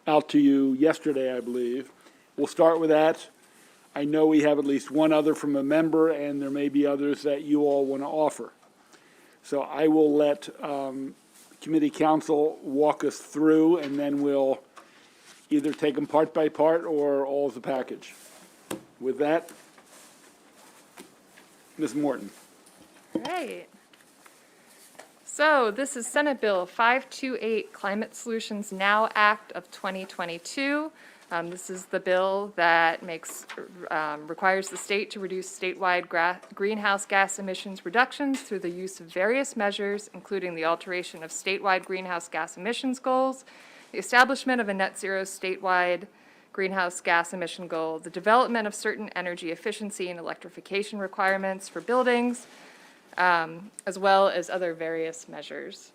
out to you yesterday, I believe. We'll start with that. I know we have at least one other from a member, and there may be others that you all want to offer. So I will let committee counsel walk us through, and then we'll either take them part by part or all as a package. With that, Ms. Morton. All right. So this is Senate Bill 528, Climate Solutions Now Act of 2022. This is the bill that requires the state to reduce statewide greenhouse gas emissions reductions through the use of various measures, including the alteration of statewide greenhouse gas emissions goals, the establishment of a net zero statewide greenhouse gas emission goal, the development of certain energy efficiency and electrification requirements for buildings, as well as other various measures.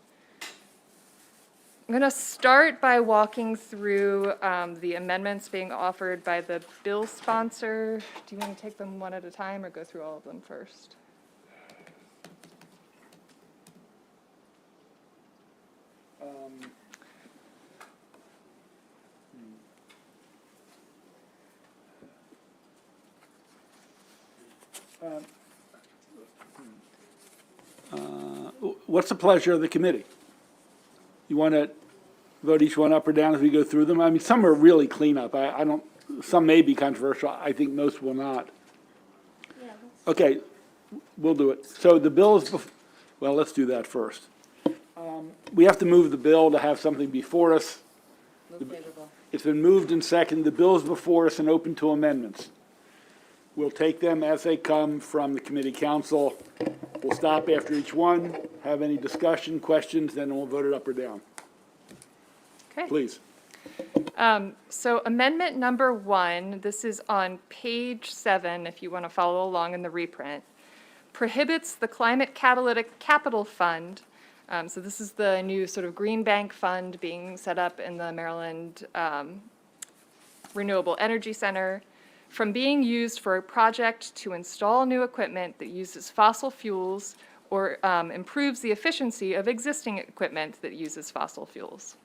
I'm going to start by walking through the amendments being offered by the bill sponsor. Do you want to take them one at a time or go through all of them first? What's the pleasure of the committee? You want to vote each one up or down as we go through them? I mean, some are really cleanup. I don't. Some may be controversial. I think most will not. Yeah, okay, we'll do it. So the bill is. Well, let's do that first. We have to move the bill to have something before us. It's been moved and seconded. The bill is before us and open to amendments. We'll take them as they come from the committee council. We'll stop after each one, have any discussion, questions, then we'll vote it up or down. Okay. Please. So amendment number 1, this is on page 7, if you want to follow along in the reprint, prohibits the Climate Catalytic Capital Fund. So this is the new sort of green bank fund being set up in the Maryland Renewable Energy Center from being used for a project to install new equipment that uses fossil fuels or improves the efficiency of existing equipment that uses fossil fuels.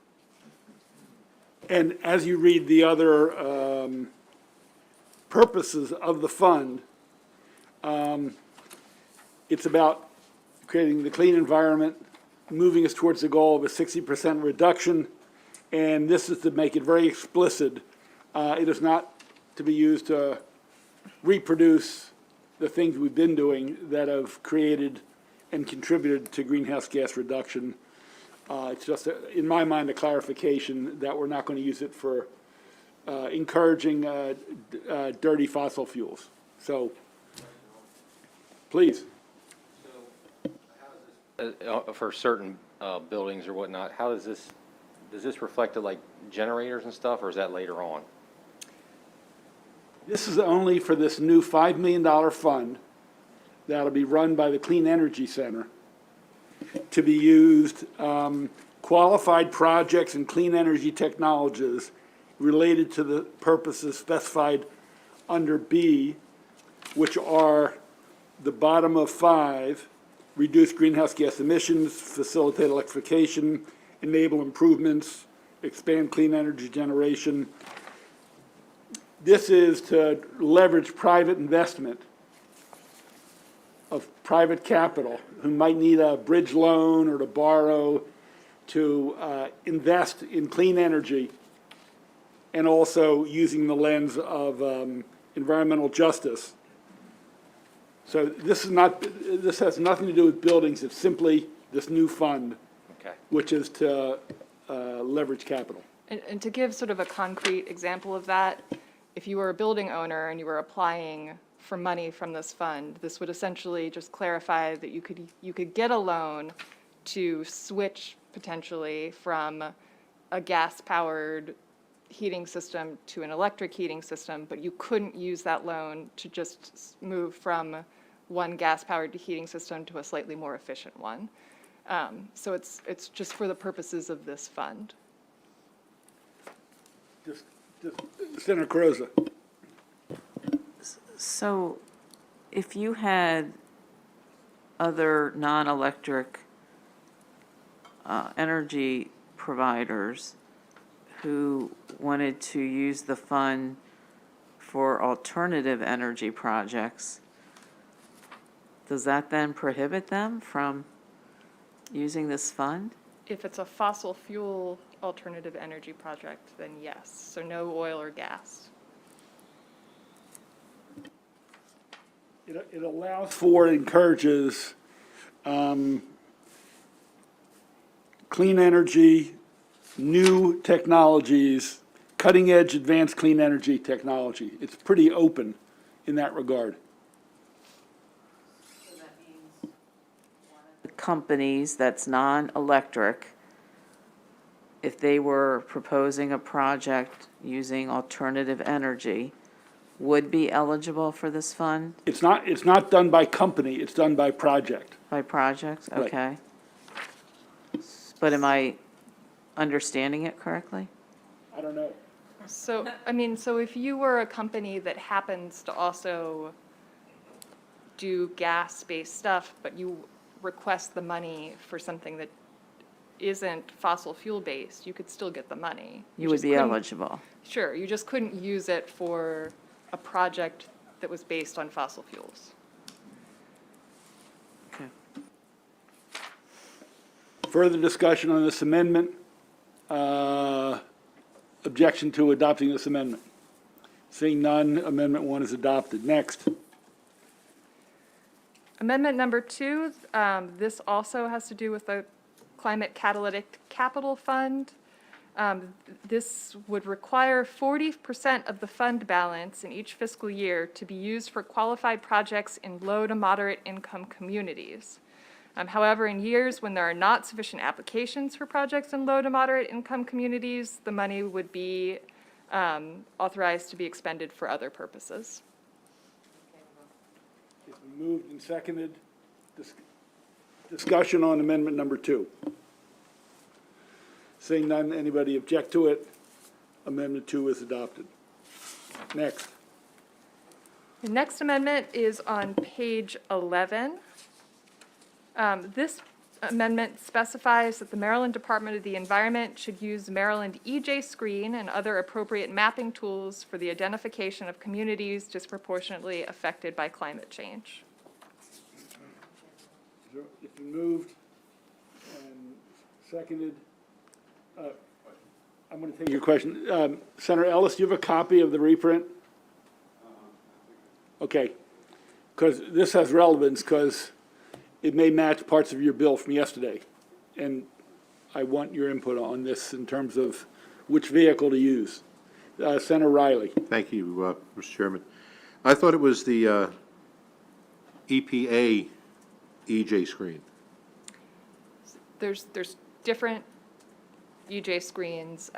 And as you read the other purposes of the fund, it's about creating the clean environment, moving us towards the goal of a 60% reduction, and this is to make it very explicit. It is not to be used to reproduce the things we've been doing that have created and contributed to greenhouse gas reduction. It's just, in my mind, a clarification that we're not going to use it for encouraging dirty fossil fuels. So, please. So, how is this, for certain buildings or whatnot, how does this reflect to like generators and stuff, or is that later on? This is only for this new $5 million fund that'll be run by the Clean Energy Center to be used, qualified projects and clean energy technologies related to the purposes specified under B, which are the bottom of 5, reduce greenhouse gas emissions, facilitate electrification, enable improvements, expand clean energy generation. This is to leverage private investment of private capital who might need a bridge loan or to borrow to invest in clean energy, and also using the lens of environmental justice. So this has nothing to do with buildings. It's simply this new fund, Okay. which is to leverage capital. And to give sort of a concrete example of that, if you were a building owner and you were applying for money from this fund, this would essentially just clarify that you could get a loan to switch potentially from a gas-powered heating system to an electric heating system, but you couldn't use that loan to just move from one gas-powered heating system to a slightly more efficient one. So it's just for the purposes of this fund. Just Senator Carrozza. So if you had other non-electric energy providers who wanted to use the fund for alternative energy projects, does that then prohibit them from using this fund? If it's a fossil fuel alternative energy project, then yes, so no oil or gas. It allows for, it encourages clean energy, new technologies, cutting-edge advanced clean energy technology. It's pretty open in that regard. The companies that's non-electric, if they were proposing a project using alternative energy, would be eligible for this fund It's not done by company, it's done by project. by project? Right. Okay. But am I understanding it correctly? I don't know. So, I mean, so if you were a company that happens to also do gas-based stuff, but you request the money for something that isn't fossil fuel-based, you could still get the money. You would just be couldn't- eligible. Sure, you just couldn't use it for a project that was based on fossil fuels. Okay. Further discussion on this amendment? Objection to adopting this amendment? Seeing none, Amendment 1 is adopted. Next. Amendment number 2, this also has to do with the Climate Catalytic Capital Fund. This would require 40% of the fund balance in each fiscal year to be used for qualified projects in low to moderate income communities. However, in years when there are not sufficient applications for projects in low to moderate income communities, the money would be authorized to be expended for other purposes. It's been moved and seconded. Discussion on Amendment number 2. Seeing none, anybody object to it? Amendment 2 is adopted. Next. The next amendment is on page 11. This amendment specifies that the Maryland Department of the Environment should use Maryland EJ Screen and other appropriate mapping tools for the identification of communities disproportionately affected by climate change. It's been moved and seconded. I'm going to take your question. Senator Ellis, do you have a copy of the reprint? Okay, because this has relevance because it may match parts of your bill from yesterday. And I want your input on this in terms of which vehicle to use. Senator Riley. Thank you, Mr. Chairman. I thought it was the EPA EJ screen. There's different EJ screens.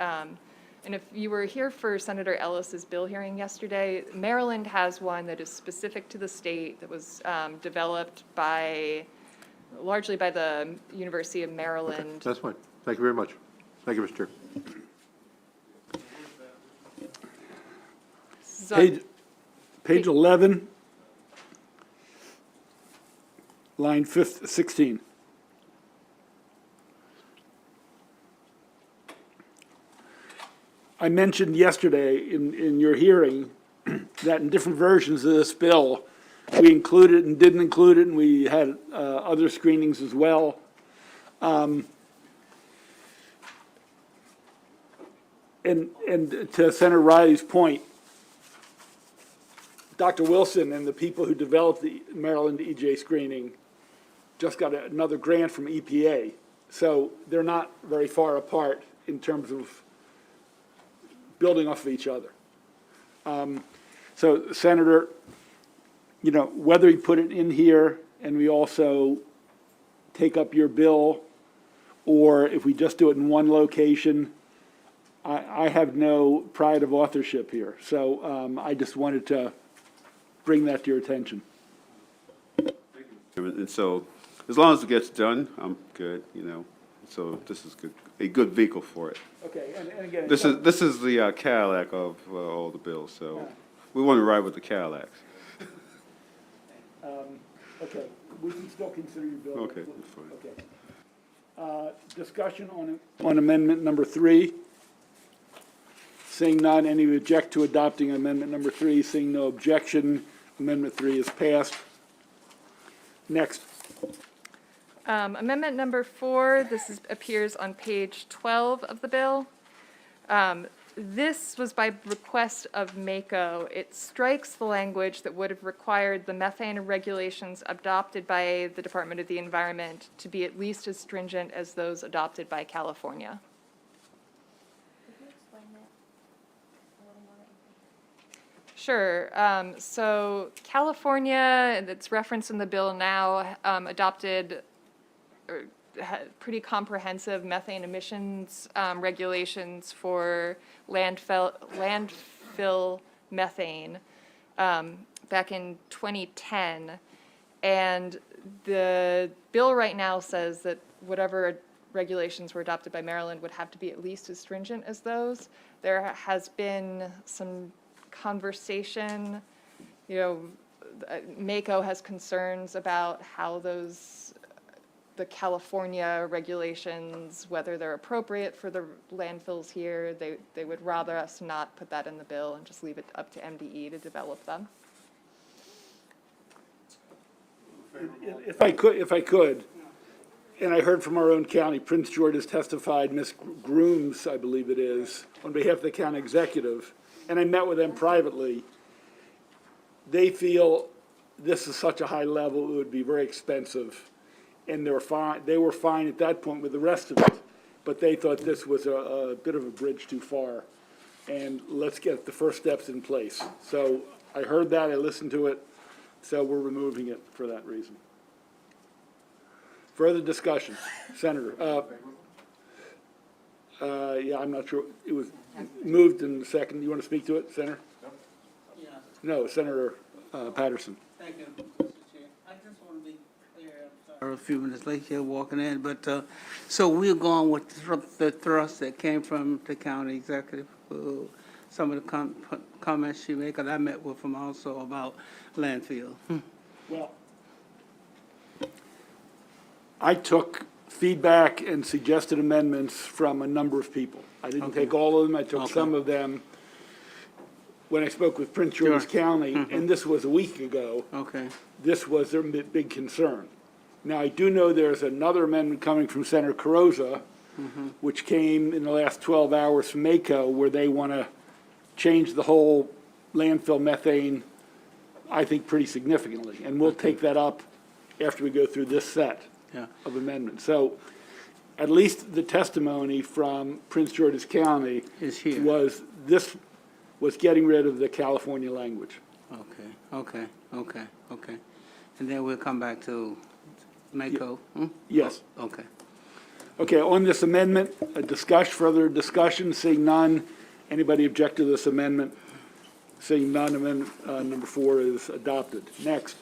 And if you were here for Senator Ellis's bill hearing yesterday, Maryland has one that is specific to the state that was developed largely by the University of Maryland. That's fine. Thank you very much. Thank you, Mr. Chair. So- Page 11, line 16. I mentioned yesterday in your hearing that in different versions of this bill, we included and didn't include it, and we had other screenings as well. And to Senator Riley's point, Dr. Wilson and the people who developed the Maryland EJ screening just got another grant from EPA. So they're not very far apart in terms of building off of each other. So Senator, you know, whether you put it in here and we also take up your bill, or if we just do it in one location, I have no pride of authorship here. So I just wanted to bring that to your attention. And so, as long as it gets done, I'm good, you know. So this is good, a good vehicle for it. Okay, and again. This is the Cadillac of all the bills, so we want to ride with the Cadillacs. Okay, we can still consider your bill. Okay, that's fine. Okay. Discussion on amendment number 3. Seeing none, any object to adopting amendment number 3? Seeing no objection, amendment 3 is passed. Next. Amendment number 4, appears on page 12 of the bill. This was by request of MACO. It strikes the language that would have required the methane regulations adopted by the Department of the Environment to be at least as stringent as those adopted by California. Sure. So California, and it's referenced in the bill now, adopted pretty comprehensive methane emissions regulations for landfill methane back in 2010. And the bill right now says that whatever regulations were adopted by Maryland would have to be at least as stringent as those. There has been some conversation, MACO has concerns about how the California regulations, whether they're appropriate for the landfills here. They would rather us not put that in the bill and just leave it up to MDE to develop them. If I could, and I heard from our own county, Prince George has testified, Ms. Grooms, I believe it is, on behalf of the county executive, and I met with them privately. They feel this is such a high level, it would be very expensive. And they were fine at that point with the rest of it, but they thought this was a bit of a bridge too far. And let's get the first steps in place. So I heard that, I listened to it, so we're removing it for that reason. Further discussion, Senator. Yeah, I'm not sure, it was moved in a second. You want to speak to it, Senator? Yeah, No, Senator Patterson. thank you, Mr. Chair. I just want to be clear, I'm sorry, a few minutes late here walking in, but, so we're going with the thrust that came from the county executive, some of the comments she made, because I met with him also about landfill. Well, I took feedback and suggested amendments from a number of people. I didn't take all of them, I took some of them. When I spoke with Prince George's County, and this was a week ago, Okay, this was their big concern. Now, I do know there's another amendment coming from Senator Carrozza, which came in the last 12 hours from MACO, where they want to change the whole landfill methane, I think, pretty significantly. And we'll take that up after we go through this set yeah, of amendments. So at least the testimony from Prince George's County is here. was getting rid of the California language. Okay. And then we'll come back to MACO? Yes. Okay. Okay, on this amendment, further discussion, seeing none. Anybody object to this amendment? Seeing none, amendment number 4 is adopted. Next.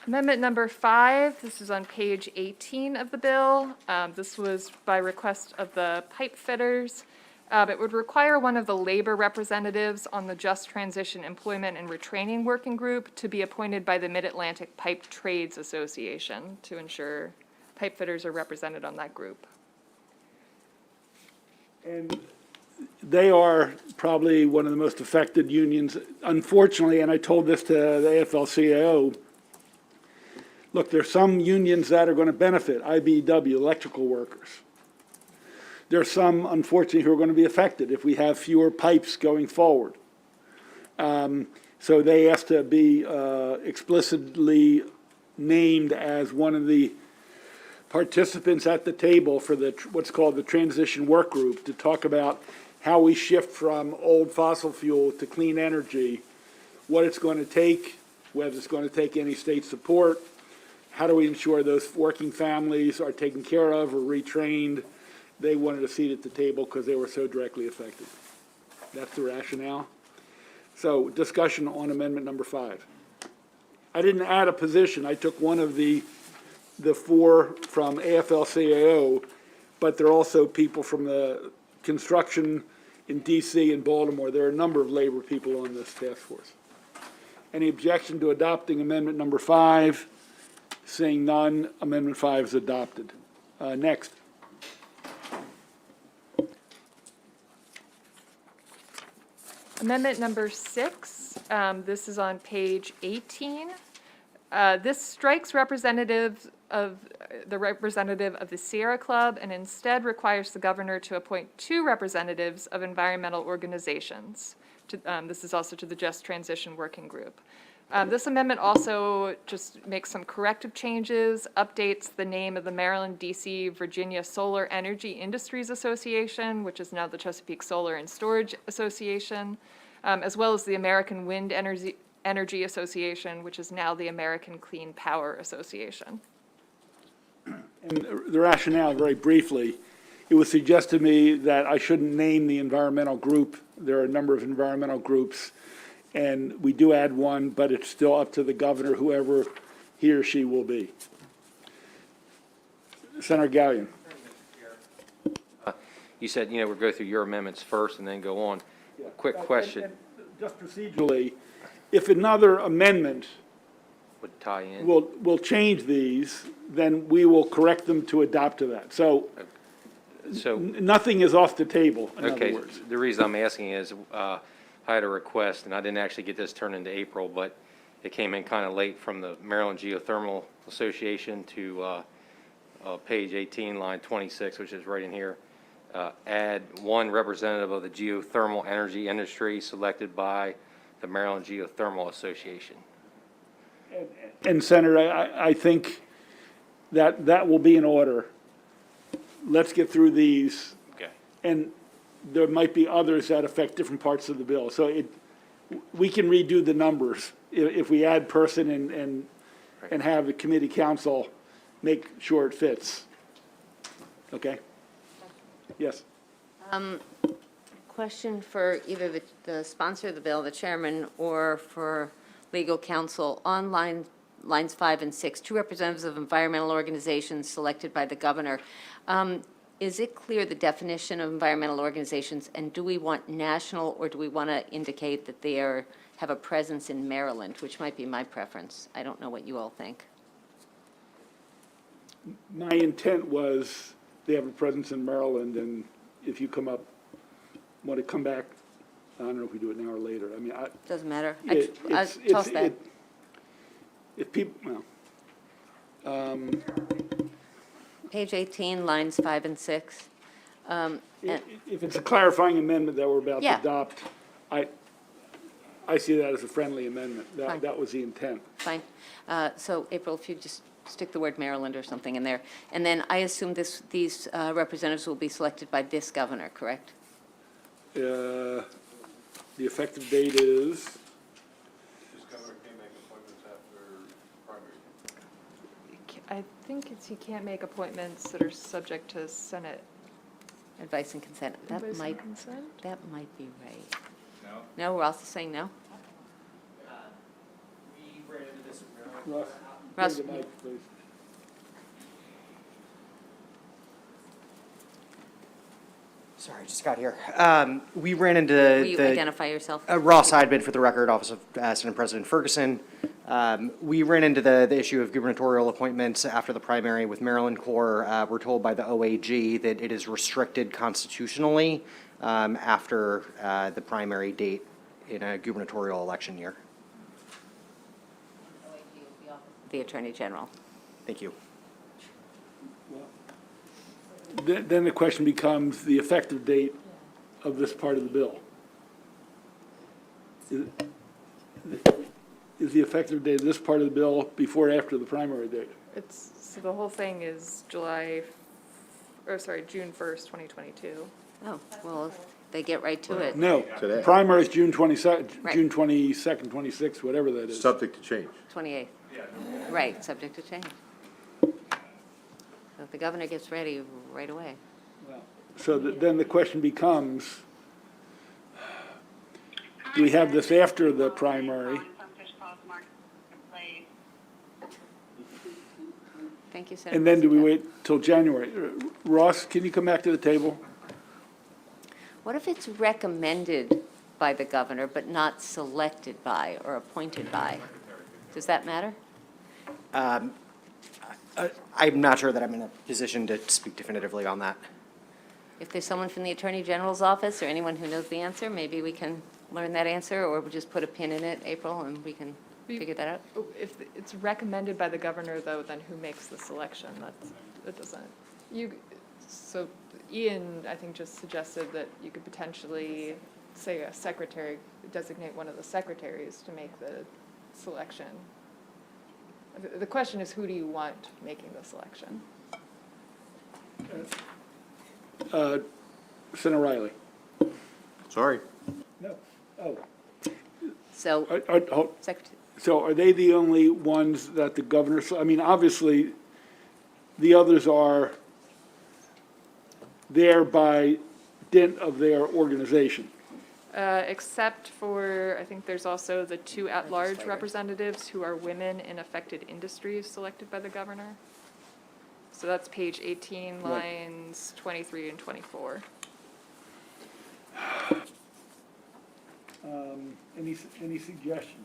Amendment number 5, this is on page 18 of the bill. This was by request of the pipe fitters. It would require one of the labor representatives on the Just Transition Employment and Retraining Working Group to be appointed by the Mid-Atlantic Pipe Trades Association to ensure pipe fitters are represented on that group. And they are probably one of the most affected unions. Unfortunately, and I told this to the AFL-CIO, look, there's some unions that are going to benefit, IBEW, electrical workers. There are some, unfortunately, who are going to be affected if we have fewer pipes going forward. So they asked to be explicitly named as one of the participants at the table for what's called the Transition Work Group to talk about how we shift from old fossil fuel to clean energy, what it's going to take, whether it's going to take any state support, how do we ensure those working families are taken care of or retrained. They wanted a seat at the table because they were so directly affected. That's the rationale. So discussion on amendment number 5. I didn't add a position. I took one of the 4 from AFL-CIO, but there are also people from the construction in DC and Baltimore. There are a number of labor people on this task force. Any objection to adopting amendment number 5? Seeing none, amendment 5 is adopted. Next. Amendment number 6, this is on page 18. This strikes the representative of the Sierra Club and instead requires the governor to appoint 2 representatives of environmental organizations. This is also to the Just Transition Working Group. This amendment also just makes some corrective changes, updates the name of the Maryland, D.C., Virginia Solar Energy Industries Association, which is now the Chesapeake Solar and Storage Association, as well as the American Wind Energy Association, which is now the American Clean Power Association. And the rationale, very briefly, it was suggested to me that I shouldn't name the environmental group. There are a number of environmental groups, and we do add one, but it's still up to the governor, whoever he or she will be. Senator Gallion. You said, we'll go through your amendments first and then go on. Quick question, And just procedurally, if another amendment would tie in. will change these, then we will correct them to adopt to that. So So, nothing is off the table, in other okay, words. the reason I'm asking is, I had a request, and I didn't actually get this turned into April, but it came in kind of late from the Maryland Geothermal Association to page 18, line 26, which is right in here. Add 1 representative of the geothermal energy industry selected by the Maryland Geothermal Association. And Senator, I think that will be in order. Let's get through these, Okay. and there might be others that affect different parts of the bill. So we can redo the numbers if we add person and have the committee council make sure it fits. Okay? Yes? Question for either the sponsor of the bill, the chairman, or for legal counsel. On lines 5 and 6, 2 representatives of environmental organizations selected by the governor. Is it clear the definition of environmental organizations, and do we want national, or do we want to indicate that they have a presence in Maryland, which might be my preference? I don't know what you all think. My intent was they have a presence in Maryland, and if you want to come back, I don't know if we do it now or later. I mean, Doesn't matter. It- I it's- toss it's- that. it- If people, well, Page 18, lines 5 and 6. if it's a clarifying amendment that we're about to Yeah. adopt, I see that as a friendly amendment. Fine. That was the intent. Fine. So April, if you just stick the word Maryland or something in there. And then I assume these representatives will be selected by this governor, correct? The effective date is, This governor can't make appointments after primary. I think you can't make appointments that are subject to Senate Advice and consent. advice and consent. That might be right. No? No, we're also saying no? We ran into this in Maryland. Russ, Russ. bring the mic, please. Sorry, just got here. We ran into Will you the. identify yourself? Ross Heidman for the record, Office of Senate President Ferguson. We ran into the issue of gubernatorial appointments after the primary with Maryland Corps. We're told by the OAG that it is restricted constitutionally after the primary date in a gubernatorial election year. The Attorney General. Thank you. Then the question becomes the effective date of this part of the bill. Is the effective date of this part of the bill before or after the primary date? So the whole thing is June 1st, 2022. Oh, well, they get right to it. No, Today. primary is June 22nd, Right. June 22nd, 26th, whatever that is. Subject to change. 28th. Right, subject to change. So if the governor gets ready right away. So then the question becomes, do we have this after the primary? Thank you, Senator. And then do we President. wait till January? Ross, can you come back to the table? What if it's recommended by the governor but not selected by or appointed by? Does that matter? I'm not sure that I'm in a position to speak definitively on that. If there's someone from the Attorney General's office or anyone who knows the answer, maybe we can learn that answer, or we just put a pin in it, April, and we can figure that out? If it's recommended by the governor, though, then who makes the selection? That doesn't, so Ian, I think, just suggested that you could potentially, say, a secretary, designate one of the secretaries to make the selection. The question is, who do you want making the selection? Senator Riley? Sorry. No. Oh. So, Secretary, So are they the only ones that the governor, I mean, obviously, the others are there by dint of their organization. Except for, I think there's also the 2 at-large representatives who are women in affected industries selected by the governor. So that's page 18, Right. lines 23 and 24. Any suggestion?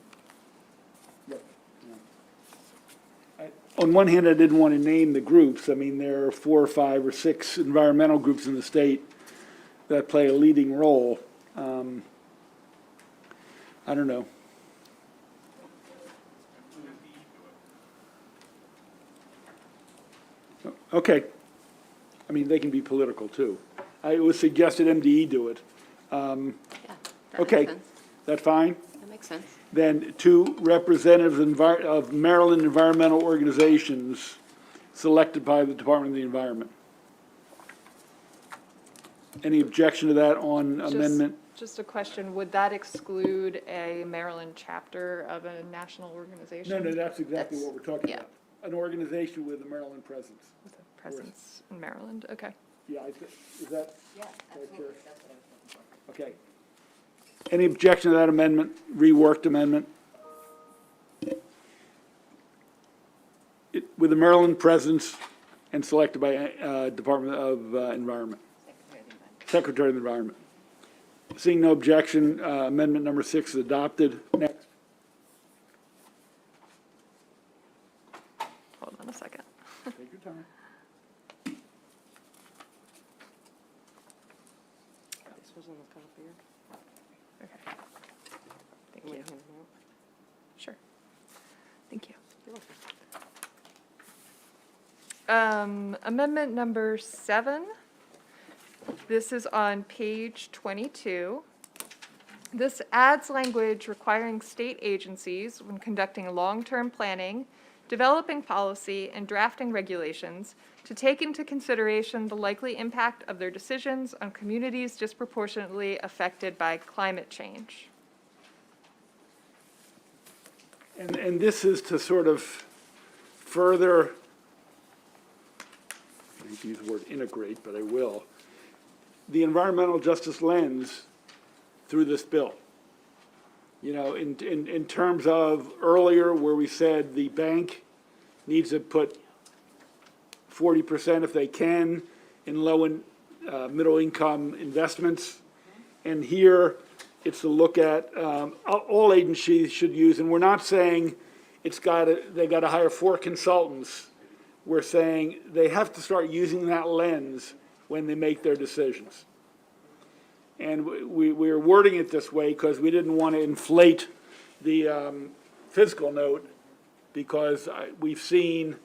On one hand, I didn't want to name the groups. I mean, there are 4 or 5 or 6 environmental groups in the state that play a leading role. I don't know. Okay. I mean, they can be political, too. It was suggested MDE do it. yeah, that Okay, makes sense. that fine? That makes sense. Then 2 representatives of Maryland environmental organizations selected by the Department of the Environment. Any objection to that on amendment? Just a question, would that exclude a Maryland chapter of a national organization? No, that's exactly what we're talking yeah. about. An organization with a Maryland presence. With a presence in Maryland, okay. Yeah, is that? Yeah, absolutely. Okay. Any objection to that amendment, reworked amendment? With a Maryland presence and selected by Department of Environment. Secretary of the Environment. Seeing no objection, amendment number 6 is adopted. Next. Hold on a second. Take your time. This was on the copier. Okay. Thank you. Sure. Thank you. Amendment number 7. This is on page 22. This adds language requiring state agencies, when conducting long-term planning, developing policy, and drafting regulations, to take into consideration the likely impact of their decisions on communities disproportionately affected by climate change. And this is to sort of further, I hate to use the word integrate, but I will, the environmental justice lens through this bill. You know, in terms of earlier where we said the bank needs to put 40% if they can in low and middle income investments. And here it's to look at, all agencies should use, and we're not saying they got to hire 4 consultants. We're saying they have to start using that lens when they make their decisions. And we're wording it this way because we didn't want to inflate the fiscal note, because we've seen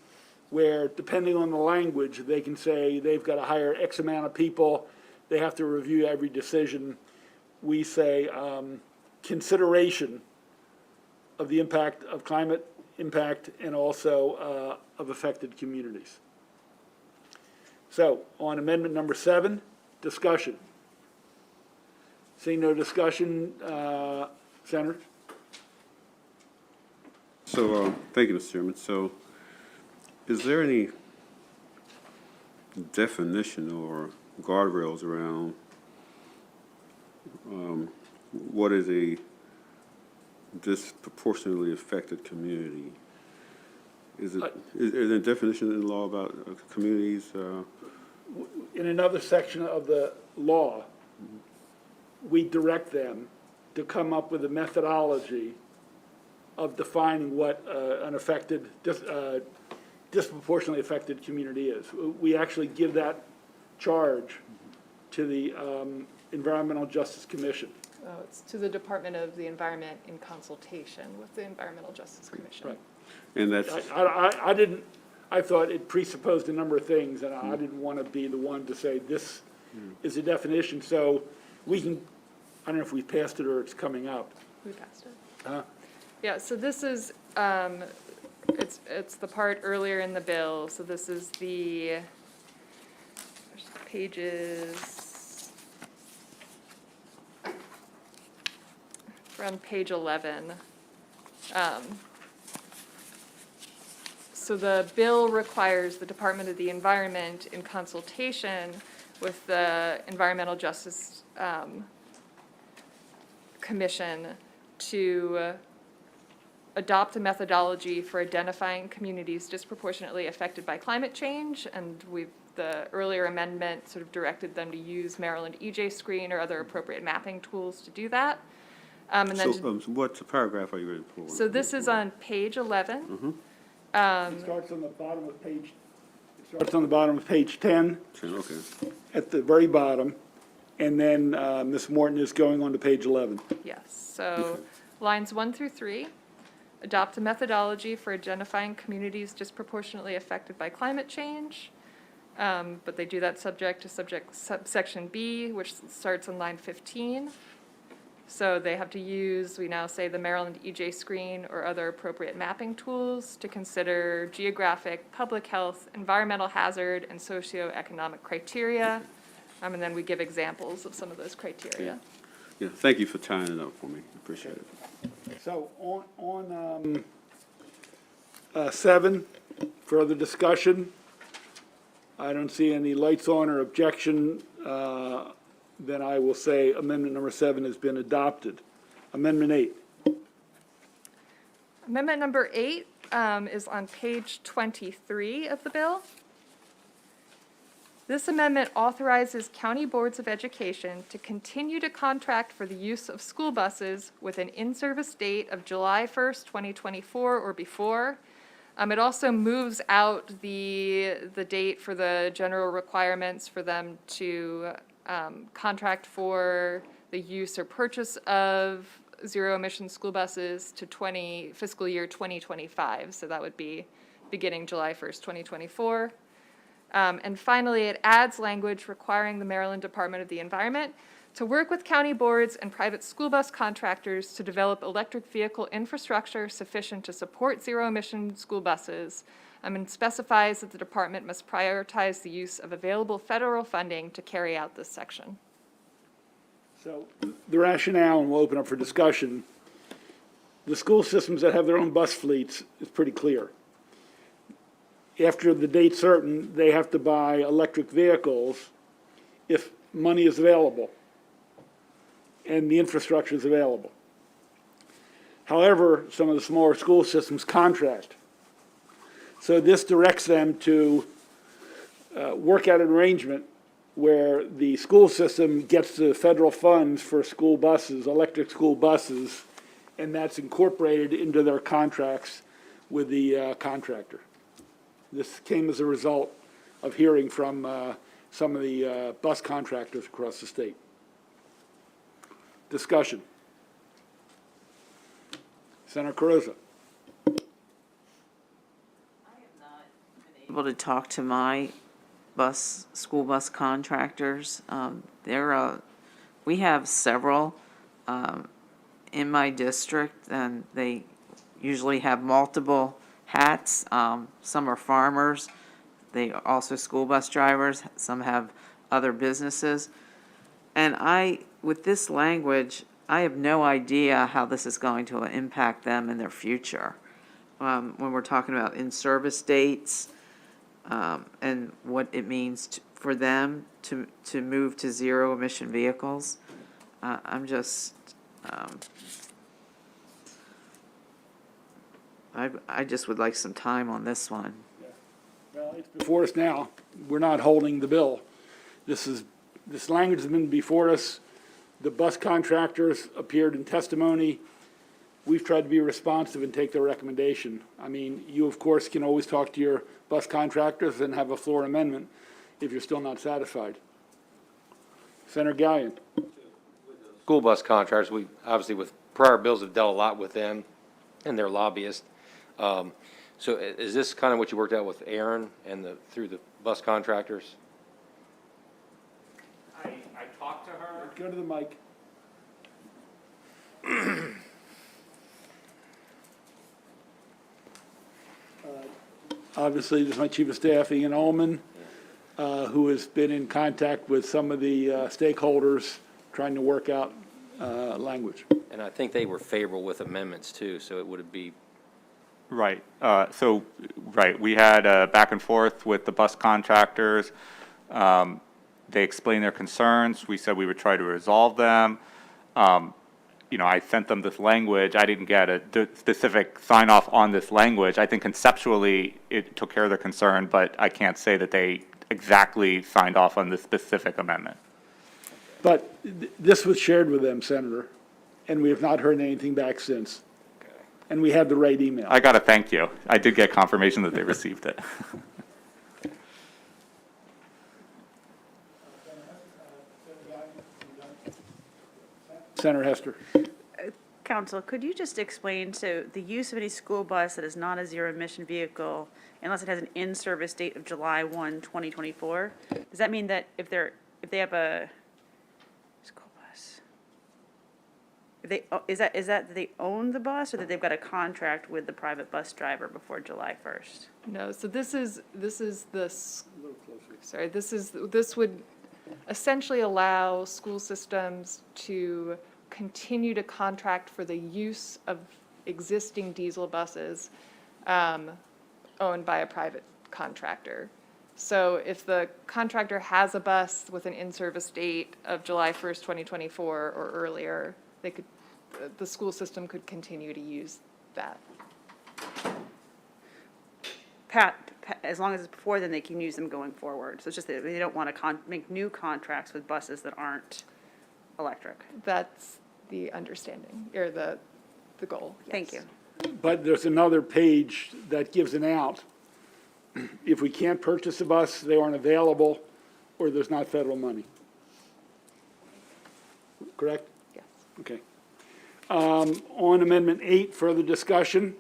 where, depending on the language, they can say they've got to hire X amount of people, they have to review every decision. We say consideration of the impact of climate impact and also of affected communities. So, on amendment number 7, discussion. Seeing no discussion, Senator? So, thank you, Mr. Chairman. So, is there any definition or guardrails around what is a disproportionately affected community? Is there a definition in law about communities? In another section of the law, we direct them to come up with a methodology of defining what an affected, disproportionately affected community is. We actually give that charge to the Environmental Justice Commission. Oh, it's to the Department of the Environment in consultation with the Environmental Justice Commission. Right. And that's, I didn't, I thought it presupposed a number of things, and I didn't want to be the one to say this is a definition, so we can, I don't know if we passed it or it's coming up. We passed it. Huh? Yeah, so this is, it's the part earlier in the bill, so this is the pages, we're on page 11. So the bill requires the Department of the Environment, in consultation with the Environmental Justice Commission, to adopt a methodology for identifying communities disproportionately affected by climate change, and the earlier amendment sort of directed them to use Maryland EJ Screen or other appropriate mapping tools to do that. And then, so what paragraph are you ready for? so this is on page 11. It starts on the bottom of page, it starts on the bottom of page 10, Okay. at the very bottom, and then Ms. Morton is going on to page 11. Yes, so lines 1 through 3, adopt a methodology for identifying communities disproportionately affected by climate change. But they do that subject to subsection B, which starts on line 15. So they have to use, we now say, the Maryland EJ Screen or other appropriate mapping tools to consider geographic, public health, environmental hazard, and socioeconomic criteria. And then we give examples of some of those criteria. Yeah, thank you for tying it up for me. Appreciate it. So on 7, further discussion. I don't see any lights on or objection. Then I will say amendment number 7 has been adopted. Amendment 8. Amendment number 8 is on page 23 of the bill. This amendment authorizes county boards of education to continue to contract for the use of school buses with an in-service date of July 1st, 2024 or before. It also moves out the date for the general requirements for them to contract for the use or purchase of zero-emission school buses to fiscal year 2025. So that would be beginning July 1st, 2024. And finally, it adds language requiring the Maryland Department of the Environment to work with county boards and private school bus contractors to develop electric vehicle infrastructure sufficient to support zero-emission school buses, and specifies that the department must prioritize the use of available federal funding to carry out this section. So the rationale, and we'll open up for discussion, the school systems that have their own bus fleets is pretty clear. After the date certain, they have to buy electric vehicles if money is available and the infrastructure is available. However, some of the smaller school systems contract. So this directs them to work out an arrangement where the school system gets the federal funds for school buses, electric school buses, and that's incorporated into their contracts with the contractor. This came as a result of hearing from some of the bus contractors across the state. Discussion. Senator Cardoza. Able to talk to my school bus contractors. We have several in my district, and they usually have multiple hats. Some are farmers. They are also school bus drivers. Some have other businesses. And with this language, I have no idea how this is going to impact them in their future. When we're talking about in-service dates, and what it means for them to move to zero-emission vehicles. I just would like some time on this one. Well, it's before us now. We're not holding the bill. This language has been before us. The bus contractors appeared in testimony. We've tried to be responsive and take their recommendation. I mean, you, of course, can always talk to your bus contractors and have a floor amendment if you're still not satisfied. Senator Gallion. school bus contractors, we, obviously with prior bills have dealt a lot with them and their lobbyists. So is this kind of what you worked out with Aaron and through the bus contractors? I talked to her. Go to the mic. Obviously, this is my chief of staff, Ian Ullman, who has been in contact with some of the stakeholders, trying to work out language. And I think they were favorable with amendments too, so it would be, Right, right, we had a back and forth with the bus contractors. They explained their concerns, we said we would try to resolve them. You know, I sent them this language, I didn't get a specific sign-off on this language. I think conceptually, it took care of their concern, but I can't say that they exactly signed off on this specific amendment. But this was shared with them, Senator, and we have not heard anything back since. And we had the right email. I gotta thank you, I did get confirmation that they received it. Senator Hester. Council, could you just explain, so the use of any school bus that is not a zero-emission vehicle, unless it has an in-service date of July 1, 2024, does that mean that if they have a school bus, is that they own the bus, or that they've got a contract with the private bus driver before July 1st? No, so this would essentially allow school systems to continue to contract for the use of existing diesel buses owned by a private contractor. So if the contractor has a bus with an in-service date of July 1st, 2024 or earlier, the school system could continue to use that. As long as it's before, then they can use them going forward. So it's just that they don't want to make new contracts with buses that aren't electric. That's the understanding, or the goal. Thank you. yes. But there's another page that gives an out. If we can't purchase a bus, they aren't available, or there's not federal money. Correct? Yes. Okay. On Amendment 8, further discussion.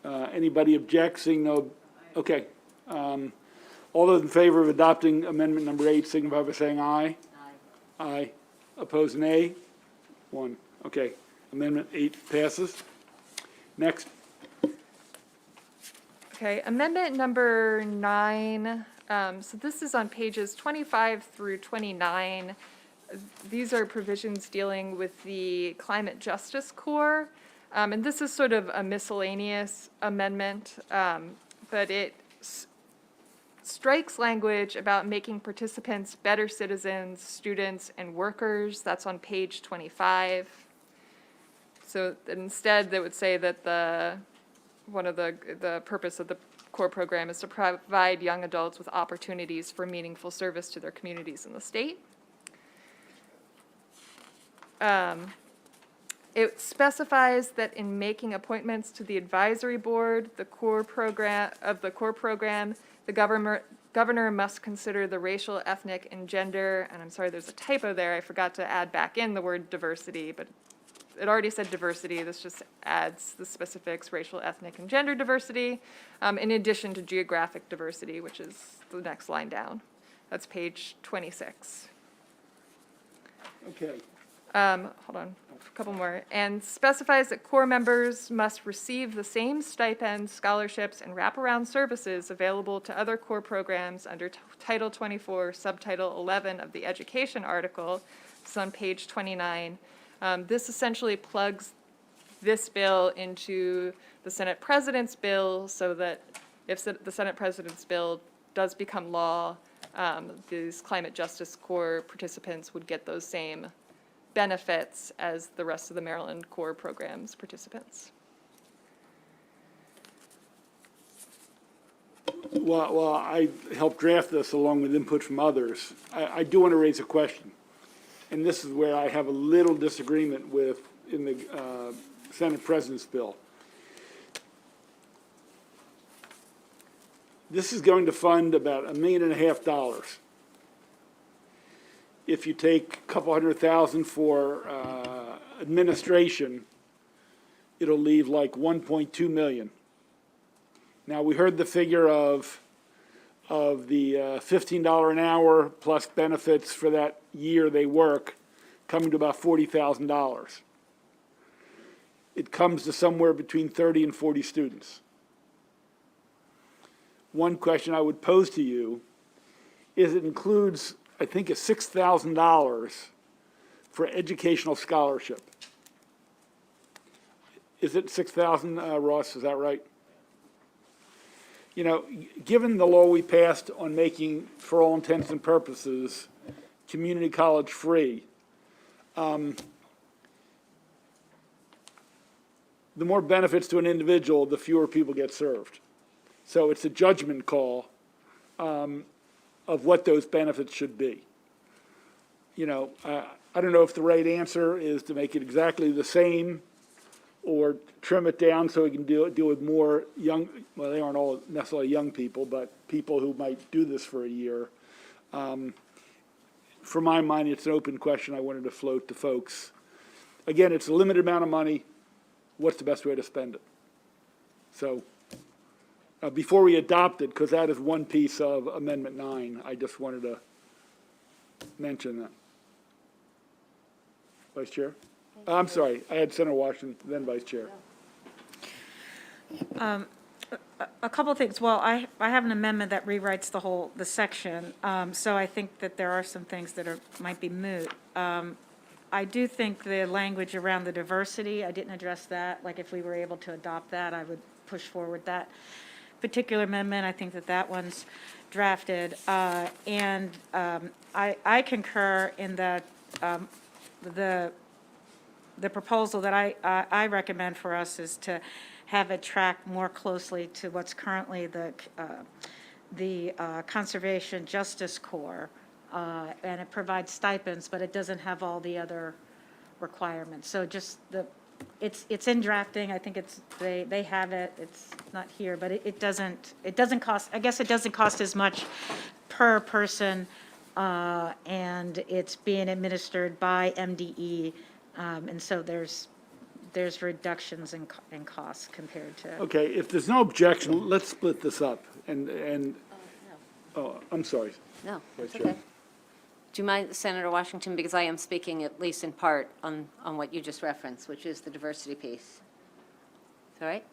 Anybody object? Seeing no, okay. All those in favor of adopting Amendment number 8, signify by saying aye. Aye. Aye. Opposed, nay? 1. Okay. Amendment 8 passes. Next. Okay, amendment number 9, so this is on pages 25 through 29. These are provisions dealing with the Climate Justice Corps, and this is sort of a miscellaneous amendment, but it strikes language about making participants better citizens, students, and workers. That's on page 25. So instead, they would say that one of the purpose of the core program is to provide young adults with opportunities for meaningful service to their communities in the state. It specifies that in making appointments to the advisory board, the core program, the governor must consider the racial, ethnic, and gender, and I'm sorry, there's a typo there, I forgot to add back in the word diversity, but it already said diversity, this just adds the specifics, racial, ethnic, and gender diversity, in addition to geographic diversity, which is the next line down. That's page 26. Okay. Hold on, a couple more. And specifies that core members must receive the same stipends, scholarships, and wraparound services available to other core programs under Title 24, Subtitle 11 of the Education article. It's on page 29. This essentially plugs this bill into the Senate President's bill so that if the Senate President's bill does become law, these Climate Justice Corps participants would get those same benefits as the rest of the Maryland Core Program's participants. Well, I helped draft this along with input from others. I do want to raise a question. And this is where I have a little disagreement in the Senate President's bill. This is going to fund about $1.5 million. if you take a couple $100,000 for administration, it'll leave like 1.2 million. Now, we heard the figure of the $15 an hour plus benefits for that year they work, coming to about $40,000. It comes to somewhere between 30 and 40 students. One question I would pose to you is it includes, I think, it's $6,000 for educational scholarship. Is it 6,000, Ross, is that right? You know, given the law we passed on making, for all intents and purposes, community college free, the more benefits to an individual, the fewer people get served. So it's a judgment call of what those benefits should be. You know, I don't know if the right answer is to make it exactly the same or trim it down so we can deal with more young, well, they aren't all necessarily young people, but people who might do this for a year. For my mind, it's an open question I wanted to float to folks. Again, it's a limited amount of money. What's the best way to spend it? So before we adopt it, because that is one piece of Amendment 9, I just wanted to mention that. Vice Chair? I'm sorry, I had Senator Washington, then Vice Chair. A couple of things. Well, I have an amendment that rewrites the section, so I think that there are some things that might be moot. I do think the language around the diversity, I didn't address that. Like, if we were able to adopt that, I would push forward that particular amendment. I think that one's drafted. And I concur in that the proposal that I recommend for us is to have it track more closely to what's currently the Conservation Justice Corps. And it provides stipends, but it doesn't have all the other requirements. So just it's in drafting. I think they have it. It's not here, but it doesn't cost. I guess it doesn't cost as much per person, and it's being administered by MDE, and so there's reductions in costs compared to. Okay, if there's no objection, let's split this up. Oh, I'm sorry. No, Vice it's Chair. okay. Do you mind, Senator Washington, because I am speaking at least in part on what you just referenced, which is the diversity piece. All right?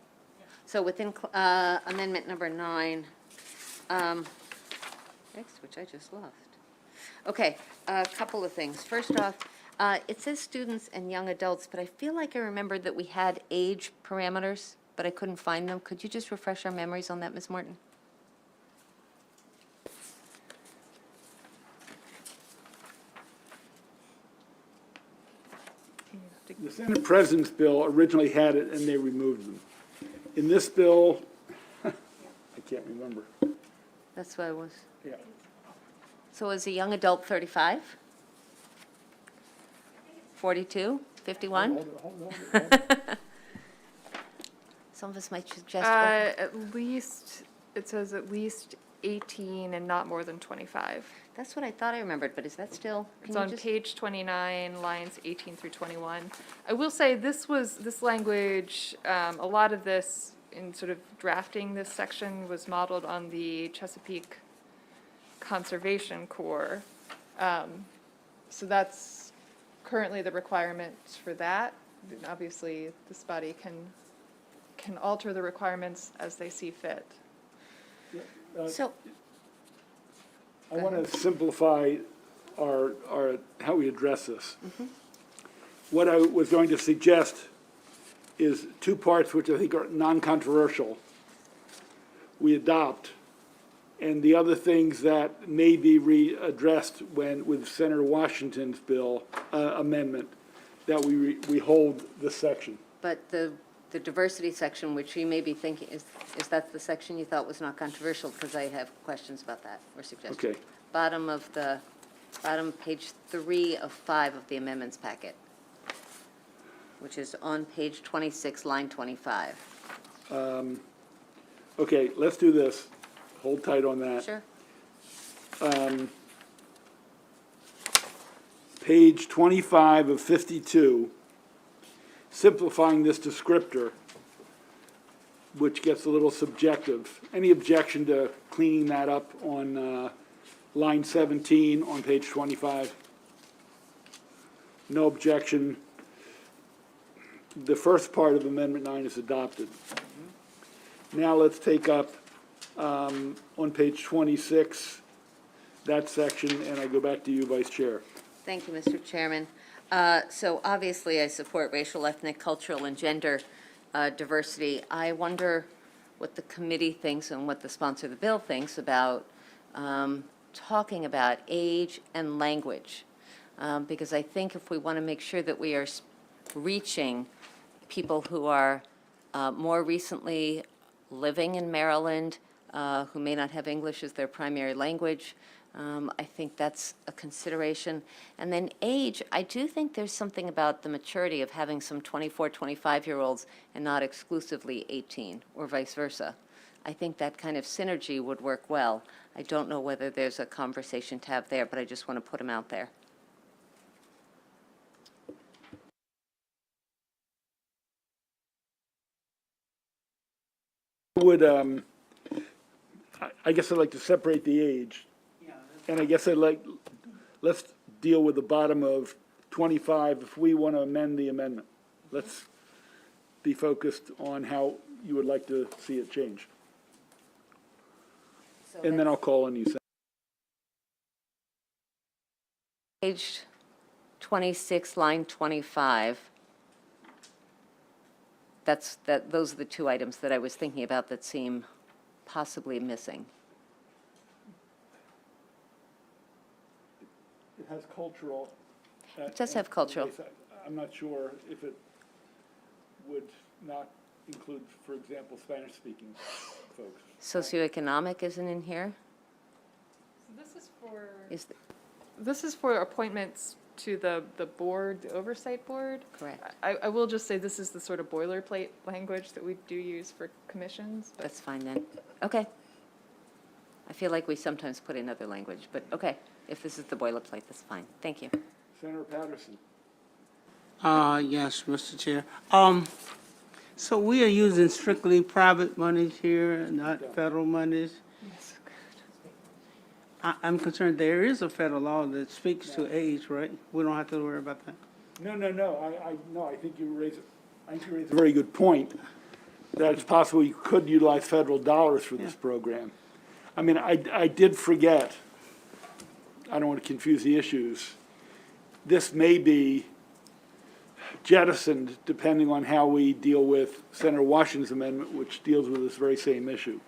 So within amendment number 9, which I just lost. Okay, a couple of things. First off, it says students and young adults, but I feel like I remembered that we had age parameters, but I couldn't find them. Could you just refresh our memories on that, Ms. Morton? The Senate President's bill originally had it, and they removed them. In this bill, I can't remember. That's what I was. Yeah. So is a young adult 35? 42? 51? Hold on. Some of us might suggest. At least, it says at least 18 and not more than 25. That's what I thought I remembered, but is that still? can It's you on just- page 29, lines 18 through 21. I will say this language, a lot of this in sort of drafting this section was modeled on the Chesapeake Conservation Corps. So that's currently the requirements for that. And obviously, this body can alter the requirements as they see fit. So, I want to simplify our how we address this. What I was going to suggest is two parts which I think are non-controversial. We adopt, and the other things that may be readdressed with Senator Washington's bill amendment, that we hold this section. but the diversity section, which you may be thinking, is that the section you thought was not controversial? Because I have questions about that or suggestions. Okay. Bottom page 3 of 5 of the amendments packet, which is on page 26, line 25. Okay, let's do this. Hold tight on that. Sure. page 25 of 52, simplifying this descriptor, which gets a little subjective. Any objection to cleaning that up on line 17 on page 25? No objection. The first part of Amendment 9 is adopted. Now let's take up on page 26, that section, and I go back to you, Vice Chair. Thank you, Mr. Chairman. So obviously, I support racial, ethnic, cultural, and gender diversity. I wonder what the committee thinks and what the sponsor of the bill thinks about talking about age and language. Because I think if we want to make sure that we are reaching people who are more recently living in Maryland, who may not have English as their primary language, I think that's a consideration. And then age, I do think there's something about the maturity of having some 24, 25-year-olds and not exclusively 18, or vice versa. I think that kind of synergy would work well. I don't know whether there's a conversation to have there, but I just want to put them out there. Would, I guess I'd like to separate the age. And I guess let's deal with the bottom of 25 if we want to amend the amendment. Let's be focused on how you would like to see it change. So And then I'll call on you, Senator. Page 26, line 25. Those are the two items that I was thinking about that seem possibly missing. It has cultural. It does have cultural. I'm not sure if it would not include, for example, Spanish-speaking folks. Socioeconomic isn't in here? This is for. Is, This is for appointments to the board, the oversight board. correct. I will just say this is the sort of boilerplate language that we do use for commissions. But That's fine then. Okay. I feel like we sometimes put in other language, but okay. If this is the boilerplate, that's fine. Thank you. Senator Patterson. Yes, Mr. Chair. So we are using strictly private monies here, not federal monies? I'm concerned there is a federal law that speaks to age, right? We don't have to worry about that. No. I think you raise a very good point, that it's possible you could utilize federal dollars for this program. I mean, I did forget, I don't want to confuse the issues. This may be jettisoned depending on how we deal with Senator Washington's amendment, which deals with this very same issue.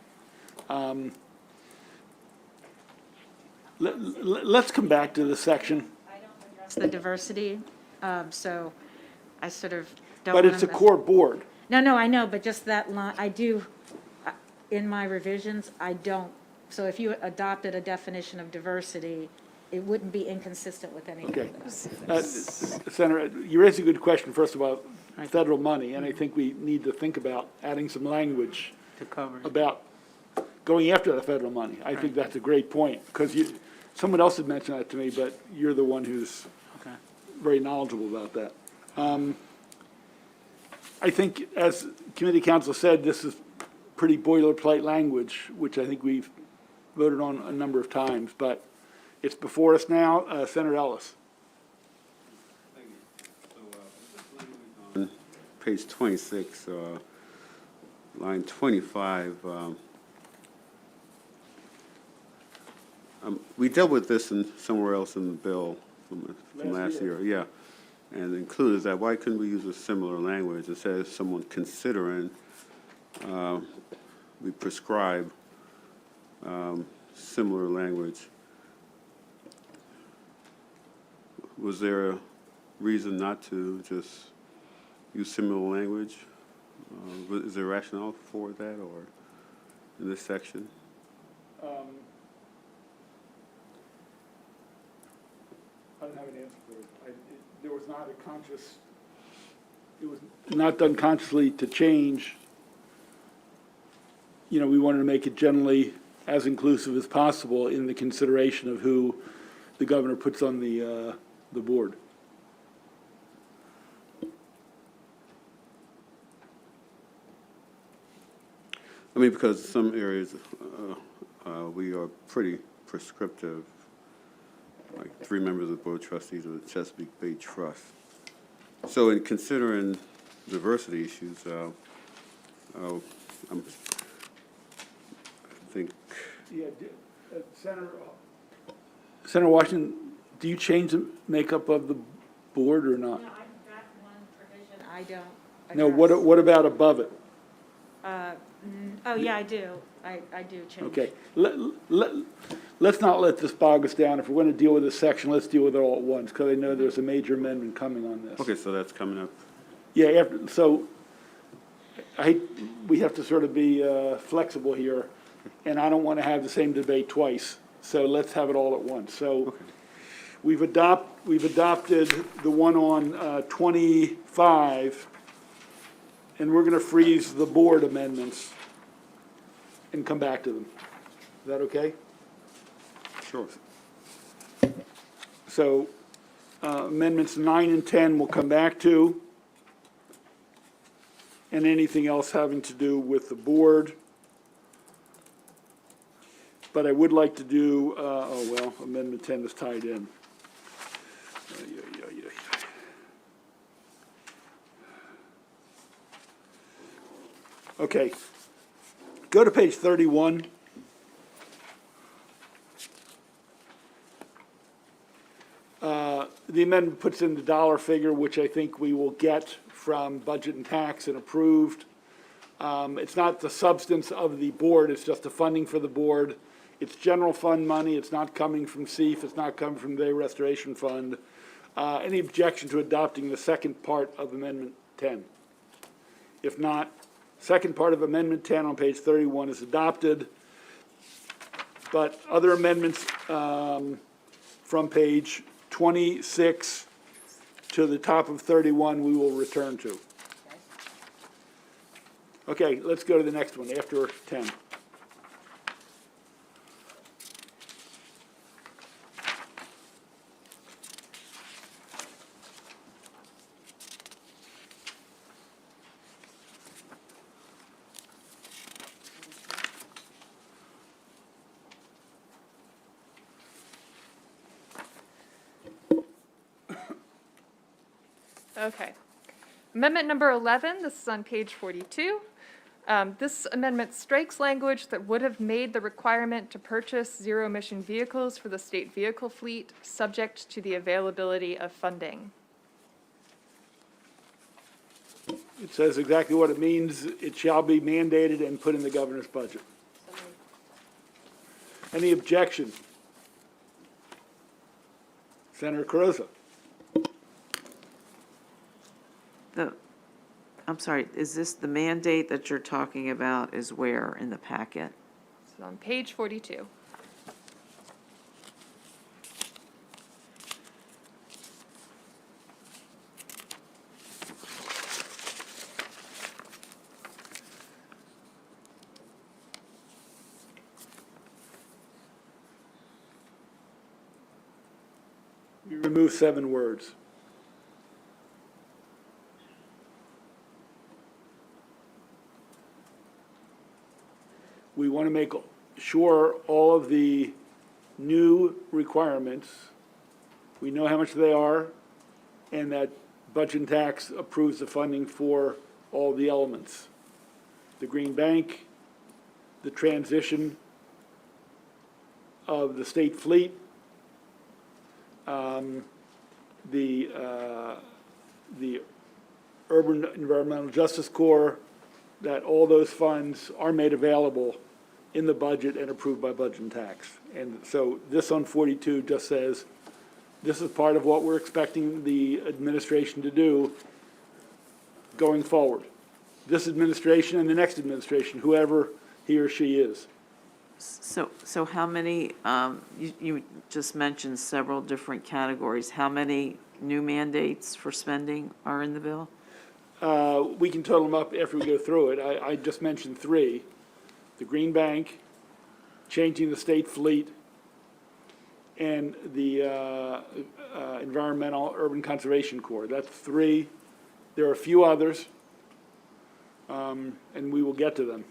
Let's come back to this section. It's the diversity, so I sort of don't. But it's a core board. No, I know, but just that line, I do, in my revisions, I don't. So if you adopted a definition of diversity, it wouldn't be inconsistent with anything. Okay. Senator, you raised a good question, first of all, federal money, and I think we need to think about adding some language To cover. about going after the federal money. I think that's a great point, because someone else had mentioned that to me, but you're the one who's Okay. very knowledgeable about that. I think, as committee counsel said, this is pretty boilerplate language, which I think we've voted on a number of times, but it's before us now. Senator Ellis. Page 26, line 25, we dealt with this somewhere else in the bill from last year, yeah. And included that, why couldn't we use a similar language? It says someone considering, we prescribe similar language. Was there a reason not to just use similar language? Is there rationale for that, or in this section? I don't have an answer for it. There was not a conscious, it was not done consciously to change. You know, we wanted to make it generally as inclusive as possible in the consideration of who the governor puts on the the board. I mean, because some areas, we are pretty prescriptive, like 3 members of the Board of Trustees of the Chesapeake Bay Trust. So in considering diversity issues, I think, Yeah, Senator Washington, do you change the makeup of the board or not? No, I've got one provision I don't No, address. what about above it? Oh, yeah, I do. I do change. Okay, let's not let this bog us down. If we're going to deal with this section, let's deal with it all at once, because I know there's a major amendment coming on this. okay, so that's coming up. Yeah, so we have to sort of be flexible here, and I don't want to have the same debate twice, so let's have it all at once. So we've adopted the one on 25, and we're going to freeze the board amendments and come back to them. Is that okay? Sure. So amendments 9 and 10 we'll come back to, and anything else having to do with the board. But I would like to do, Amendment 10 is tied in. Okay, go to page 31. The amendment puts in the dollar figure, which I think we will get from budget and tax and approved. It's not the substance of the board, it's just the funding for the board. It's general fund money, it's not coming from CEF, it's not coming from the Bay Restoration Fund. Any objection to adopting the second part of Amendment 10? If not, second part of Amendment 10 on page 31 is adopted. But other amendments from page 26 to the top of 31, we will return to. Okay, let's go to the next one, after 10. Okay. Amendment number 11, this is on page 42. This amendment strikes language that would have made the requirement to purchase zero-emission vehicles for the state vehicle fleet subject to the availability of funding. It says exactly what it means. It shall be mandated and put in the governor's budget. Any objection? Senator Cardoza. I'm sorry, is this the mandate that you're talking about is where in the packet? This is on page 42. You remove 7 words. We want to make sure all of the new requirements, we know how much they are, and that budget and tax approves the funding for all the elements. The green bank, the transition of the state fleet, the Urban Environmental Justice Corps, that all those funds are made available in the budget and approved by budget and tax. And so this on 42 just says, this is part of what we're expecting the administration to do going forward. This administration and the next administration, whoever he or she is. So how many, you just mentioned several different categories. How many new mandates for spending are in the bill? We can total them up after we go through it. I just mentioned 3. The green bank, changing the state fleet, and the Environmental Urban Conservation Corps. That's 3. There are a few others, and we will get to them.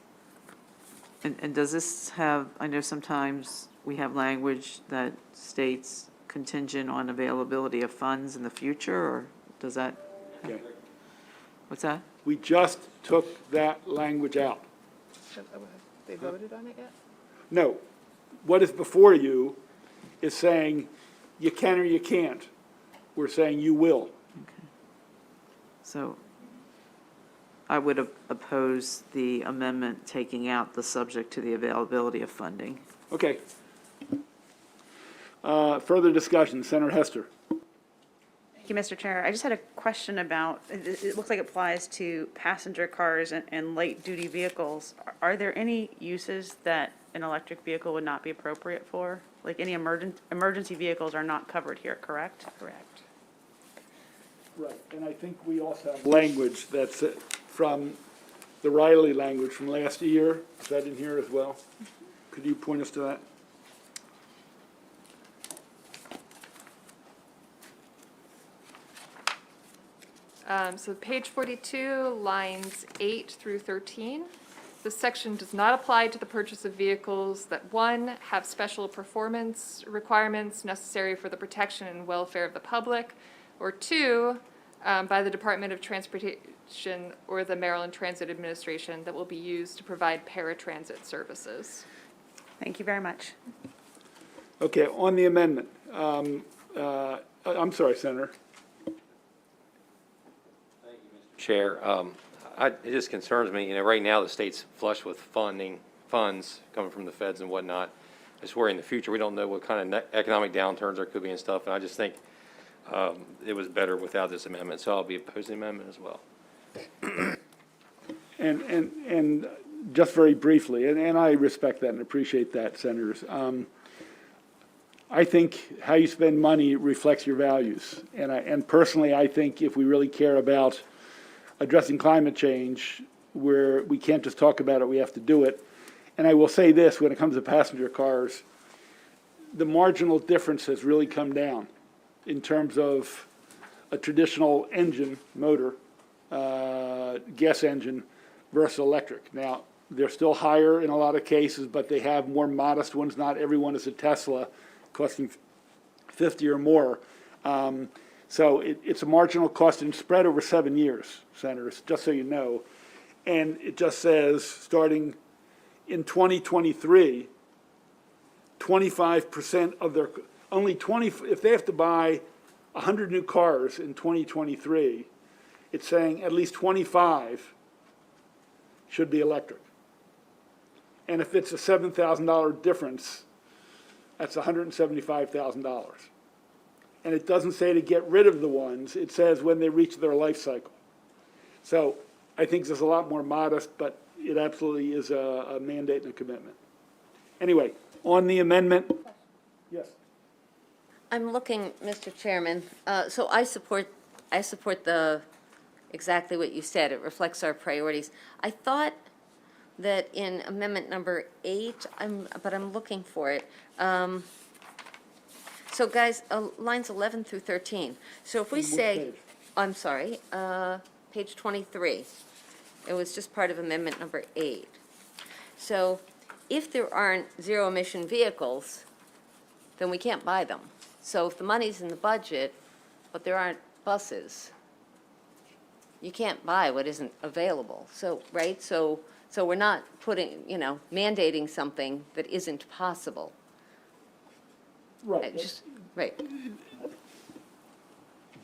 And does this have, I know sometimes we have language that states contingent on availability of funds in the future, or does that, Okay. what's that? We just took that language out. They voted on it yet? No, what is before you is saying you can or you can't. We're saying you will. So I would oppose the amendment taking out the subject to the availability of funding. Okay. Further discussion, Senator Hester. Thank you, Mr. Chair. I just had a question about, it looks like it applies to passenger cars and light-duty vehicles. Are there any uses that an electric vehicle would not be appropriate for? Like any emergency vehicles are not covered here, correct? Correct. Right, and I think we also have language that's from the Riley language from last year. Is that in here as well? Could you point us to that? So page 42, lines 8 through 13. This section does not apply to the purchase of vehicles that, 1, have special performance requirements necessary for the protection and welfare of the public, or 2, by the Department of Transportation or the Maryland Transit Administration that will be used to provide paratransit services. Thank you very much. Okay, on the amendment, I'm sorry, Senator. Chair, it just concerns me, you know, right now the state's flush with funds coming from the feds and whatnot. I just worry in the future, we don't know what kind of economic downturns there could be and stuff, and I just think it was better without this amendment, so I'll be opposing the amendment as well. And just very briefly, and I respect that and appreciate that, Senators. I think how you spend money reflects your values. And personally, I think if we really care about addressing climate change, where we can't just talk about it, we have to do it. And I will say this, when it comes to passenger cars, the marginal difference has really come down in terms of a traditional engine, motor, gas engine versus electric. Now, they're still higher in a lot of cases, but they have more modest ones. Not everyone is a Tesla costing 50 or more. So it's a marginal cost and spread over 7 years, Senators, just so you know. And it just says, starting in 2023, 25% of their, only 20, if they have to buy 100 new cars in 2023, it's saying at least 25 should be electric. And if it's a $7,000 difference, that's $175,000. And it doesn't say to get rid of the ones, it says when they reach their life cycle. So I think this is a lot more modest, but it absolutely is a mandate and a commitment. Anyway, on the amendment, yes. I'm looking, Mr. Chairman, so I support the, exactly what you said. It reflects our priorities. I thought that in amendment number 8, but I'm looking for it. So guys, lines 11 through 13. So if we say, page? I'm sorry, page 23. It was just part of amendment number 8. So if there aren't zero-emission vehicles, then we can't buy them. So if the money's in the budget, but there aren't buses, you can't buy what isn't available. So, right? So we're not putting, mandating something that isn't possible. Right. Right.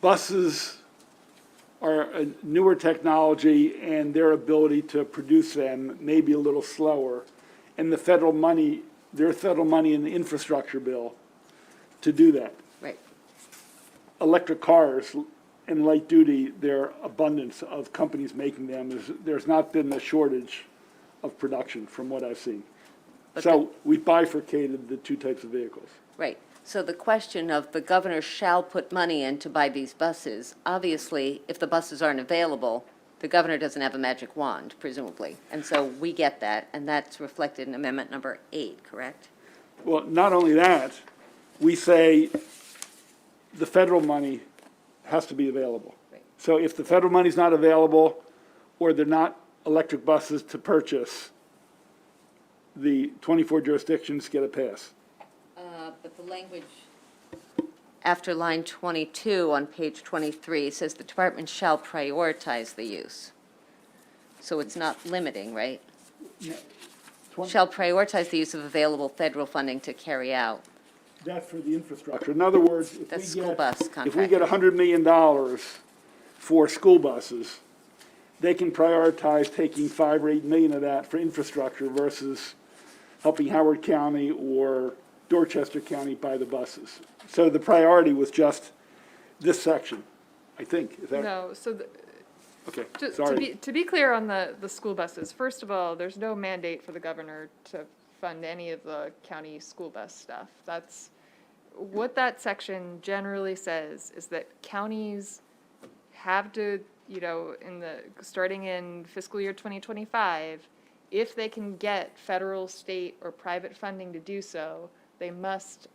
Buses are a newer technology, and their ability to produce them may be a little slower. And there's federal money in the infrastructure bill to do that. Right. Electric cars and light duty, there are abundance of companies making them. There's not been a shortage of production from what I've seen. So we bifurcated the two types of vehicles. Right. So the question of the governor shall put money in to buy these buses, obviously, if the buses aren't available, the governor doesn't have a magic wand, presumably. And so we get that, and that's reflected in amendment number 8, correct? Well, not only that, we say the federal money has to be available. Right. So if the federal money's not available, or they're not electric buses to purchase, the 24 jurisdictions get a pass. But the language after line 22 on page 23 says the department shall prioritize the use. So it's not limiting, right? Shall prioritize the use of available federal funding to carry out. That's for the infrastructure. In other words, if That's we school get, bus if we get contract. $100 million for school buses, they can prioritize taking 5 or 8 million of that for infrastructure versus helping Howard County or Dorchester County buy the buses. So the priority was just this section, I think. Is that, No, so okay, to sorry. be clear on the school buses, first of all, there's no mandate for the governor to fund any of the county school bus stuff. That's, what that section generally says is that counties have to, starting in fiscal year 2025, if they can get federal, state, or private funding to do so, they must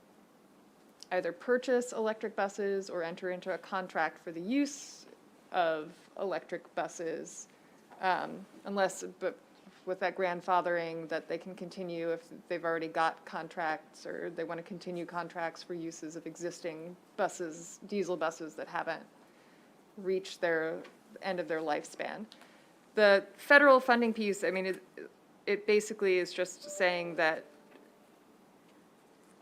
either purchase electric buses or enter into a contract for the use of electric buses, unless, but with that grandfathering, that they can continue if they've already got contracts, or they want to continue contracts for uses of existing buses, diesel buses that haven't reached their end of their lifespan. The federal funding piece, I mean, it basically is just saying that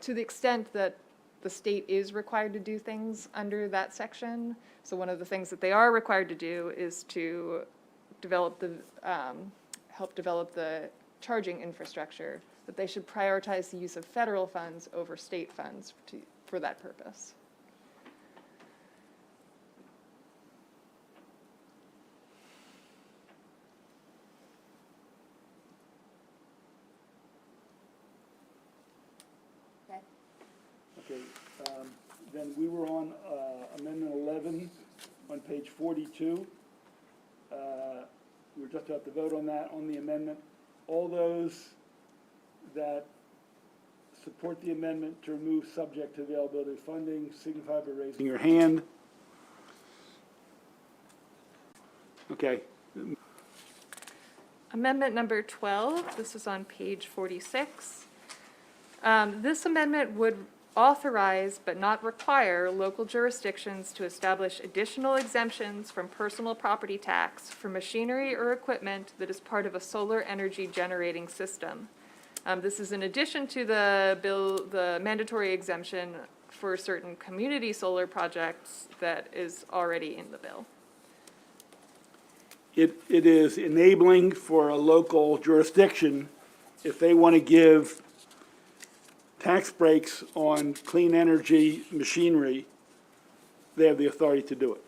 to the extent that the state is required to do things under that section, so one of the things that they are required to do is to develop help develop the charging infrastructure, that they should prioritize the use of federal funds over state funds for that purpose. Okay, then we were on Amendment 11 on page 42. We were just about to vote on that, on the amendment. All those that support the amendment to remove subject to availability of funding, signify by raising your hand. Okay. Amendment number 12, this is on page 46. This amendment would authorize but not require local jurisdictions to establish additional exemptions from personal property tax for machinery or equipment that is part of a solar energy generating system. This is in addition to the mandatory exemption for certain community solar projects that is already in the bill. It is enabling for a local jurisdiction, if they want to give tax breaks on clean energy machinery, they have the authority to do it.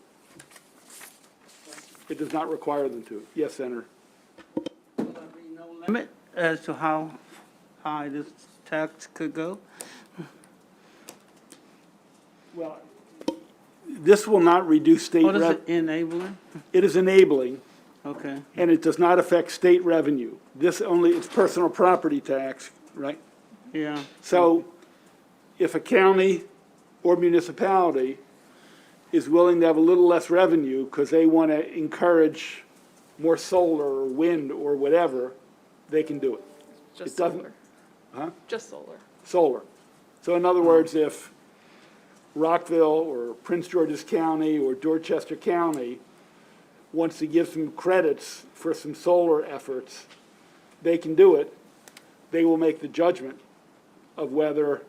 It does not require them to. Yes, Senator. Will there be no limit as to how high this tax could go? Well, this will not reduce state What is revenue. it enabling? It is enabling, Okay, and it does not affect state revenue. This only, it's personal property tax, right? yeah. So if a county or municipality is willing to have a little less revenue because they want to encourage more solar or wind or whatever, they can do it. Just It doesn't- solar. Huh? Just solar. Solar. So in other words, if Rockville or Prince George's County or Dorchester County wants to give some credits for some solar efforts, they can do it. They will make the judgment of whether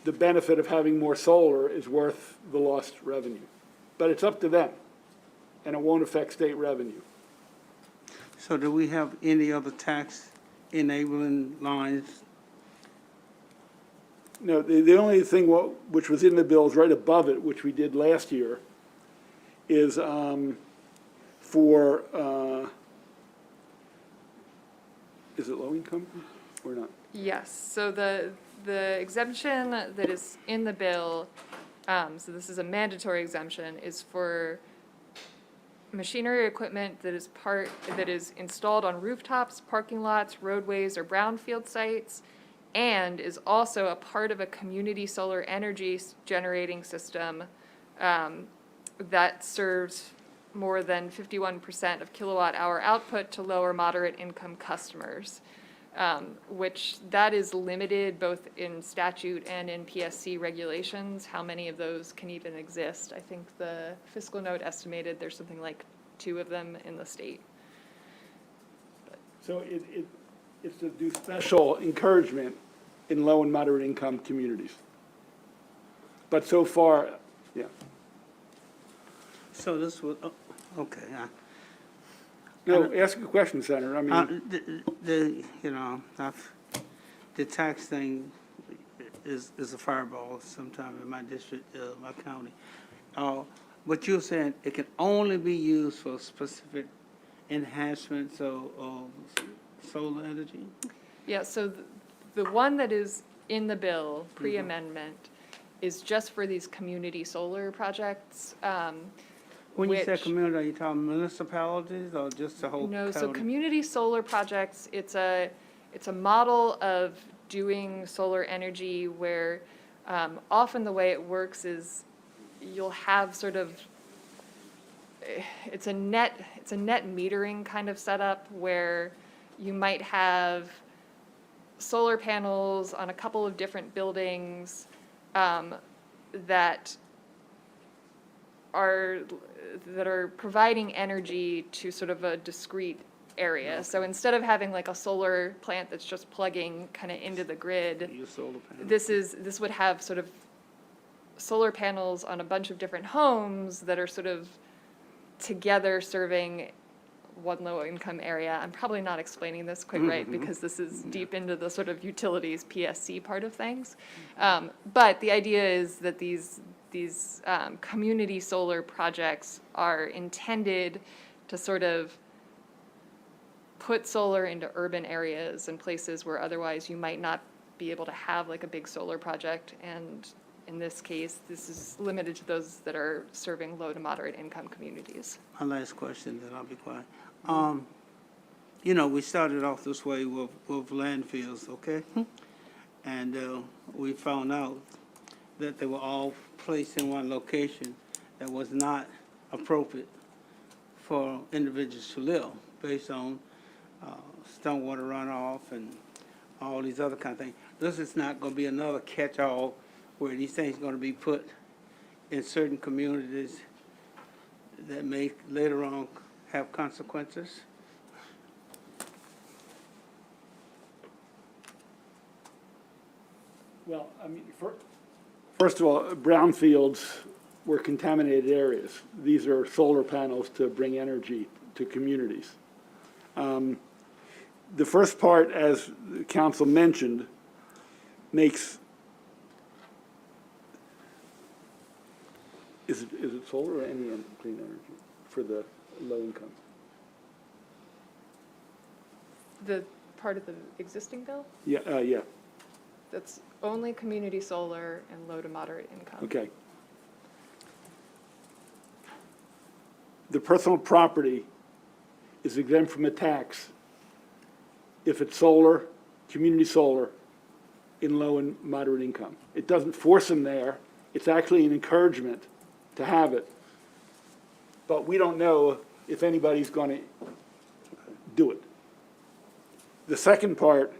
the benefit of having more solar is worth the lost revenue. But it's up to them, and it won't affect state revenue. So do we have any other tax enabling lines? No, the only thing which was in the bill is right above it, which we did last year, is for, is it low income or not? Yes, so the exemption that is in the bill, so this is a mandatory exemption, is for machinery or equipment that is installed on rooftops, parking lots, roadways, or brownfield sites, and is also a part of a community solar energy generating system that serves more than 51% of kilowatt hour output to lower moderate income customers, which that is limited both in statute and in PSC regulations, how many of those can even exist. I think the fiscal note estimated there's something like 2 of them in the state. So it's to do special encouragement in low and moderate income communities. But so far, yeah. So this was, okay, No, ask a question, Senator. I mean, the tax thing is a fireball sometime in my district, my county. But you're saying it can only be used for specific enhancements of solar energy? Yeah, so the one that is in the bill, pre-amendment, is just for these community solar projects. When you say which- community, are you talking municipalities or just the whole county? No, so community solar projects, it's a model of doing solar energy where often the way it works is you'll have sort of, it's a net metering kind of setup where you might have solar panels on a couple of different buildings that are providing energy to sort of a discrete area. So instead of having like a solar plant that's just plugging kind of into the grid, Use solar panels. this would have sort of solar panels on a bunch of different homes that are sort of together serving one low-income area. I'm probably not explaining this quite right because this is deep into the sort of utilities PSC part of things. But the idea is that these community solar projects are intended to sort of put solar into urban areas and places where otherwise you might not be able to have like a big solar project. And in this case, this is limited to those that are serving low to moderate income communities. My last question, then I'll be quiet. We started off this way with landfills, okay? And we found out that they were all placed in one location that was not appropriate for individuals to live based on stormwater runoff and all these other kind of things. This is not going to be another catch-all where these things are going to be put in certain communities that may later on have consequences. well, I mean, first of all, brownfields were contaminated areas. These are solar panels to bring energy to communities. The first part, as the council mentioned, makes, is it solar or any clean energy for the low income? The part of the existing bill, Yeah, yeah, that's only community solar and low to moderate income. okay. The personal property is exempt from a tax if it's solar, community solar, in low and moderate income. It doesn't force them there. It's actually an encouragement to have it. But we don't know if anybody's going to do it. The second part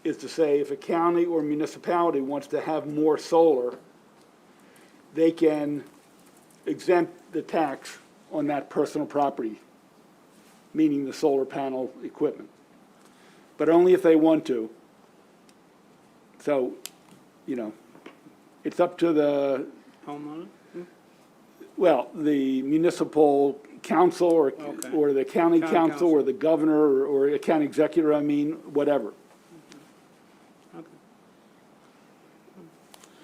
is to say if a county or municipality wants to have more solar, they can exempt the tax on that personal property, meaning the solar panel equipment, but only if they want to. So, it's up to the, Homeowner? well, the municipal council or the county council or the governor or a county executive, whatever. Okay.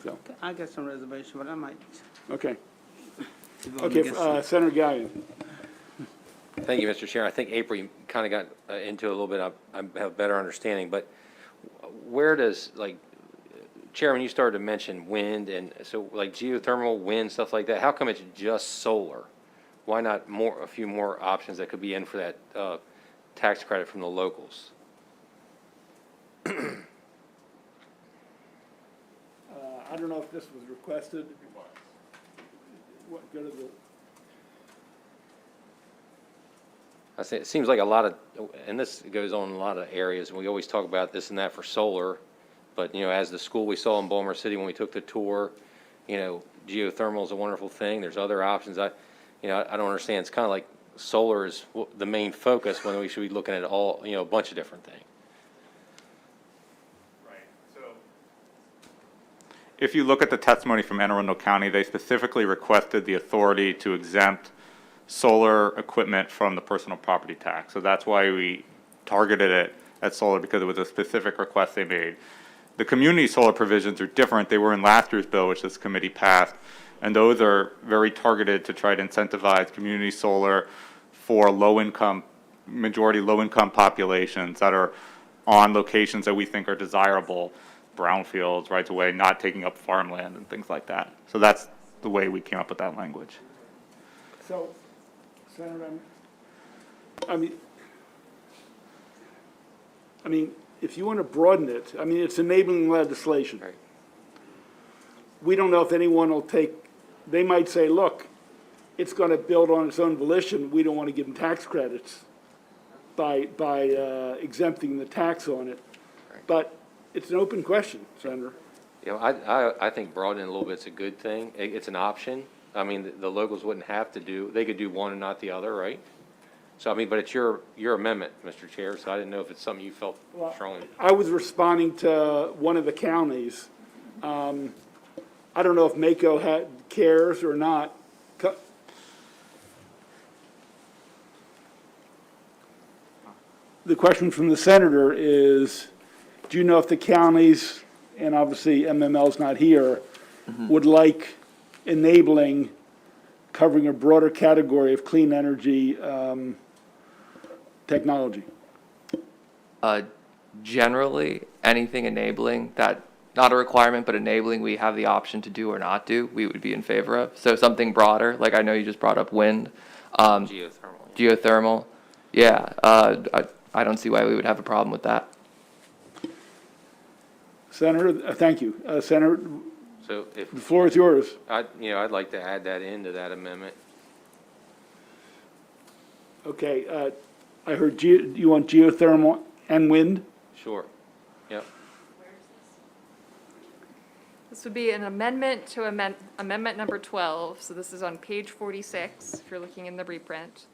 So, I got some reservation, but I might. okay. vote Okay, against it. Senator Gallion. Thank you, Mr. Chair. I think April, you kind of got into it a little bit. I have a better understanding, but where does, Chairman, you started to mention wind, and so geothermal, wind, stuff like that. How come it's just solar? Why not a few more options that could be in for that tax credit from the locals? I don't know if this was requested. What, go to the, I say, it seems like a lot of, and this goes on in a lot of areas, and we always talk about this and that for solar, but, as the school we saw in Balmer City when we took the tour, geothermal is a wonderful thing, there's other options. I don't understand, it's kind of like solar is the main focus when we should be looking at all, a bunch of different things. If you look at the testimony from Anne Arundel County, they specifically requested the authority to exempt solar equipment from the personal property tax. So that's why we targeted it at solar, because it was a specific request they made. The community solar provisions are different. They were in last year's bill, which this committee passed, and those are very targeted to try to incentivize community solar for low-income, majority low-income populations that are on locations that we think are desirable, brownfields, rights of way, not taking up farmland and things like that. So that's the way we came up with that language. so, Senator, I mean, if you want to broaden it, it's enabling legislation. Right. We don't know if anyone will they might say, look, it's going to build on its own volition. We don't want to give them tax credits by exempting the tax on it. But it's an open question, Senator. I think broadening a little bit's a good thing. It's an option. The locals wouldn't have to they could do one and not the other, right? So, but it's your amendment, Mr. Chair, so I didn't know if it's something you felt strongly. I was responding to one of the counties. I don't know if Mako cares or not. The question from the senator is, do you know if the counties, and obviously MML's not here, would like enabling, covering a broader category of clean energy technology? Generally, anything enabling that, not a requirement, but enabling we have the option to do or not do, we would be in favor of. So something broader, like I know you just brought up wind. Geothermal. Yeah, I don't see why we would have a problem with that. Senator, thank you. Senator, So if, the floor is yours. I'd like to add that into that amendment. Okay, I heard you want geothermal and wind? Sure. Yep. This would be an amendment to amendment number 12. So this is on page 46, if you're looking in the reprint.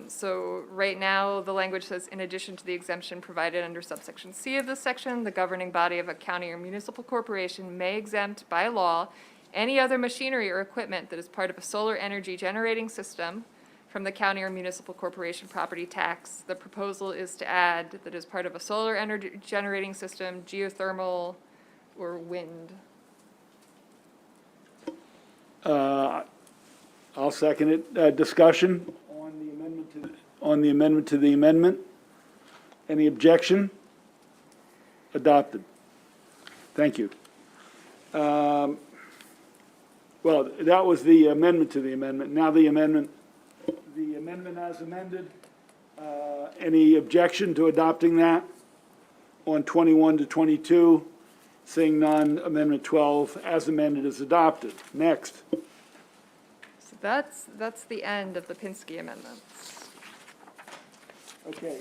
So right now, the language says, in addition to the exemption provided under subsection C of this section, the governing body of a county or municipal corporation may exempt by law any other machinery or equipment that is part of a solar energy generating system from the county or municipal corporation property tax. The proposal is to add that as part of a solar energy generating system, geothermal or wind. I'll second it. Discussion on the amendment to the amendment? Any objection? Adopted. Thank you. Well, that was the amendment to the amendment. Now the amendment as amended. Any objection to adopting that on 21 to 22? Seeing none, Amendment 12 as amended is adopted. Next. So that's the end of the Pinsky amendments. Okay.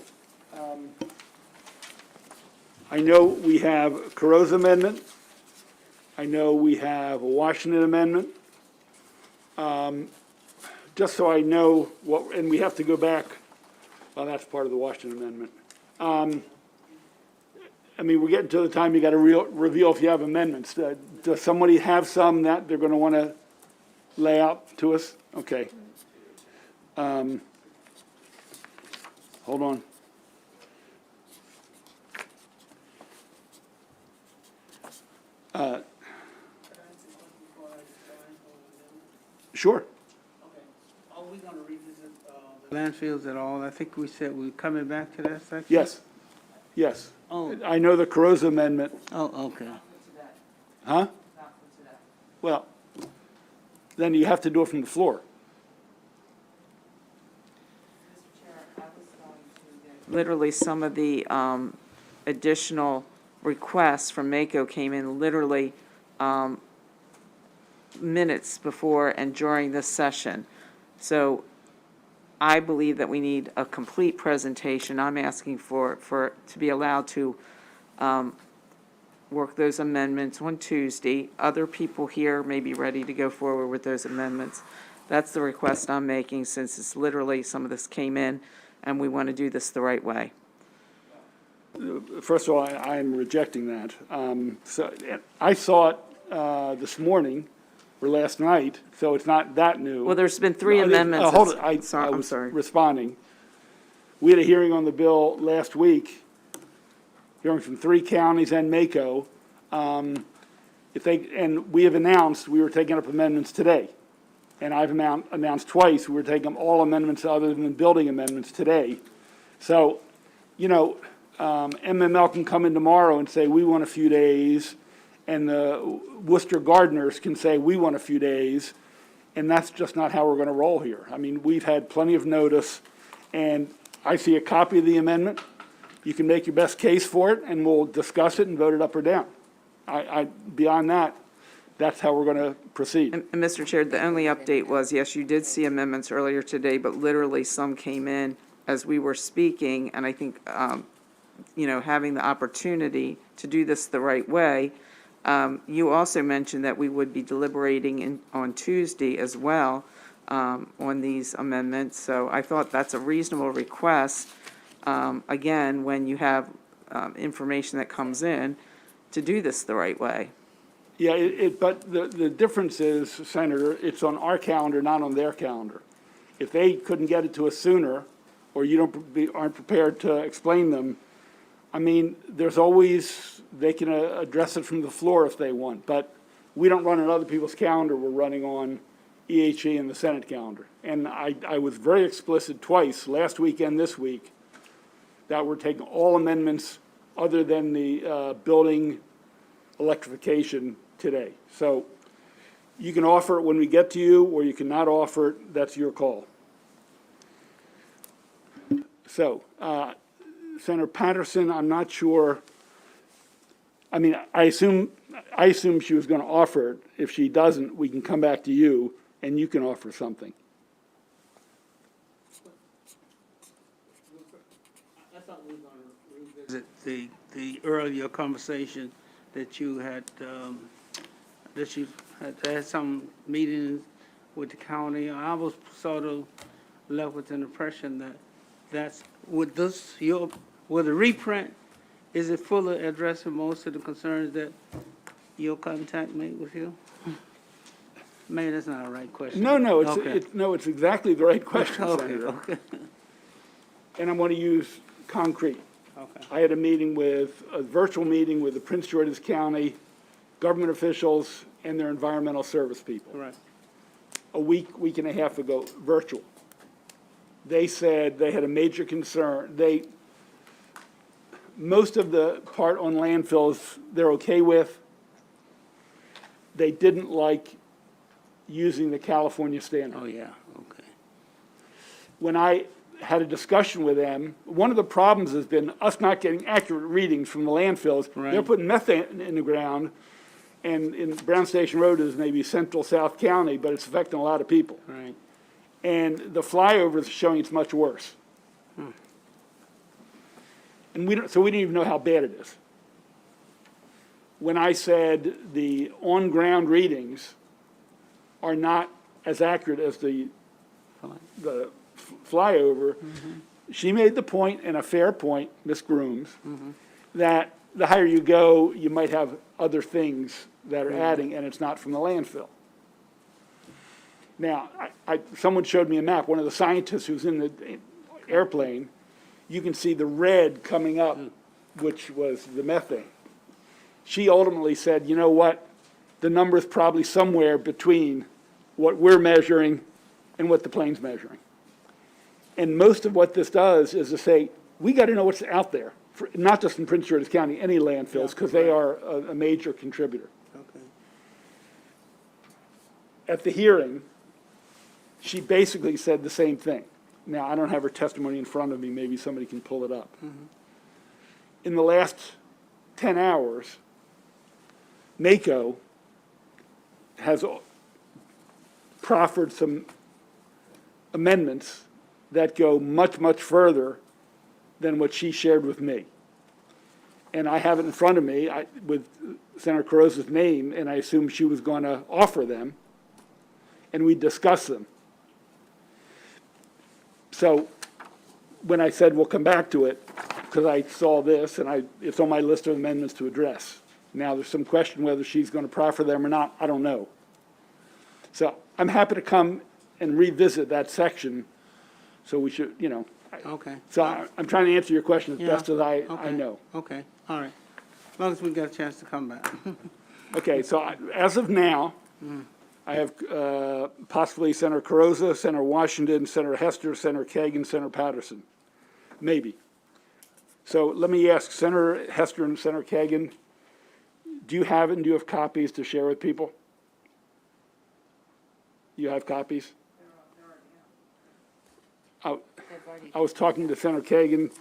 I know we have a Carrozza amendment. I know we have a Washington amendment. Just so I know what, and we have to go back, well, that's part of the Washington amendment. We're getting to the time you got to reveal if you have amendments. Does somebody have some that they're going to want to lay out to us? Okay. Hold on. Sure. Are we going to revisit landfills at all? I think we said we're coming back to that section? Yes. Yes. Oh. I know the Carrozza amendment. Oh, okay. Huh? Well, then you have to do it from the floor. Literally, some of the additional requests from Mako came in literally minutes before and during this session. So I believe that we need a complete presentation. I'm asking for to be allowed to work those amendments on Tuesday. Other people here may be ready to go forward with those amendments. That's the request I'm making, since it's literally, some of this came in, and we want to do this the right way. First of all, I'm rejecting that. So I saw it this morning or last night, so it's not that new. Well, there's been three No, amendments. Hold it, I'm I was sorry. responding. We had a hearing on the bill last week, hearing from 3 counties and Mako. And we have announced we were taking up amendments today. And I've announced twice we were taking up all amendments other than building amendments today. So, MML can come in tomorrow and say, we want a few days, and the Worcester Gardeners can say, we want a few days, and that's just not how we're going to roll here. I mean, we've had plenty of notice, and I see a copy of the amendment. You can make your best case for it, and we'll discuss it and vote it up or down. Beyond that, that's how we're going to proceed. And Mr. Chair, the only update was, yes, you did see amendments earlier today, but literally some came in as we were speaking, and I think, having the opportunity to do this the right way. You also mentioned that we would be deliberating on Tuesday as well on these amendments, so I thought that's a reasonable request, again, when you have information that comes in, to do this the right way. Yeah, but the difference is, Senator, it's on our calendar, not on their calendar. If they couldn't get it to us sooner, or you aren't prepared to explain them, I mean, there's always, they can address it from the floor if they want, but we don't run on other people's calendar, we're running on EHE and the Senate calendar. And I was very explicit twice, last week and this week, that we're taking all amendments other than the building electrification today. So you can offer it when we get to you, or you cannot offer it, that's your call. So, Senator Patterson, I'm not sure, I mean, I assume she was going to offer it. If she doesn't, we can come back to you, and you can offer something. I thought we were going to revisit the earlier conversation that you had some meetings with the county. I was sort of left with an impression that with the reprint, is it fully addressing most of the concerns that your contact made with you? Maybe that's not a right question. No, Okay. it's exactly the right question, Okay, Senator. okay. And I'm going to use concrete. Okay. I had a virtual meeting with the Prince George's County government officials and their environmental service people. Right. A week and a half ago, virtual. They said they had a major concern. Most of the part on landfills, they're okay with. They didn't like using the California standard. Oh, yeah, okay. When I had a discussion with them, one of the problems has been us not getting accurate readings from the landfills. Right. They're putting methane in the ground, and in Brown Station Road is maybe central South County, but it's affecting a lot of people. Right. And the flyovers are showing it's much worse. And we didn't even know how bad it is. When I said the on-ground readings are not as accurate as the flyover, she made the point, and a fair point, Ms. Grooms, that the higher you go, you might have other things that are adding, and it's not from the landfill. Now, someone showed me a map, one of the scientists who's in the airplane, you can see the red coming up, which was the methane. She ultimately said, you know what, the number's probably somewhere between what we're measuring and what the plane's measuring. And most of what this does is to say, we got to know what's out there, not just in Prince George's County, any landfills, because they are a major contributor. Okay. At the hearing, she basically said the same thing. Now, I don't have her testimony in front of me. Maybe somebody can pull it up. In the last 10 hours, Mako has proffered some amendments that go much, much further than what she shared with me. And I have it in front of me with Senator Carrozza's name, and I assumed she was going to offer them, and we discussed them. So when I said we'll come back to it, because I saw this, and it's on my list of amendments to address. Now, there's some question whether she's going to proffer them or not. I don't know. So I'm happy to come and revisit that section, so we should, Okay. So I'm trying to answer your question as Yeah, best as I okay, know. Okay, all right. As long as we get a chance to come back. Okay, so as of now, I have possibly Senator Carrozza, Senator Washington, Senator Hester, Senator Kagan, Senator Patterson, maybe. So let me ask Senator Hester and Senator Kagan, do you have it and do you have copies to share with people? You have copies? I was talking to Senator Kagan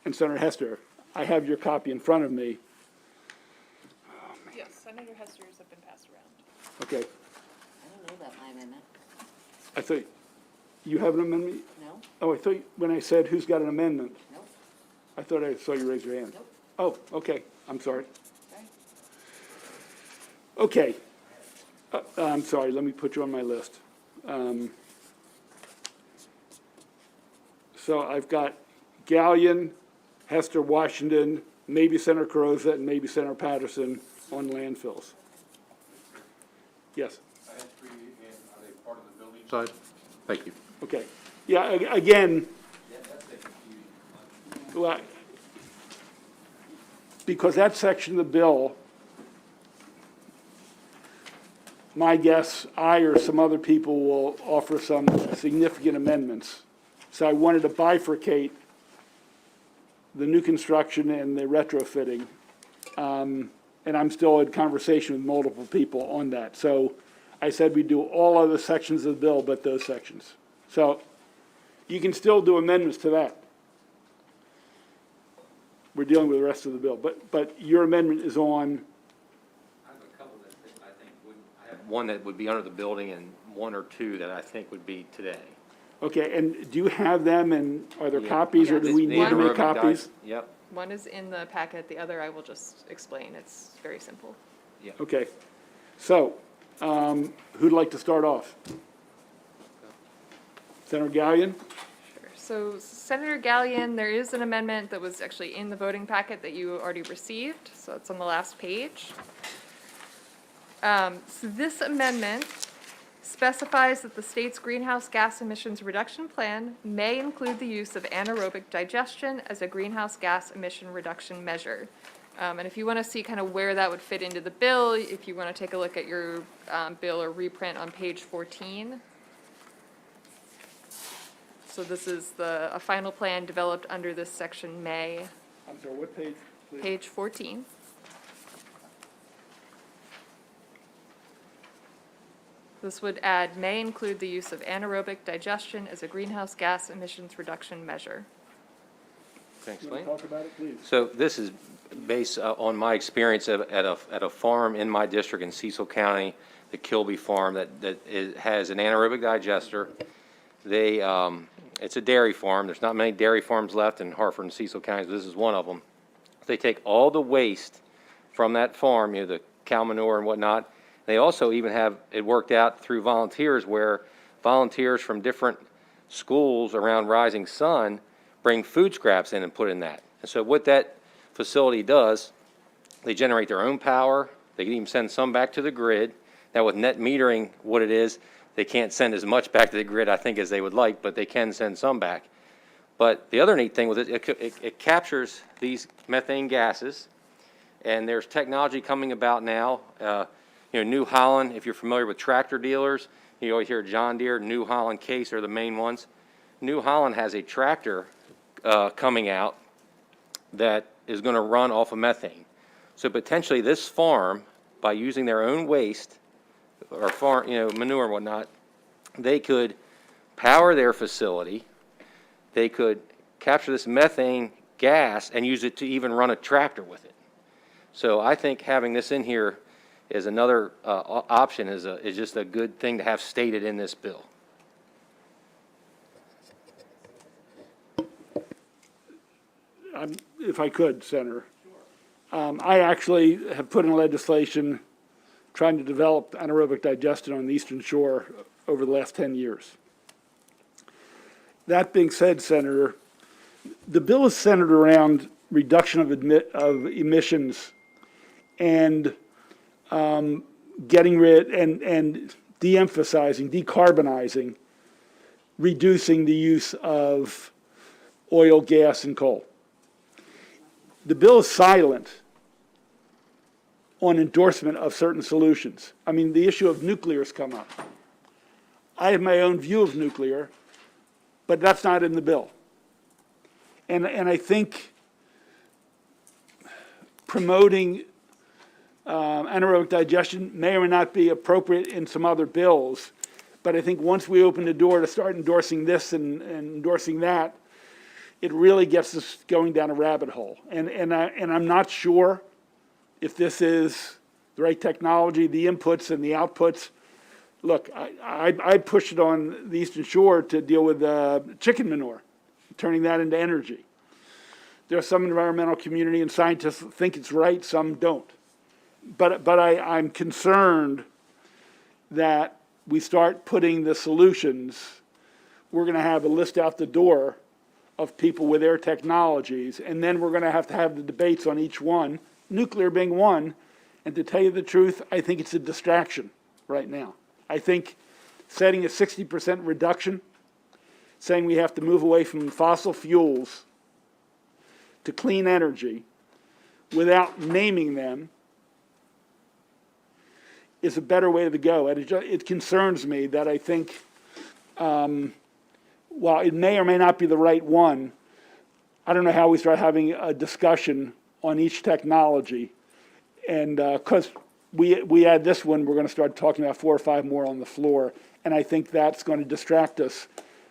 and Senator Hester. I have your copy in front of me. Yes, Senator Hester's have been passed around. Okay, I don't know about my amendment. I thought, you have an amendment? No? Oh, I thought, when I said who's got an amendment, Nope. I thought I saw you raise your hand. Nope. Oh, okay, I'm sorry. Sorry. Okay. I'm sorry, let me put you on my list. So I've got Gallion, Hester, Washington, maybe Senator Carrozza, and maybe Senator Patterson on landfills. Yes, Side? Thank you. okay. Yeah, again, well, because that section of the bill, my guess, I or some other people will offer some significant amendments. So I wanted to bifurcate the new construction and the retrofitting. And I'm still in conversation with multiple people on that. So I said we do all other sections of the bill but those sections. So you can still do amendments to that. We're dealing with the rest of the bill. But your amendment is on, I have a couple that I think would, I have one that would be under the building and one or two that I think would be today. okay, and do you have them and are there Yeah. copies or do we The need to make anaerobic di- copies? Yep, One is in the packet, the other I will just explain. It's very simple. Okay, so, who'd like to start off? Senator Gallion? Sure. So Senator Gallion, there is an amendment that was actually in the voting packet that you already received, so it's on the last page. So this amendment specifies that the state's greenhouse gas emissions reduction plan may include the use of anaerobic digestion as a greenhouse gas emission reduction measure. And if you want to see kind of where that would fit into the bill, if you want to take a look at your bill or reprint on page 14. So this is a final plan developed under this section may, I'm sorry, what page, please? page 14. This would add may include the use of anaerobic digestion as a greenhouse gas emissions reduction measure. can I You want explain? to talk about it, please? So this is based on my experience at a farm in my district in Cecil County, the Kilby Farm, has an anaerobic digester. It's a dairy farm. There's not many dairy farms left in Hartford and Cecil counties. This is one of them. They take all the waste from that farm, the cow manure and whatnot. They also even have it worked out through volunteers where volunteers from different schools around Rising Sun bring food scraps in and put in that. And so what that facility does, they generate their own power. They can even send some back to the grid. Now with net metering, what it is, they can't send as much back to the grid, I think, as they would like, but they can send some back. But the other neat thing with it captures these methane gases, and there's technology coming about now. New Holland, if you're familiar with tractor dealers, you always hear John Deere, New Holland, Case are the main ones. New Holland has a tractor coming out that is going to run off of methane. So potentially this farm, by using their own waste or farm, manure and whatnot, they could power their facility. They could capture this methane gas and use it to even run a tractor with it. So I think having this in here is another option, is just a good thing to have stated in this bill. If I could, Senator. I actually have put in legislation trying to develop anaerobic digestion on the Eastern Shore over the last 10 years. That being said, Senator, the bill is centered around reduction of emissions and getting rid and de-emphasizing, decarbonizing, reducing the use of oil, gas, and coal. The bill is silent on endorsement of certain solutions. I mean, the issue of nuclear has come up. I have my own view of nuclear, but that's not in the bill. And I think promoting anaerobic digestion may or may not be appropriate in some other bills, but I think once we open the door to start endorsing this and endorsing that, it really gets us going down a rabbit hole. And I'm not sure if this is the right technology, the inputs and the outputs. Look, I pushed it on the Eastern Shore to deal with chicken manure, turning that into energy. There are some environmental community and scientists that think it's right, some don't. But I'm concerned that we start putting the solutions, we're going to have a list out the door of people with their technologies, and then we're going to have the debates on each one, nuclear being one, and to tell you the truth, I think it's a distraction right now. I think setting a 60% reduction, saying we have to move away from fossil fuels to clean energy without naming them is a better way to go. And it concerns me that I think while it may or may not be the right one, I don't know how we start having a discussion on each technology. And because we add this one, we're going to start talking about 4 or 5 more on the floor. And I think that's going to distract us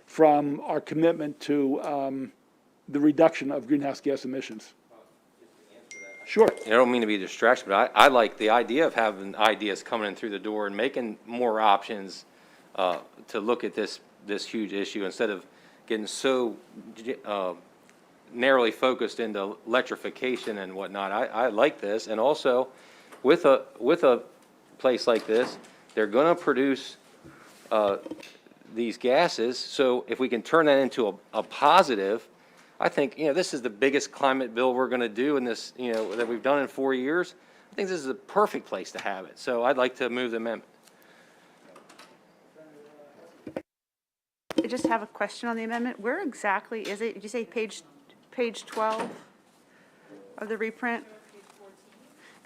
from our commitment to the reduction of greenhouse gas emissions. Sure. I don't mean to be a distraction, but I like the idea of having ideas coming in through the door and making more options to look at this huge issue instead of getting so narrowly focused into electrification and whatnot. I like this, and also with a place like this, they're going to produce these gases. So if we can turn that into a positive, I think this is the biggest climate bill we're going to do in this that we've done in 4 years. I think this is a perfect place to have it. So I'd like to move the amendment. I just have a question on the amendment. Where exactly is it? Did you say page 12 of the reprint?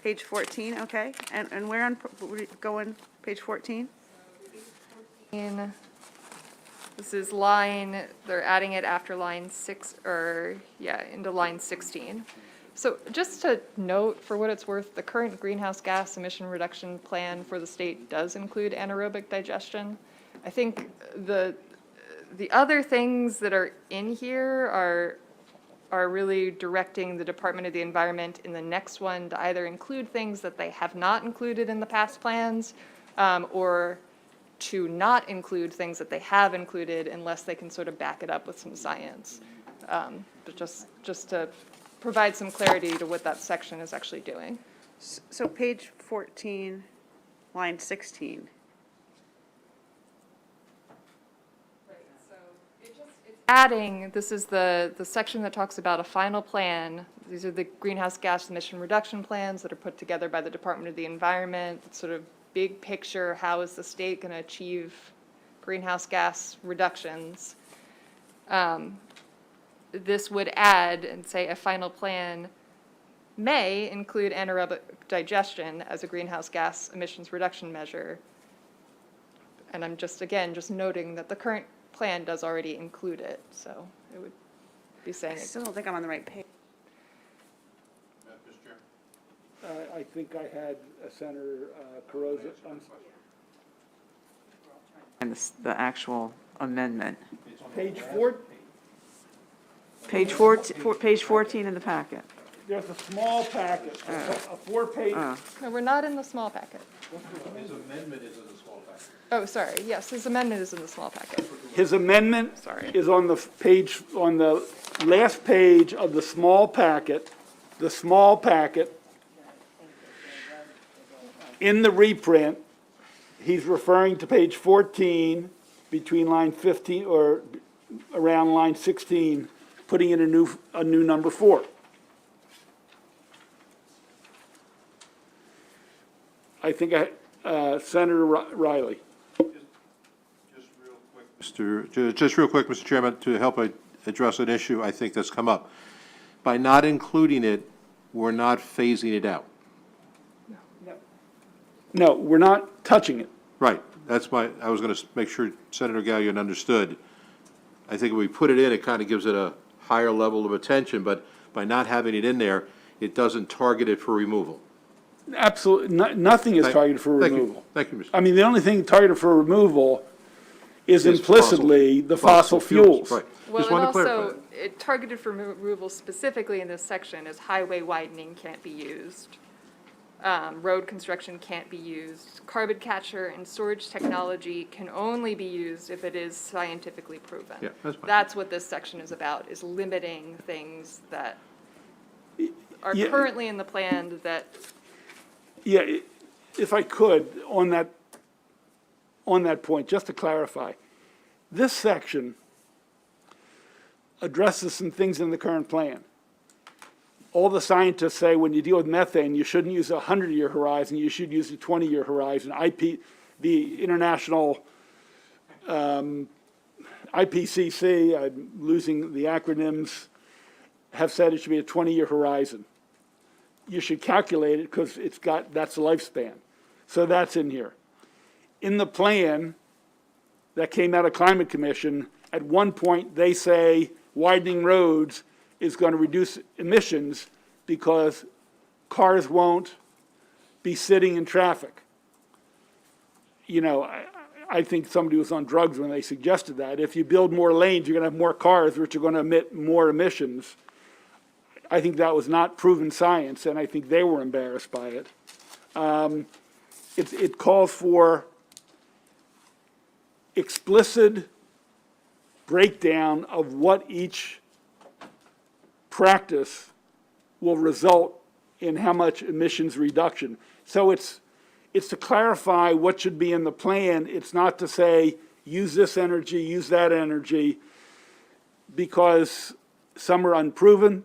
Page 14, okay. And where on, going, page 14? This is line, they're adding it after line 6, into line 16. So just to note, for what it's worth, the current greenhouse gas emission reduction plan for the state does include anaerobic digestion. I think the other things that are in here are really directing the Department of the Environment in the next one to either include things that they have not included in the past plans, or to not include things that they have included unless they can sort of back it up with some science. But just to provide some clarity to what that section is actually doing. So page 14, line 16. Adding, this is the section that talks about a final plan. These are the greenhouse gas emission reduction plans that are put together by the Department of the Environment. It's sort of big picture, how is the state going to achieve greenhouse gas reductions? This would add and say a final plan may include anaerobic digestion as a greenhouse gas emissions reduction measure. And I'm just noting that the current plan does already include it, so it would be saying I it. still don't think I'm on the right page. I think I had Senator Carozza. And the actual amendment. Page 4. Page 14 in the packet. there's a small packet, a four-page, No, we're not in the small packet. His amendment is in the small package. Oh, sorry, yes, his amendment is in the small packet. his amendment Sorry. is on the page, on the last page of the small packet, in the reprint, he's referring to page 14, between line 15, or around line 16, putting in a new number 4. I think Senator Riley. Just real quick, Mr. Chairman, to help address an issue I think that's come up. By not including it, we're not phasing it out. No, we're not touching it. Right, I was going to make sure Senator Gallion understood. I think if we put it in, it kind of gives it a higher level of attention, but by not having it in there, it doesn't target it for removal. Absolutely, nothing is targeted for Thank you. removal. Thank you, Mr. I mean, the only thing targeted for removal is Is implicitly the fossil fuels. Right. Well, Just and wanted to clarify also, it targeted for removal specifically in this section is highway widening can't be used. Road construction can't be used. Carbon capture and storage technology can only be used if it is scientifically proven. Yeah, that's fine. That's what this section is about, is limiting things that are Yeah. currently in the plan that, Yeah, if I could, on that point, just to clarify, this section addresses some things in the current plan. All the scientists say when you deal with methane, you shouldn't use a 100-year horizon, you should use a 20-year horizon. The international IPCC, I'm losing the acronyms, have said it should be a 20-year horizon. You should calculate it because that's the lifespan. So that's in here. In the plan that came out of Climate Commission, at one point they say widening roads is going to reduce emissions because cars won't be sitting in traffic. You know, I think somebody was on drugs when they suggested that. If you build more lanes, you're going to have more cars, which are going to emit more emissions. I think that was not proven science, and I think they were embarrassed by it. It calls for explicit breakdown of what each practice will result in how much emissions reduction. So it's to clarify what should be in the plan. It's not to say, use this energy, use that energy, because some are unproven,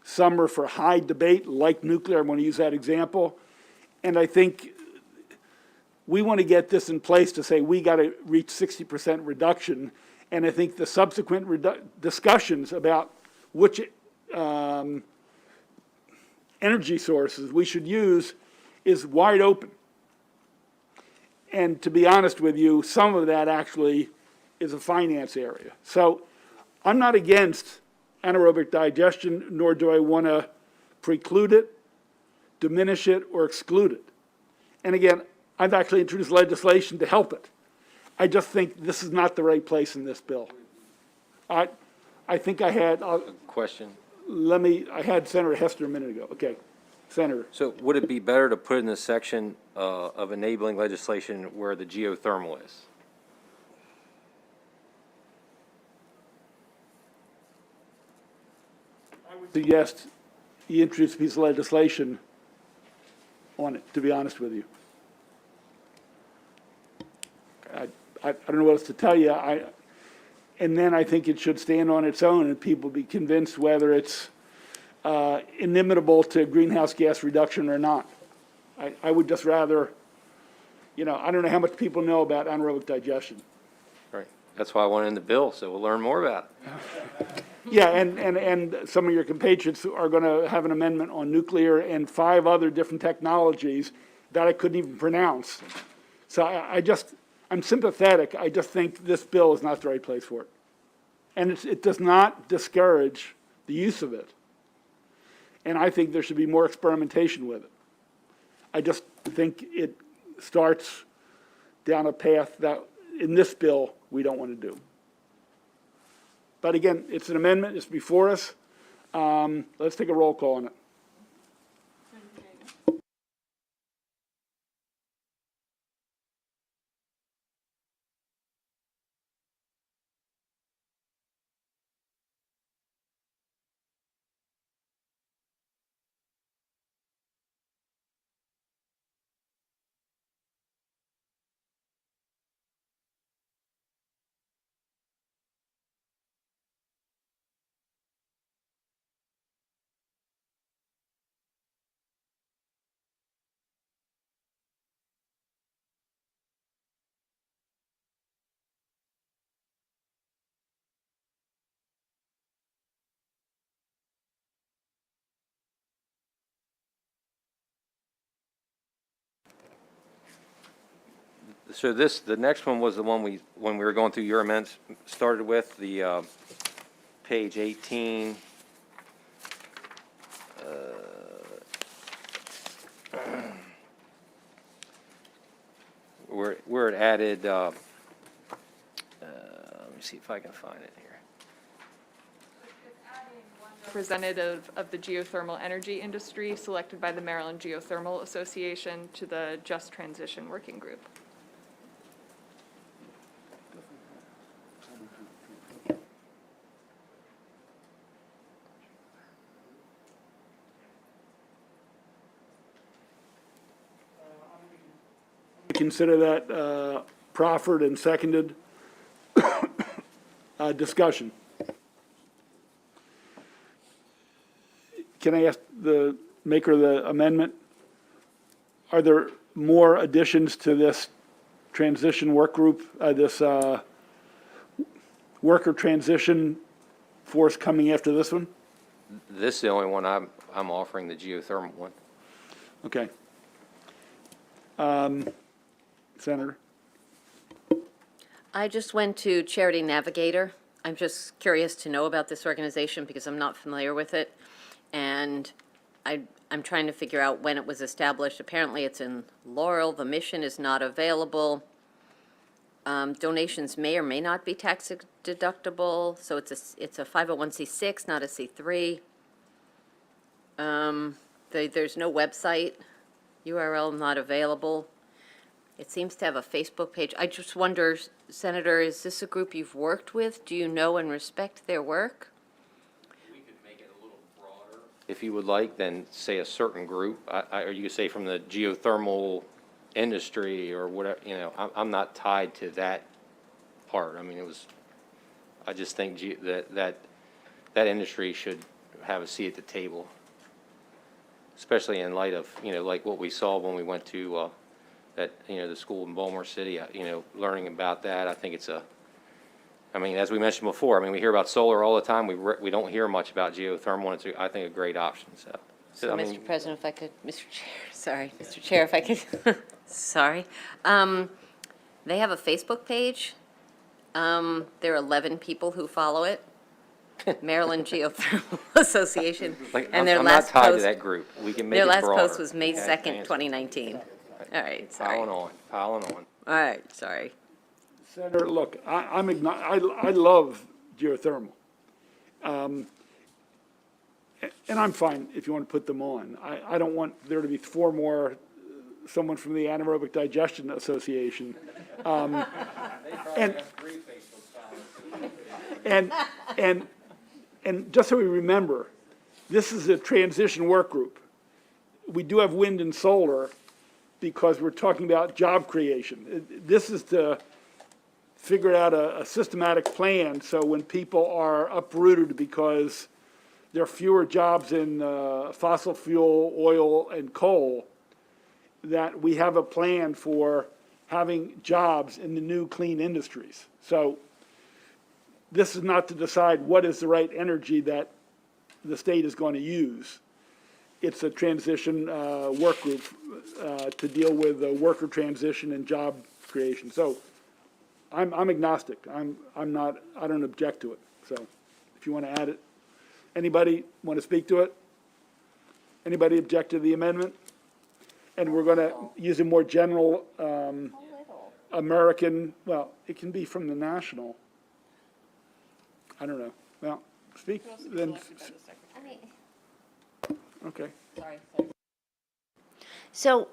some are for high debate, like nuclear. I'm going to use that example. And I think we want to get this in place to say we got to reach 60% reduction. And I think the subsequent discussions about which energy sources we should use is wide open. And to be honest with you, some of that actually is a finance area. So I'm not against anaerobic digestion, nor do I want to preclude it, diminish it, or exclude it. And again, I've actually introduced legislation to help it. I just think this is not the right place in this bill. I think I had, Question. I had Senator Hester a minute ago. Okay, Senator. So would it be better to put in the section of enabling legislation where the geothermal is? Suggest you introduce a piece of legislation on it, to be honest with you. I don't know what else to tell you. And then I think it should stand on its own and people be convinced whether it's inimitable to greenhouse gas reduction or not. I would just rather, I don't know how much people know about anaerobic digestion. Right. That's why I want it in the bill, so we'll learn more about it. Yeah, and some of your compatriots are going to have an amendment on nuclear and 5 other different technologies that I couldn't even pronounce. So I'm sympathetic. I just think this bill is not the right place for it. And it does not discourage the use of it. And I think there should be more experimentation with it. I just think it starts down a path that, in this bill, we don't want to do. But again, it's an amendment, it's before us. Let's take a roll call on it. So this, the next one was the one when we were going through your amendments, started with, the page 18. Where it added, let me see if I can find it here. Representative of the geothermal energy industry selected by the Maryland Geothermal Association to the Just Transition Working Group. Consider that proffered and seconded. Discussion. Can I ask the maker of the amendment, are there more additions to this transition work group, this worker transition force coming after this one? This is the only one I'm offering, the geothermal one. Okay. Senator? I just went to Charity Navigator. I'm just curious to know about this organization because I'm not familiar with it. And I'm trying to figure out when it was established. Apparently it's in Laurel. The mission is not available. Donations may or may not be tax deductible. So it's a 501c6, not a C3. There's no website. URL not available. It seems to have a Facebook page. I just wonder, Senator, is this a group you've worked with? Do you know and respect their work? We could make it a little broader. If you would like, then say a certain group, or you could say from the geothermal industry or whatever, you know, I'm not tied to that part. I mean, I just think that industry should have a seat at the table, especially in light of, you know, like what we saw when we went to the school in Baltimore City, learning about that. I think I mean, as we mentioned before, I mean, we hear about solar all the time. We don't hear much about geothermal, and it's, I think, a great option, So, I mean, Mr. President, if I could, Mr. Chair, if I could, sorry. They have a Facebook page. There are 11 people who follow it. Maryland Geothermal Association. like, And their I'm not last tied to post, that group. We can make their it last broader. post was May 2nd, 2019. All right, sorry. Piling on. All right, sorry. Senator, look, I love geothermal. And I'm fine if you want to put them on. I don't want there to be 4 more, someone from the Anaerobic Digestion Association. And just so we remember, this is a transition work group. We do have wind and solar because we're talking about job creation. This is to figure out a systematic plan so when people are uprooted because there are fewer jobs in fossil fuel, oil, and coal, that we have a plan for having jobs in the new clean industries. So this is not to decide what is the right energy that the state is going to use. It's a transition work group to deal with worker transition and job creation. So I'm agnostic. I don't object to it. So if you want to add it, anybody want to speak to it? Anybody object to the amendment? And we're going to use a more general American, well, it can be from the national. I don't know. Well, speak? Then, I mean, okay. So,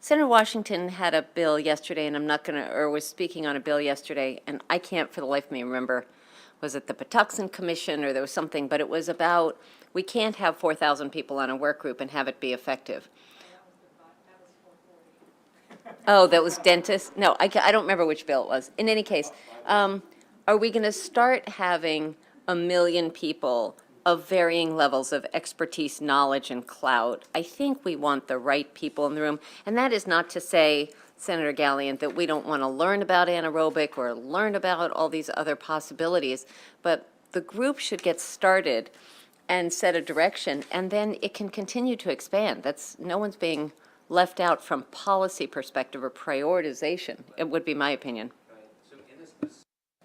Senator Washington had a bill yesterday, and I'm not gonna, or was speaking on a bill yesterday, and I can't for the life of me remember, was it the Patuxent Commission, or there was something, but it was about, we can't have 4,000 people on a work group and have it be effective. Oh, that was dentist? No, I don't remember which bill it was. In any case, are we gonna start having 1 million people of varying levels of expertise, knowledge, and clout? I think we want the right people in the room. And that is not to say, Senator Galliant, that we don't want to learn about anaerobic or learn about all these other possibilities, but the group should get started and set a direction, and then it can continue to expand. That's, no one's being left out from policy perspective or prioritization. It would be my opinion.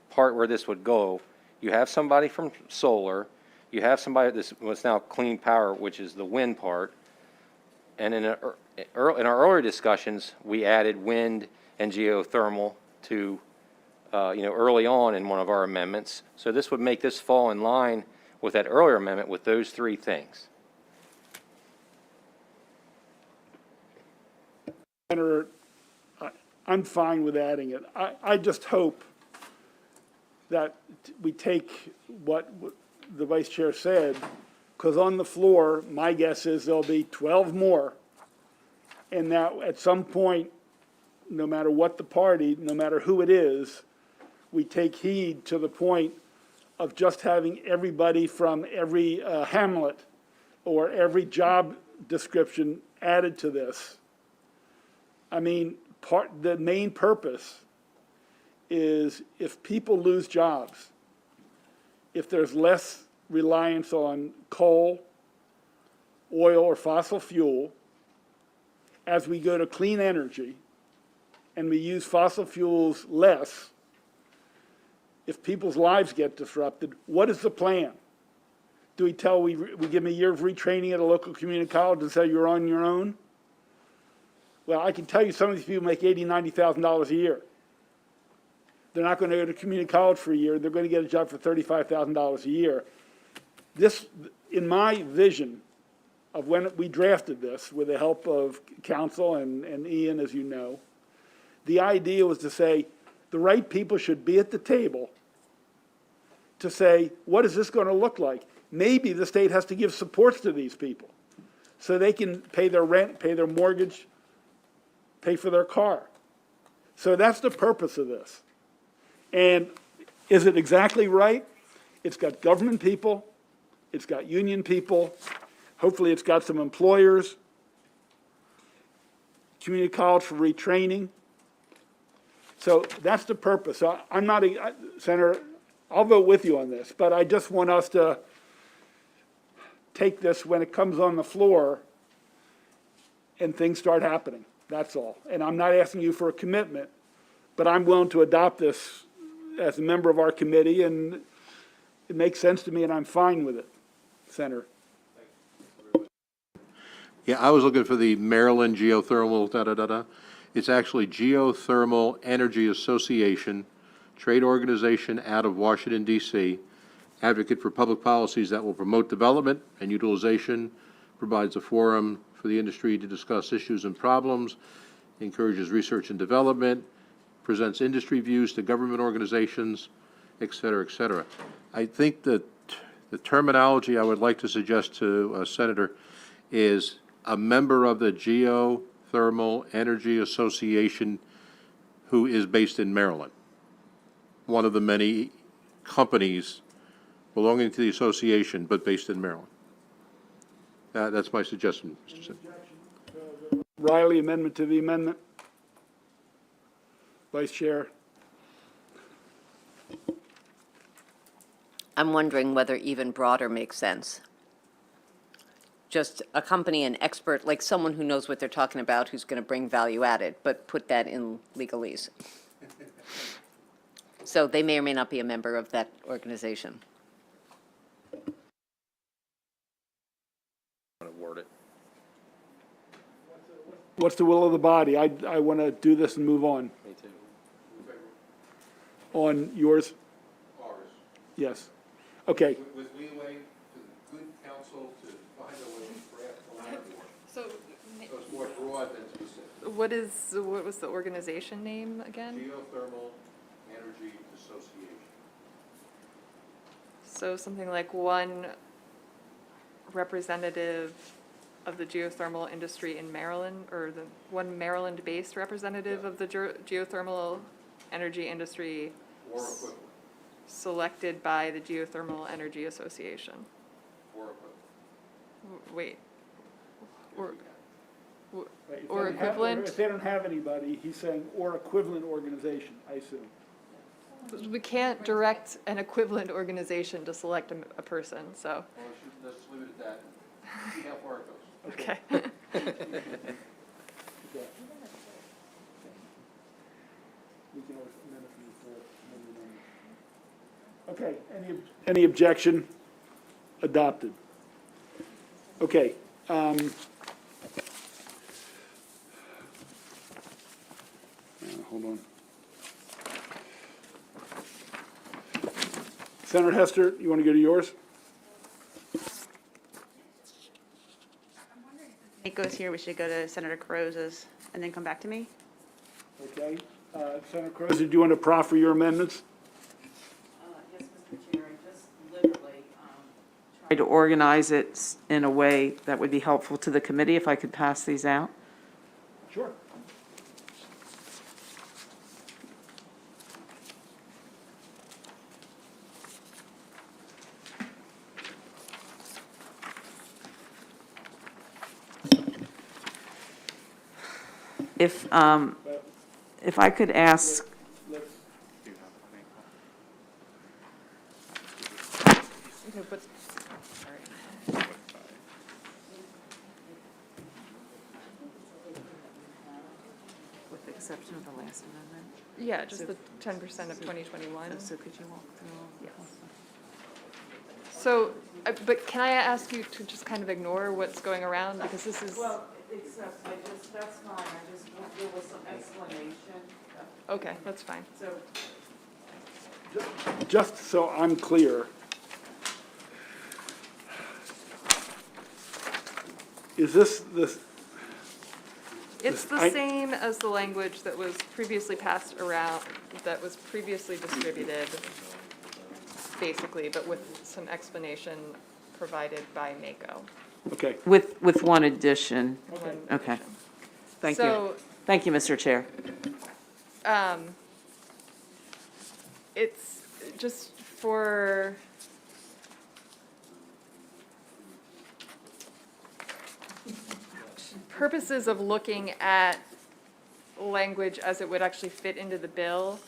Part where this would go, you have somebody from solar, you have somebody, this what's now clean power, which is the wind part. And in our earlier discussions, we added wind and geothermal to, early on in one of our amendments. So this would make this fall in line with that earlier amendment with those three things. Senator, I'm fine with adding it. I just hope that we take what the vice chair said, because on the floor, my guess is there'll be 12 more. And that at some point, no matter what the party, no matter who it is, we take heed to the point of just having everybody from every hamlet or every job description added to this. I mean, the main purpose is if people lose jobs, if there's less reliance on coal, oil, or fossil fuel, as we go to clean energy and we use fossil fuels less, if people's lives get disrupted, what is the plan? Do we give them a year of retraining at a local community college and say you're on your own? Well, I can tell you some of these people make $80,000, $90,000 a year. They're not going to go to community college for a year. They're going to get a job for $35,000 a year. This, in my vision of when we drafted this, with the help of counsel and Ian, as you know, the idea was to say the right people should be at the table to say, what is this going to look like? Maybe the state has to give supports to these people so they can pay their rent, pay their mortgage, pay for their car. So that's the purpose of this. And is it exactly right? It's got government people, it's got union people, hopefully it's got some employers, community college for retraining. So that's the purpose. So I'm not, Senator, I'll vote with you on this, but I just want us to take this when it comes on the floor and things start happening. That's all. And I'm not asking you for a commitment, but I'm willing to adopt this as a member of our committee, and it makes sense to me, and I'm fine with it, Senator. Yeah, I was looking for the Maryland Geothermal, da-da-da-da. It's actually Geothermal Energy Association, trade organization out of Washington, D.C., advocate for public policies that will promote development and utilization, provides a forum for the industry to discuss issues and problems, encourages research and development, presents industry views to government organizations, et cetera, et cetera. I think that the terminology I would like to suggest to Senator is a member of the Geothermal Energy Association who is based in Maryland, one of the many companies belonging to the association but based in Maryland. That's my suggestion, Mr. Senator. Riley, amendment to the amendment. Vice Chair. I'm wondering whether even broader makes sense. Just a company, an expert, like someone who knows what they're talking about, who's going to bring value added, but put that in legalese. So they may or may not be a member of that organization. Word it. What's the will of the body? I want to do this and move on. Me too. On yours? Ours. Yes. Okay, With leeway to the good counsel to find a way to craft the language. So So it's more broad than specific. what was the organization name again? Geothermal Energy Association. So something like one representative of the geothermal industry in Maryland, or the one Maryland-based representative of the geothermal energy industry Or equivalent. selected by the Geothermal Energy Association. Or equivalent. Wait. Or, Right, if or they don't have- equivalent? If they don't have anybody, he's saying, or equivalent organization, I assume. We can't direct an equivalent organization to select a person, so, Well, let's leave it at that and see how far it goes. okay. Okay. We can always amend it for the full amendment. Okay, any objection? Adopted. Okay. Hold on. Senator Hester, you want to go to yours? It goes here, we should go to Senator Carrozza's and then come back to me. Okay. Senator Crozier, do you want to proffer your amendments? Yes, Mr. Chair, I just literally tried to organize it in a way that would be helpful to the committee, if I could pass these out. Sure. If I could ask, Let's, Okay, but, with the exception of the last amendment, yeah, just the 10% of 2021. so could you walk through? Yes. So, but can I ask you to just kind of ignore what's going around, because this is, Well, except that's fine, I just want, there was some explanation, okay, that's fine. so. just so I'm clear, is this, It's the I- same as the language that was previously passed around, that was previously distributed, basically, but with some explanation provided by NACO. okay, With one addition. One Okay. addition. Thank you. So, Thank you, Mr. Chair. it's just for purposes of looking at language as it would actually fit into the bill.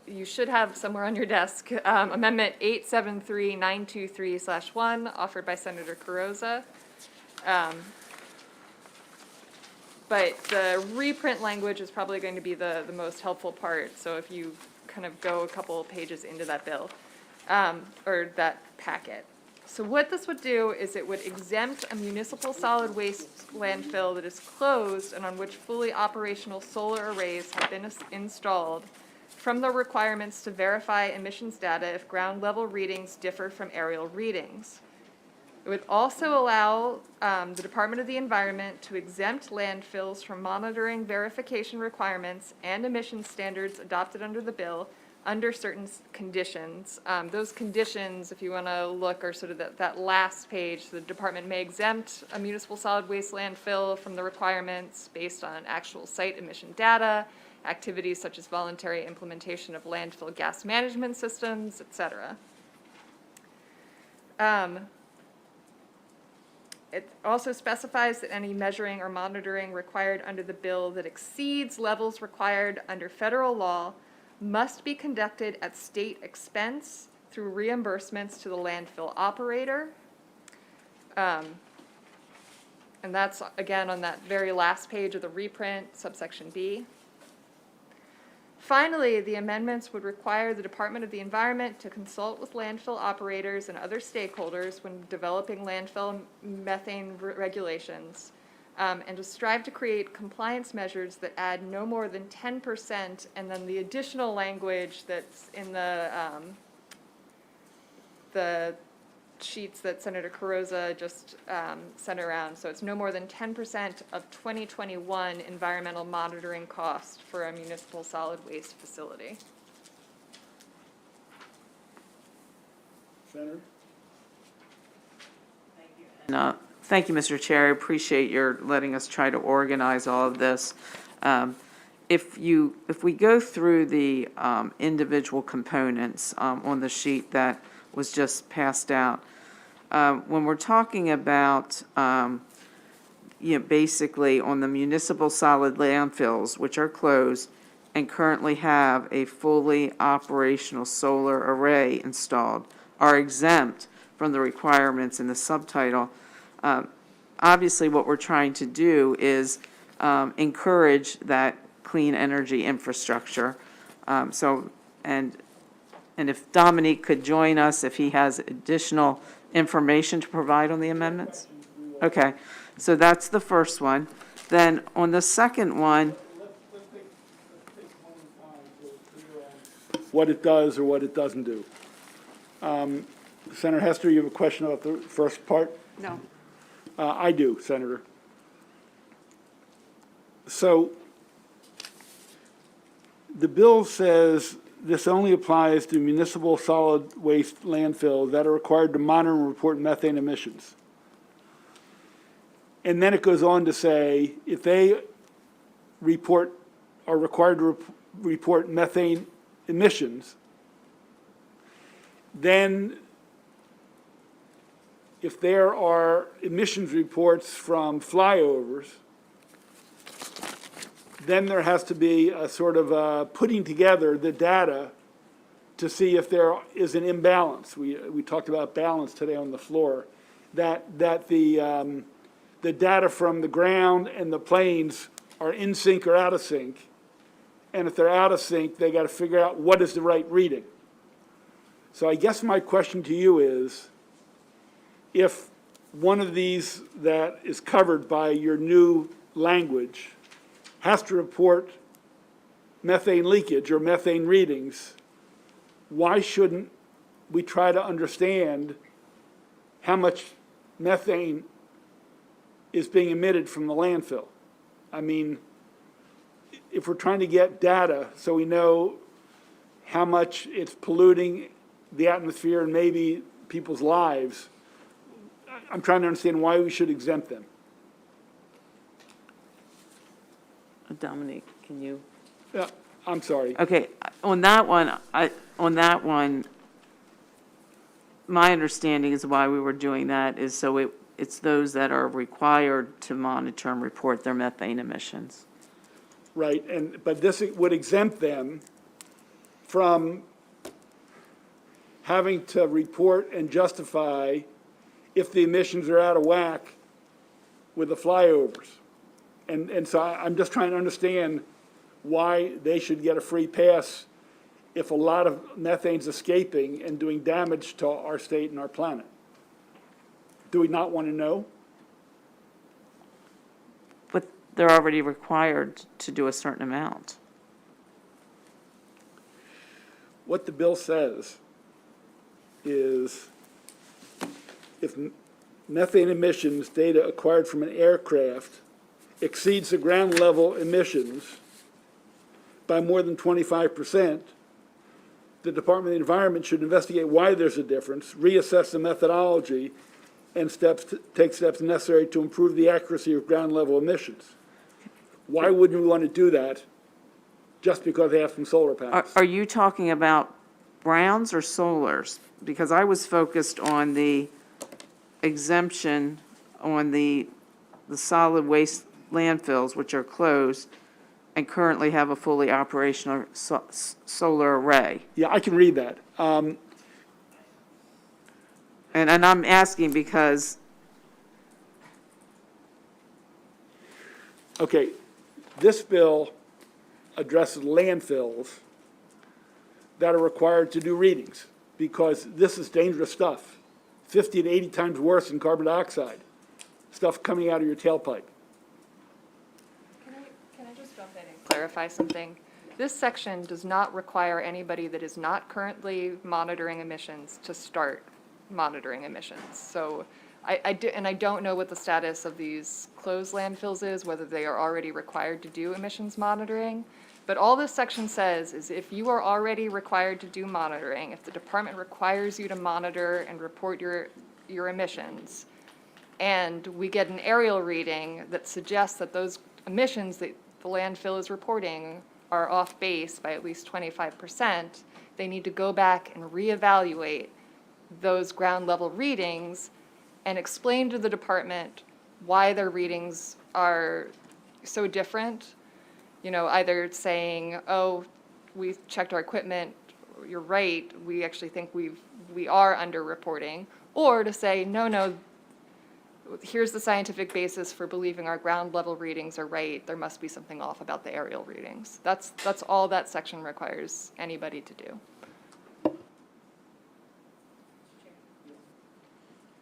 You should have somewhere on your desk, Amendment 873923/1, offered by Senator Carrozza. But the reprint language is probably going to be the most helpful part, so if you kind of go a couple pages into that bill, or that packet. So what this would do is it would exempt a municipal solid waste landfill that is closed and on which fully operational solar arrays have been installed from the requirements to verify emissions data if ground level readings differ from aerial readings. It would also allow the Department of the Environment to exempt landfills from monitoring verification requirements and emission standards adopted under the bill under certain conditions. Those conditions, if you want to look, are sort of that last page. The department may exempt a municipal solid waste landfill from the requirements based on actual site emission data, activities such as voluntary implementation of landfill gas management systems, et cetera. It also specifies that any measuring or monitoring required under the bill that exceeds levels required under federal law must be conducted at state expense through reimbursements to the landfill operator. And that's, again, on that very last page of the reprint, subsection B. Finally, the amendments would require the Department of the Environment to consult with landfill operators and other stakeholders when developing landfill methane regulations, and to strive to create compliance measures that add no more than 10%, and then the additional language that's in the the sheets that Senator Carrozza just sent around. So it's no more than 10% of 2021 environmental monitoring cost for a municipal solid waste facility. Senator? No, thank you, Mr. Chair. I appreciate your letting us try to organize all of this. If we go through the individual components on the sheet that was just passed out, when we're talking about, basically on the municipal solid landfills, which are closed and currently have a fully operational solar array installed, are exempt from the requirements in the subtitle. Obviously, what we're trying to do is encourage that clean energy infrastructure. And if Dominique could join us, if he has additional information to provide on the amendments? Okay, so that's the first one. Then on the second one, What it does or what it doesn't do. Senator Hester, you have a question about the first part? No. I do, Senator. So the bill says this only applies to municipal solid waste landfills that are required to monitor and report methane emissions. And then it goes on to say if they are required to report methane emissions, then if there are emissions reports from flyovers, then there has to be a sort of putting together the data to see if there is an imbalance. We talked about balance today on the floor, that the data from the ground and the planes are in sync or out of sync. And if they're out of sync, they got to figure out what is the right reading. So I guess my question to you is, if one of these that is covered by your new language has to report methane leakage or methane readings, why shouldn't we try to understand how much methane is being emitted from the landfill? I mean, if we're trying to get data so we know how much it's polluting the atmosphere and maybe people's lives, I'm trying to understand why we should exempt them. Dominique, can you? Yeah, I'm sorry. Okay, on that one, my understanding is why we were doing that is so it's those that are required to monitor and report their methane emissions. Right, but this would exempt them from having to report and justify if the emissions are out of whack with the flyovers. And so I'm just trying to understand why they should get a free pass if a lot of methane's escaping and doing damage to our state and our planet. Do we not want to know? But they're already required to do a certain amount. What the bill says is if methane emissions data acquired from an aircraft exceeds the ground level emissions by more than 25%, the Department of the Environment should investigate why there's a difference, reassess the methodology, and take steps necessary to improve the accuracy of ground level emissions. Why wouldn't we want to do that just because they have some solar panels? Are you talking about browns or solars? Because I was focused on the exemption on the solid waste landfills, which are closed and currently have a fully operational solar array. Yeah, I can read that. And I'm asking because, Okay, this bill addresses landfills that are required to do readings because this is dangerous stuff. 50 to 80 times worse than carbon dioxide, stuff coming out of your tailpipe. Can I just jump in and clarify something? This section does not require anybody that is not currently monitoring emissions to start monitoring emissions. So and I don't know what the status of these closed landfills is, whether they are already required to do emissions monitoring. But all this section says is if you are already required to do monitoring, if the department requires you to monitor and report your emissions, and we get an aerial reading that suggests that those emissions that the landfill is reporting are off base by at least 25%, they need to go back and reevaluate those ground level readings and explain to the department why their readings are so different. You know, either saying, oh, we've checked our equipment, you're right, we actually think we are underreporting, or to say, no, here's the scientific basis for believing our ground level readings are right, there must be something off about the aerial readings. That's all that section requires anybody to do.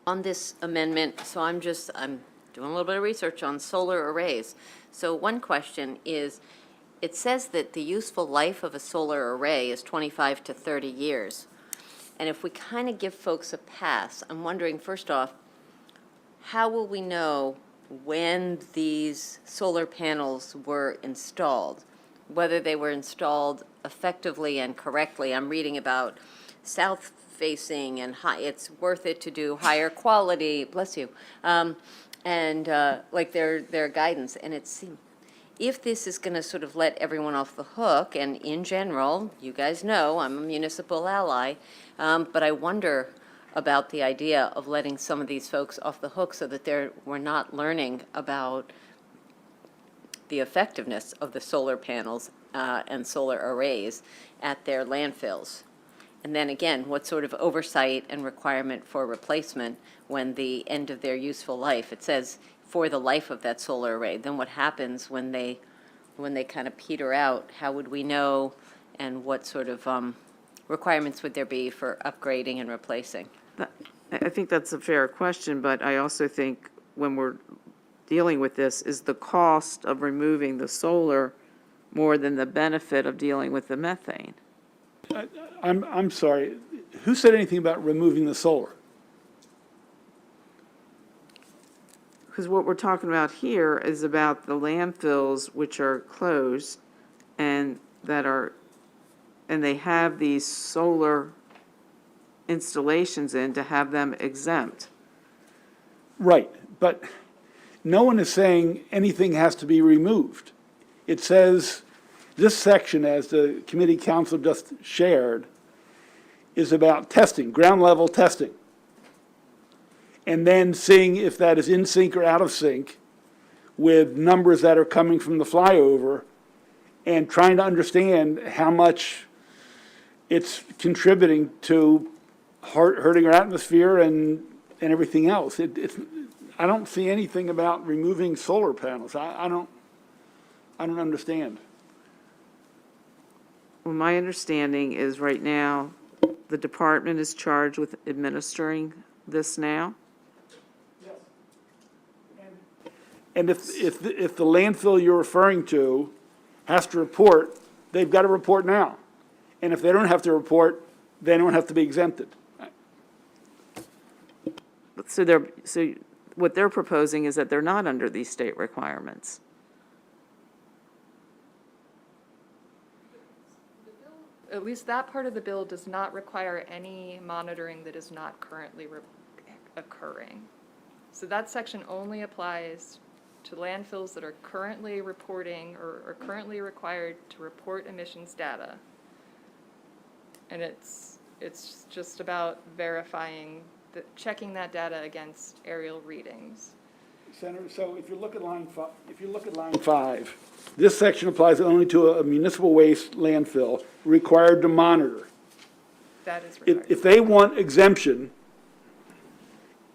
On this amendment, so I'm doing a little bit of research on solar arrays. So one question is, it says that the useful life of a solar array is 25 to 30 years. And if we kind of give folks a pass, I'm wondering, first off, how will we know when these solar panels were installed? Whether they were installed effectively and correctly. I'm reading about south-facing and it's worth it to do higher quality, bless you, like their guidance. And it seems, if this is going to sort of let everyone off the hook, and in general, you guys know I'm a municipal ally, but I wonder about the idea of letting some of these folks off the hook so that we're not learning about the effectiveness of the solar panels and solar arrays at their landfills. And then again, what sort of oversight and requirement for replacement when the end of their useful life? It says for the life of that solar array. Then what happens when they kind of peter out? How would we know, and what sort of requirements would there be for upgrading and replacing? I think that's a fair question, but I also think when we're dealing with this, is the cost of removing the solar more than the benefit of dealing with the methane? I'm sorry, who said anything about removing the solar? Because what we're talking about here is about the landfills which are closed and they have these solar installations in to have them exempt. Right, but no one is saying anything has to be removed. It says, this section, as the committee council just shared, is about testing, ground level testing. And then seeing if that is in sync or out of sync with numbers that are coming from the flyover, and trying to understand how much it's contributing to hurting our atmosphere and everything else. I don't see anything about removing solar panels. I don't understand. Well, my understanding is right now, the department is charged with administering this now. And if the landfill you're referring to has to report, they've got to report now. And if they don't have to report, they don't have to be exempted. So what they're proposing is that they're not under these state requirements. At least that part of the bill does not require any monitoring that is not currently occurring. So that section only applies to landfills that are currently reporting or are currently required to report emissions data. And it's just about verifying, checking that data against aerial readings. Senator, so if you look at line 5, this section applies only to a municipal waste landfill required to monitor. That is required. If they want exemption,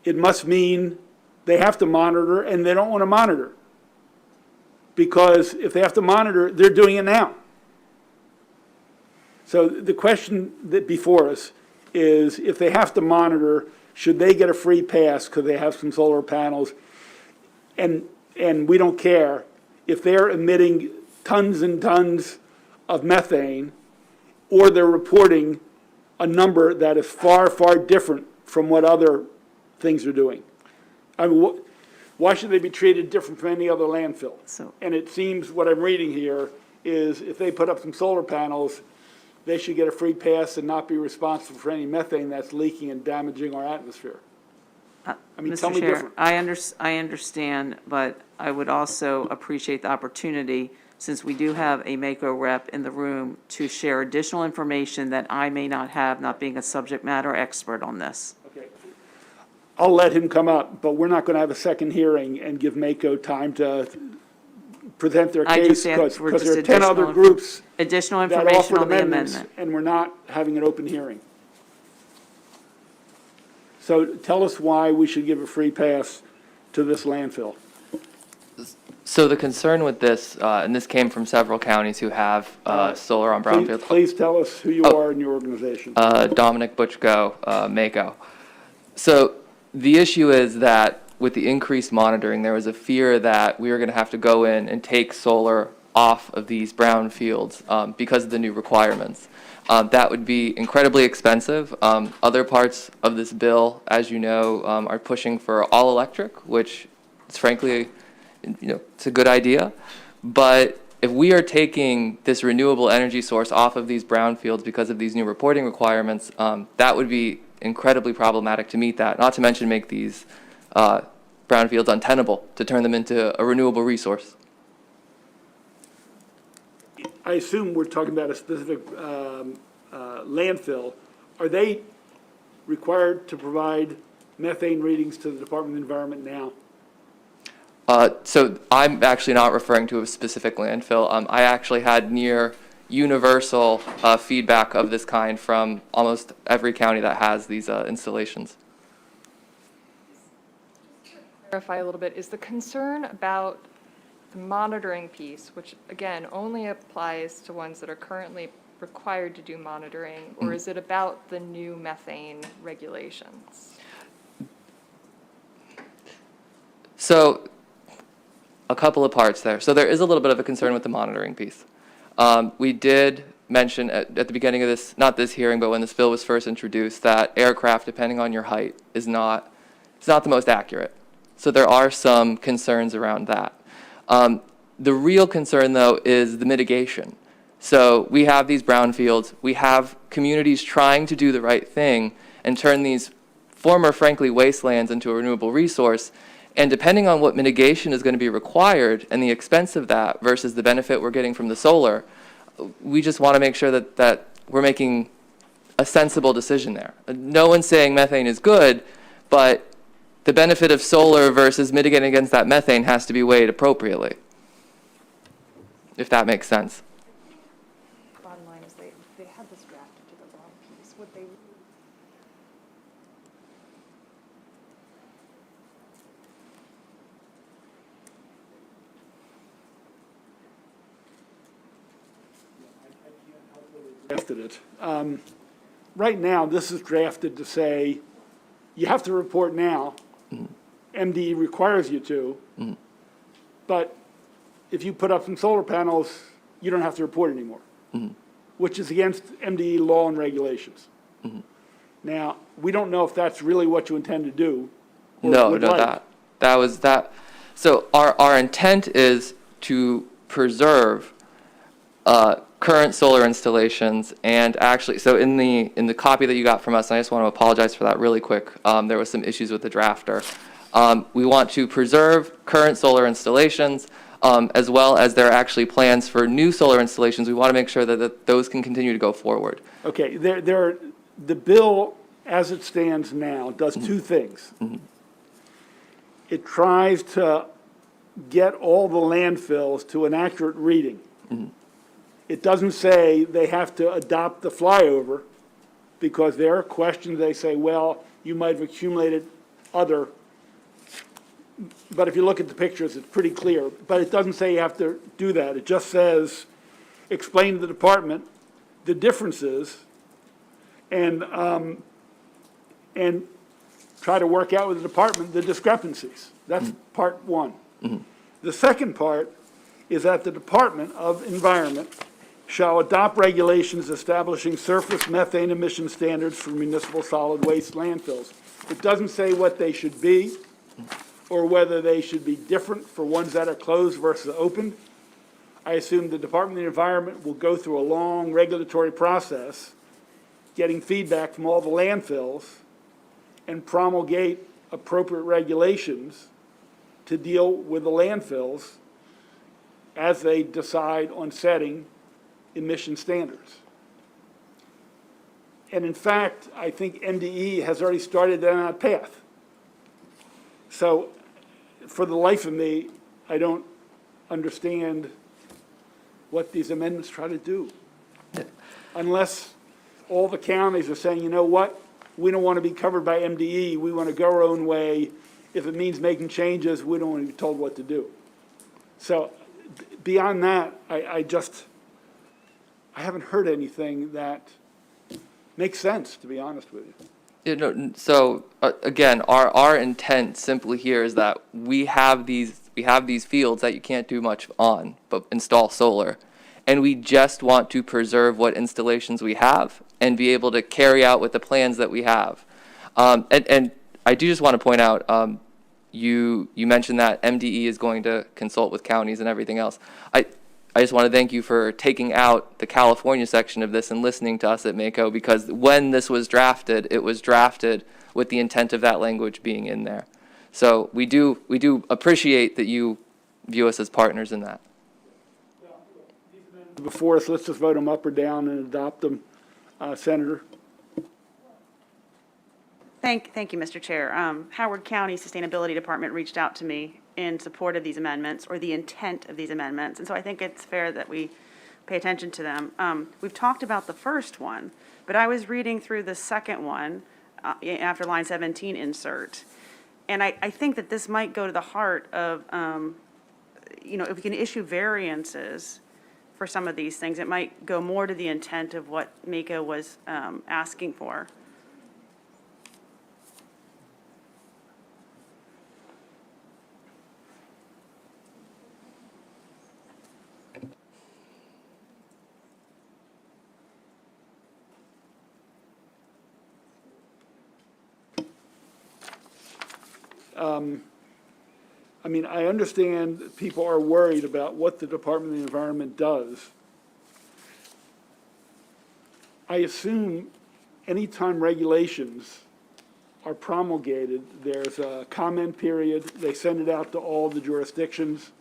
it must mean they have to monitor and they don't want to monitor. Because if they have to monitor, they're doing it now. So the question that before us is, if they have to monitor, should they get a free pass because they have some solar panels? And we don't care if they're emitting tons and tons of methane, or they're reporting a number that is far, far different from what other things are doing. I mean, why should they be treated different from any other landfill? So- And it seems, what I'm reading here, is if they put up some solar panels, they should get a free pass and not be responsible for any methane that's leaking and damaging our atmosphere. I mean, tell Mr. me Chair, different. I understand, but I would also appreciate the opportunity, since we do have a MACO rep in the room, to share additional information that I may not have, not being a subject matter expert on this. Okay. I'll let him come up, but we're not going to have a second hearing and give MACO time to present their I case, understand we're because just there are 10 other additional groups Additional that information offered on the amendments, amendment. and we're not having an open hearing. So tell us why we should give a free pass to this landfill. So the concern with this, and this came from several counties who have solar on brownfields. Please tell us who you are and your organization. Dominic Butchko, Mako. So the issue is that with the increased monitoring, there was a fear that we were going to have to go in and take solar off of these brownfields because of the new requirements. That would be incredibly expensive. Other parts of this bill, as you know, are pushing for all electric, which is frankly, it's a good idea. But if we are taking this renewable energy source off of these brownfields because of these new reporting requirements, that would be incredibly problematic to meet that, not to mention make these brownfields untenable, to turn them into a renewable resource. I assume we're talking about a specific landfill. Are they required to provide methane readings to the Department of Environment now? So I'm actually not referring to a specific landfill. I actually had near universal feedback of this kind from almost every county that has these installations. Clarify a little bit, is the concern about the monitoring piece, which again only applies to ones that are currently required to do monitoring, or is it about the new methane regulations? So a couple of parts there. So there is a little bit of a concern with the monitoring piece. We did mention at the beginning of this, not this hearing, but when this bill was first introduced, that aircraft, depending on your height, it's not the most accurate. So there are some concerns around that. The real concern, though, is the mitigation. So we have these brownfields. We have communities trying to do the right thing and turn these former, frankly, wastelands into a renewable resource. And depending on what mitigation is going to be required and the expense of that versus the benefit we're getting from the solar, we just want to make sure that we're making a sensible decision there. No one's saying methane is good, but the benefit of solar versus mitigating against that methane has to be weighed appropriately, if that makes sense. Bottom line is they had this drafted to the wrong piece. What they Drafted it. Right now, this is drafted to say, you have to report now. MDE requires you to. But if you put up some solar panels, you don't have to report anymore, which is against MDE law and regulations. Now, we don't know if that's really what you intend to do. or No, would no, like. that was that. So our intent is to preserve current solar installations, and actually, so in the copy that you got from us, and I just want to apologize for that really quick. There was some issues with the drafter. We want to preserve current solar installations, as well as there are actually plans for new solar installations. We want to make sure that those can continue to go forward. Okay, the bill, as it stands now, does two things. It tries to get all the landfills to an accurate reading. It doesn't say they have to adopt the flyover, because there are questions, they say, well, you might have accumulated other, but if you look at the pictures, it's pretty clear. But it doesn't say you have to do that. It just says, explain to the department the differences and try to work out with the department the discrepancies. That's part one. The second part is that the Department of Environment shall adopt regulations establishing surface methane emission standards for municipal solid waste landfills. It doesn't say what they should be, or whether they should be different for ones that are closed versus open. I assume the Department of the Environment will go through a long regulatory process, getting feedback from all the landfills, and promulgate appropriate regulations to deal with the landfills as they decide on setting emission standards. And in fact, I think MDE has already started down that path. So for the life of me, I don't understand what these amendments try to do. Unless all the counties are saying, you know what, we don't want to be covered by MDE, we want to go our own way. If it means making changes, we don't want to be told what to do. So beyond that, I haven't heard anything that makes sense, to be honest with you. So again, our intent simply here is that we have these fields that you can't do much on, but install solar, and we just want to preserve what installations we have and be able to carry out with the plans that we have. And I do just want to point out, you mentioned that MDE is going to consult with counties and everything else. I just want to thank you for taking out the California section of this and listening to us at MACO, because when this was drafted, it was drafted with the intent of that language being in there. So we do appreciate that you view us as partners in that. Before us, let's just vote them up or down and adopt them. Senator? Thank you, Mr. Chair. Howard County Sustainability Department reached out to me in support of these amendments, or the intent of these amendments, and so I think it's fair that we pay attention to them. We've talked about the first one, but I was reading through the second one after line 17 insert, and I think that this might go to the heart of, if we can issue variances for some of these things, it might go more to the intent of what MACO was asking for. I understand people are worried about what the Department of the Environment does. I assume anytime regulations are promulgated, there's a comment period. They send it out to all the jurisdictions.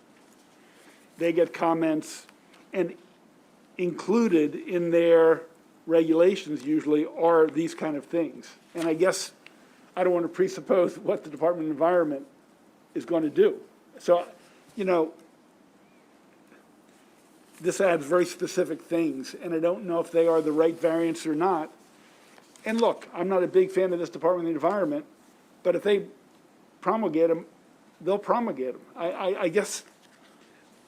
They get comments, and included in their regulations usually are these kind of things. And I guess I don't want to presuppose what the Department of Environment is going to do. So, this adds very specific things, and I don't know if they are the right variants or not. And look, I'm not a big fan of this Department of the Environment, but if they promulgate them, they'll promulgate them. I guess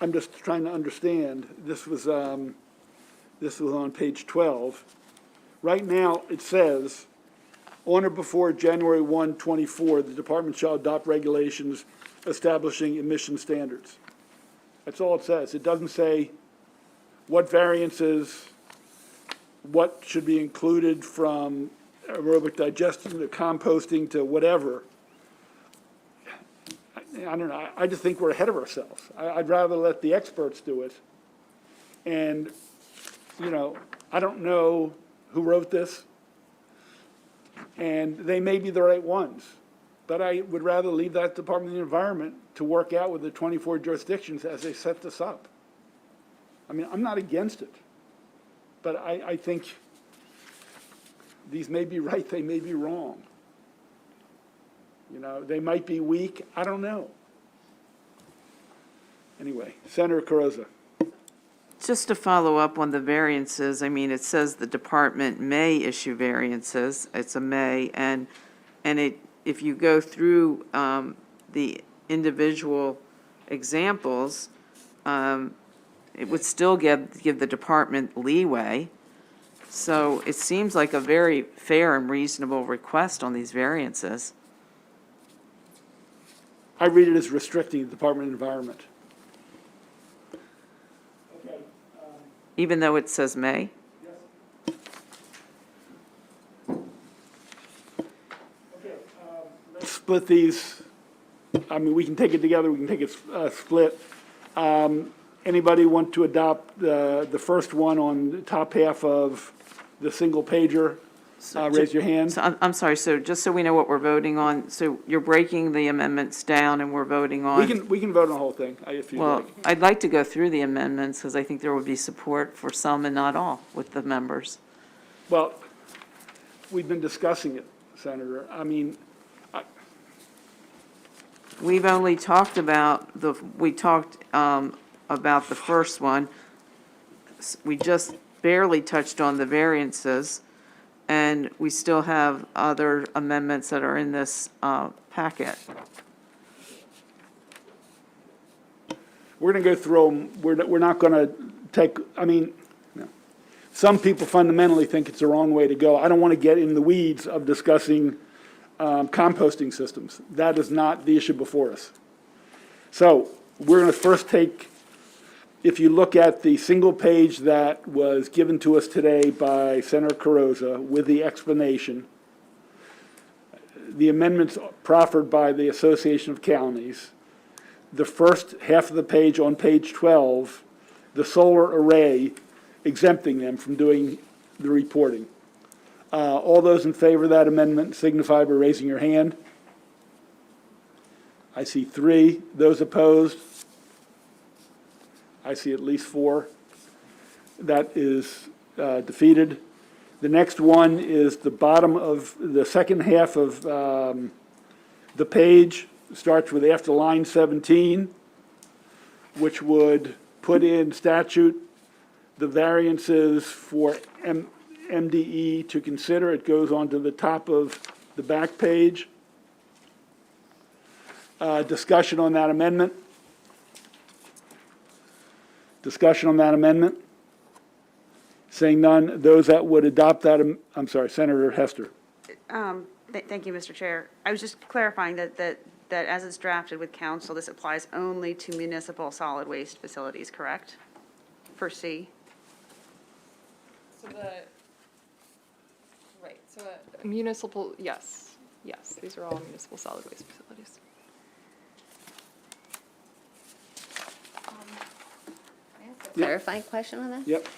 I'm just trying to understand. This was on page 12. Right now, it says, on or before January 1, 24, the department shall adopt regulations establishing emission standards. That's all it says. It doesn't say what variances, what should be included from aerobic digestion to composting to whatever. I don't know. I just think we're ahead of ourselves. I'd rather let the experts do it. And, I don't know who wrote this, and they may be the right ones. But I would rather leave that Department of the Environment to work out with the 24 jurisdictions as they set this up. I'm not against it, but I think these may be right, they may be wrong. They might be weak, I don't know. Anyway, Senator Carrozza. Just to follow up on the variances, it says the department may issue variances. It's a may, and if you go through the individual examples, it would still give the department leeway. So it seems like a very fair and reasonable request on these variances. I read it as restricting the Department of Environment. Okay. even though it says may? Split these, I mean, we can take it together, we can take it split. Anybody want to adopt the first one on the top half of the single pager? Raise your hand. So I'm sorry, so just so we know what we're voting on, so you're breaking the amendments down and we're voting on? We can vote on the whole thing, if you'd Well, like. I'd like to go through the amendments, because I think there would be support for some and not all with the members. Well, we've been discussing it, Senator. I mean, We've only talked about about the first one. We just barely touched on the variances, and we still have other amendments that are in this packet. we're going to go through them. We're not going to take, I mean, no. Some people fundamentally think it's the wrong way to go. I don't want to get in the weeds of discussing composting systems. That is not the issue before us. So we're going to first take, if you look at the single page that was given to us today by Senator Carrozza with the explanation, the amendments proffered by the Association of Counties, the first half of the page on page 12, the solar array exempting them from doing the reporting. All those in favor of that amendment signify by raising your hand. I see 3. Those opposed? I see at least 4. That is defeated. The next one is the bottom of the second half of the page. Starts with after line 17, which would put in statute the variances for MDE to consider. It goes on to the top of the back page. Discussion on that amendment. Discussion on that amendment. Saying none, those that would adopt that, I'm sorry, Senator Hester. Thank you, Mr. Chair. I was just clarifying that as it's drafted with council, this applies only to municipal solid waste facilities, correct? For C? So municipal, yes, these are all municipal solid waste facilities. Clarifying question on that? Yep.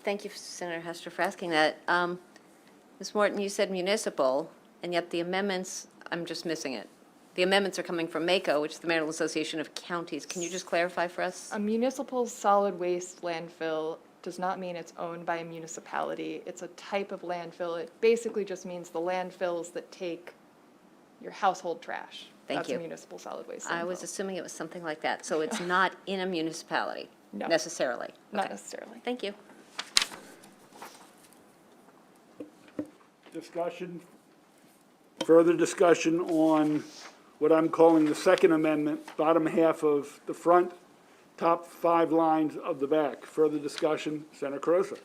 Thank you, Senator Hester, for asking that. Ms. Morton, you said municipal, and yet the amendments, I'm just missing it. The amendments are coming from MACO, which is the Maryland Association of Counties. Can you just clarify for us? A municipal solid waste landfill does not mean it's owned by a municipality. It's a type of landfill. It basically just means the landfills that take your household trash. Thank you. That's a municipal solid waste landfill. I was assuming it was something like that. So it's not in a municipality No. necessarily? Not Okay. necessarily. Thank you. Discussion, further discussion on what I'm calling the second amendment, bottom half of the front, top 5 lines of the back. Further discussion, Senator Carrozza.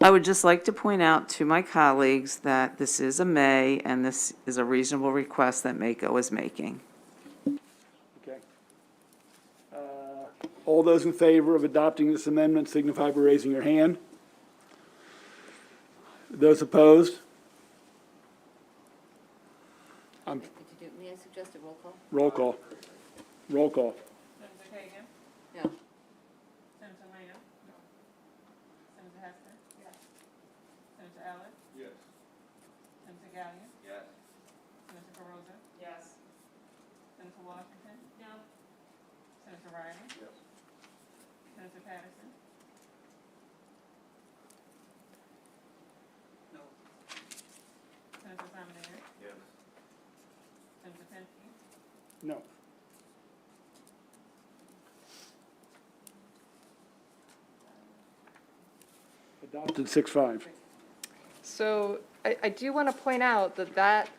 I would just like to point out to my colleagues that this is a may, and this is a reasonable request that MACO is making. Okay. All those in favor of adopting this amendment signify by raising your hand. Those opposed? May I suggest a roll call? Roll call. Roll call. Senator Kagan? No. Senator Lamb? No. Senator Hester? Yes. Senator Ellis? Yes. Senator Gallion? Yes. Senator Carrozza? Yes. Senator Washington? No. Senator Riley? Yes. Senator Patterson? No. Senator Simon Yes. Senator Penske? No. Adopted 6-5. So I do want to point out that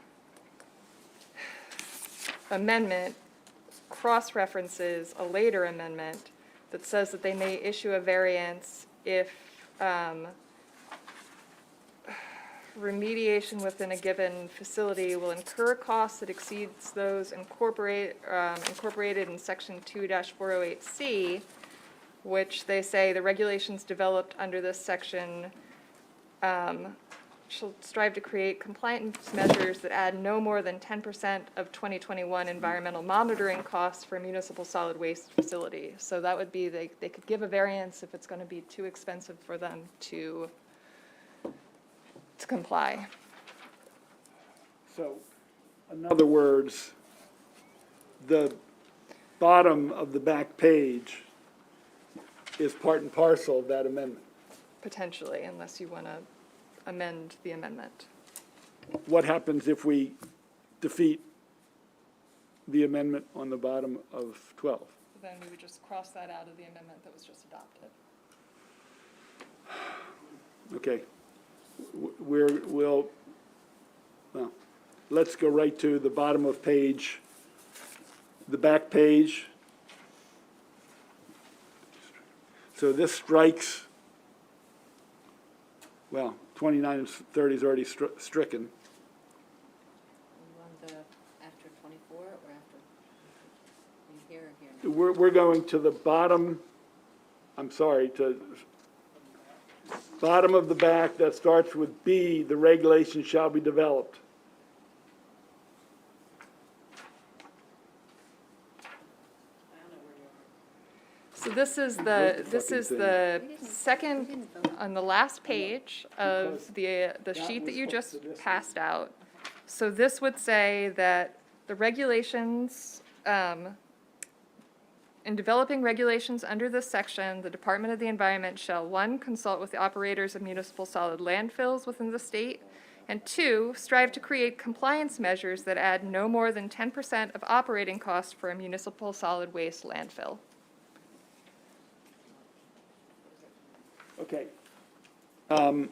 amendment cross-references a later amendment that says that they may issue a variance if remediation within a given facility will incur costs that exceeds those incorporated in section 2-408C, which they say the regulations developed under this section shall strive to create compliance measures that add no more than 10% of 2021 environmental monitoring costs for a municipal solid waste facility. So that would be, they could give a variance if it's going to be too expensive for them to comply. So, in other words, the bottom of the back page is part and parcel of that amendment. Potentially, unless you want to amend the amendment. What happens if we defeat the amendment on the bottom of 12? Then we would just cross that out of the amendment that was just adopted. Okay. Well, let's go right to the bottom of page, the back page. So this strikes, well, 29 and 30 is already stricken. You want the after 24 or after? Here or here? We're going to the bottom, I'm sorry, to bottom of the back that starts with B, the regulations shall be developed. So this is the second, on the last page of the sheet that you just passed out. So this would say that the regulations, in developing regulations under this section, the Department of the Environment shall, 1, consult with the operators of municipal solid landfills within the state, and 2, strive to create compliance measures that add no more than 10% of operating costs for a municipal solid waste landfill. Okay. Or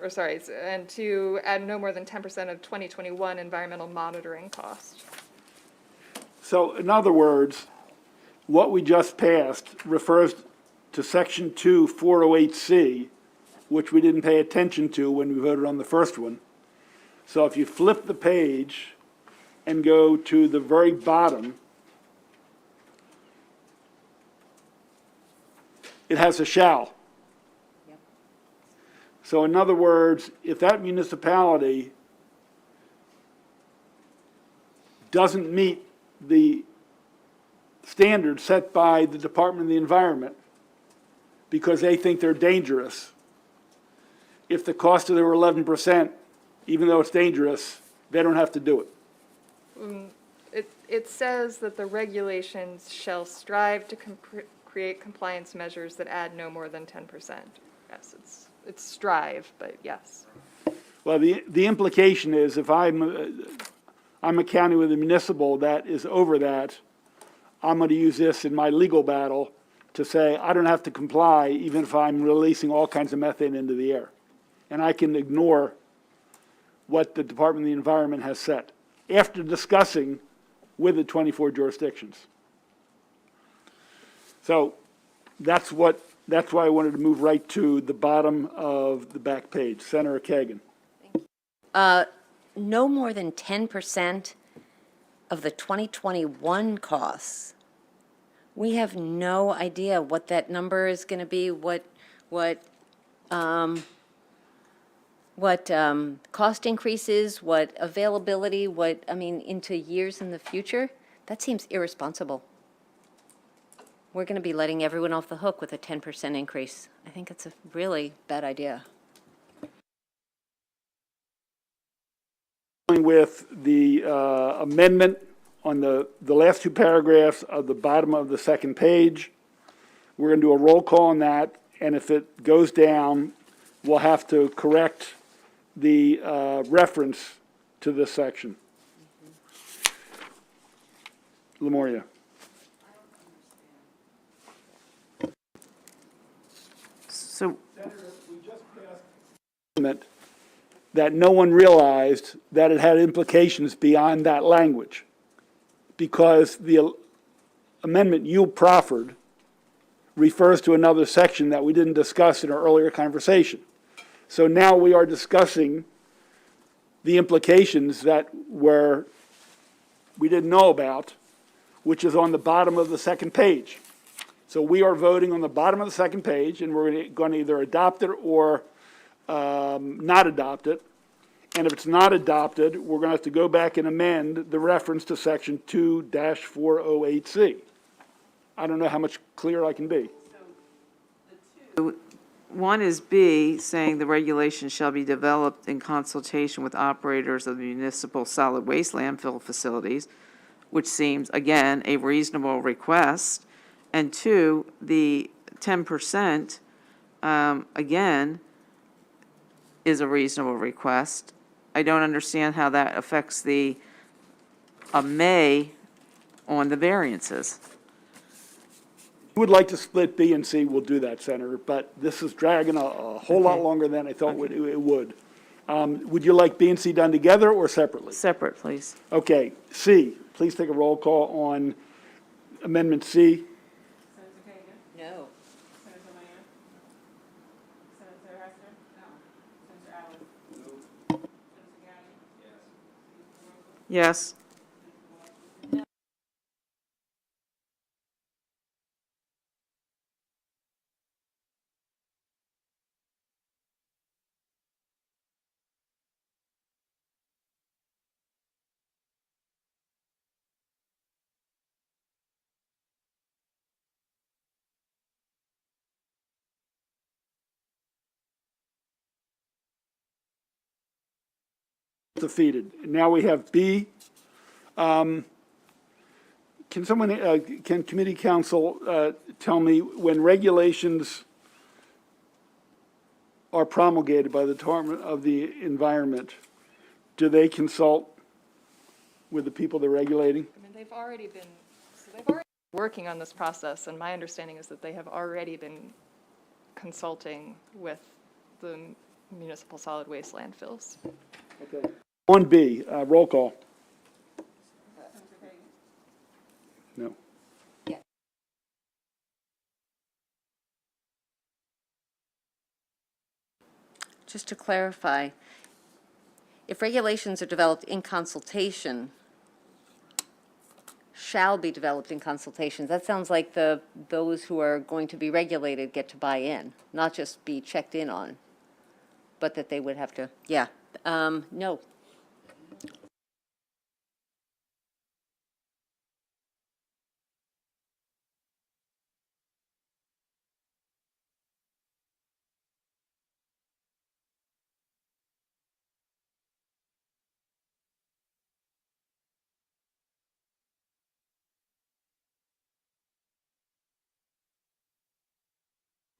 sorry, and to add no more than 10% of 2021 environmental monitoring costs. So in other words, what we just passed refers to section 2, 408C, which we didn't pay attention to when we voted on the first one. So if you flip the page and go to the very bottom, it has a shall. So in other words, if that municipality doesn't meet the standards set by the Department of the Environment because they think they're dangerous, if the cost of their 11%, even though it's dangerous, they don't have to do it. It says that the regulations shall strive to create compliance measures that add no more than 10%. Yes, it's strive, but yes. Well, the implication is if I'm a county with a municipal that is over that, I'm going to use this in my legal battle to say I don't have to comply even if I'm releasing all kinds of methane into the air. And I can ignore what the Department of the Environment has said after discussing with the 24 jurisdictions. So that's why I wanted to move right to the bottom of the back page. Senator Kagan. No more than 10% of the 2021 costs. We have no idea what that number is going to be, what cost increases, what availability, into years in the future. That seems irresponsible. We're going to be letting everyone off the hook with a 10% increase. I think it's a really bad idea. With the amendment on the last two paragraphs of the bottom of the second page, we're going to do a roll call on that, and if it goes down, we'll have to correct the reference to this section. Lamoria. So, That no one realized that it had implications beyond that language, because the amendment you proffered refers to another section that we didn't discuss in our earlier conversation. So now we are discussing the implications that we didn't know about, which is on the bottom of the second page. So we are voting on the bottom of the second page, and we're going to either adopt it or not adopt it. And if it's not adopted, we're going to have to go back and amend the reference to section 2-408C. I don't know how much clearer I can be. One is B, saying the regulation shall be developed in consultation with operators of the municipal solid waste landfill facilities, which seems, again, a reasonable request. And two, the 10%, again, is a reasonable request. I don't understand how that affects the may on the variances. If you would like to split B and C, we'll do that, Senator, but this is dragging a whole lot longer than I thought it would. Would you like B and C done together or separately? Separate, please. Okay, C, please take a roll call on Amendment C. No. Yes. Defeated. Now we have B. Can someone, can committee counsel tell me when regulations are promulgated by the Department of the Environment, do they consult with the people they're regulating? I mean, they've already been working on this process, and my understanding is that they have already been consulting with the municipal solid waste landfills. Okay. On B, roll call. No. Just to clarify, if regulations are developed in consultation, shall be developed in consultation, that sounds like those who are going to be regulated get to buy in, not just be checked in on, but that they would have to, yeah. No.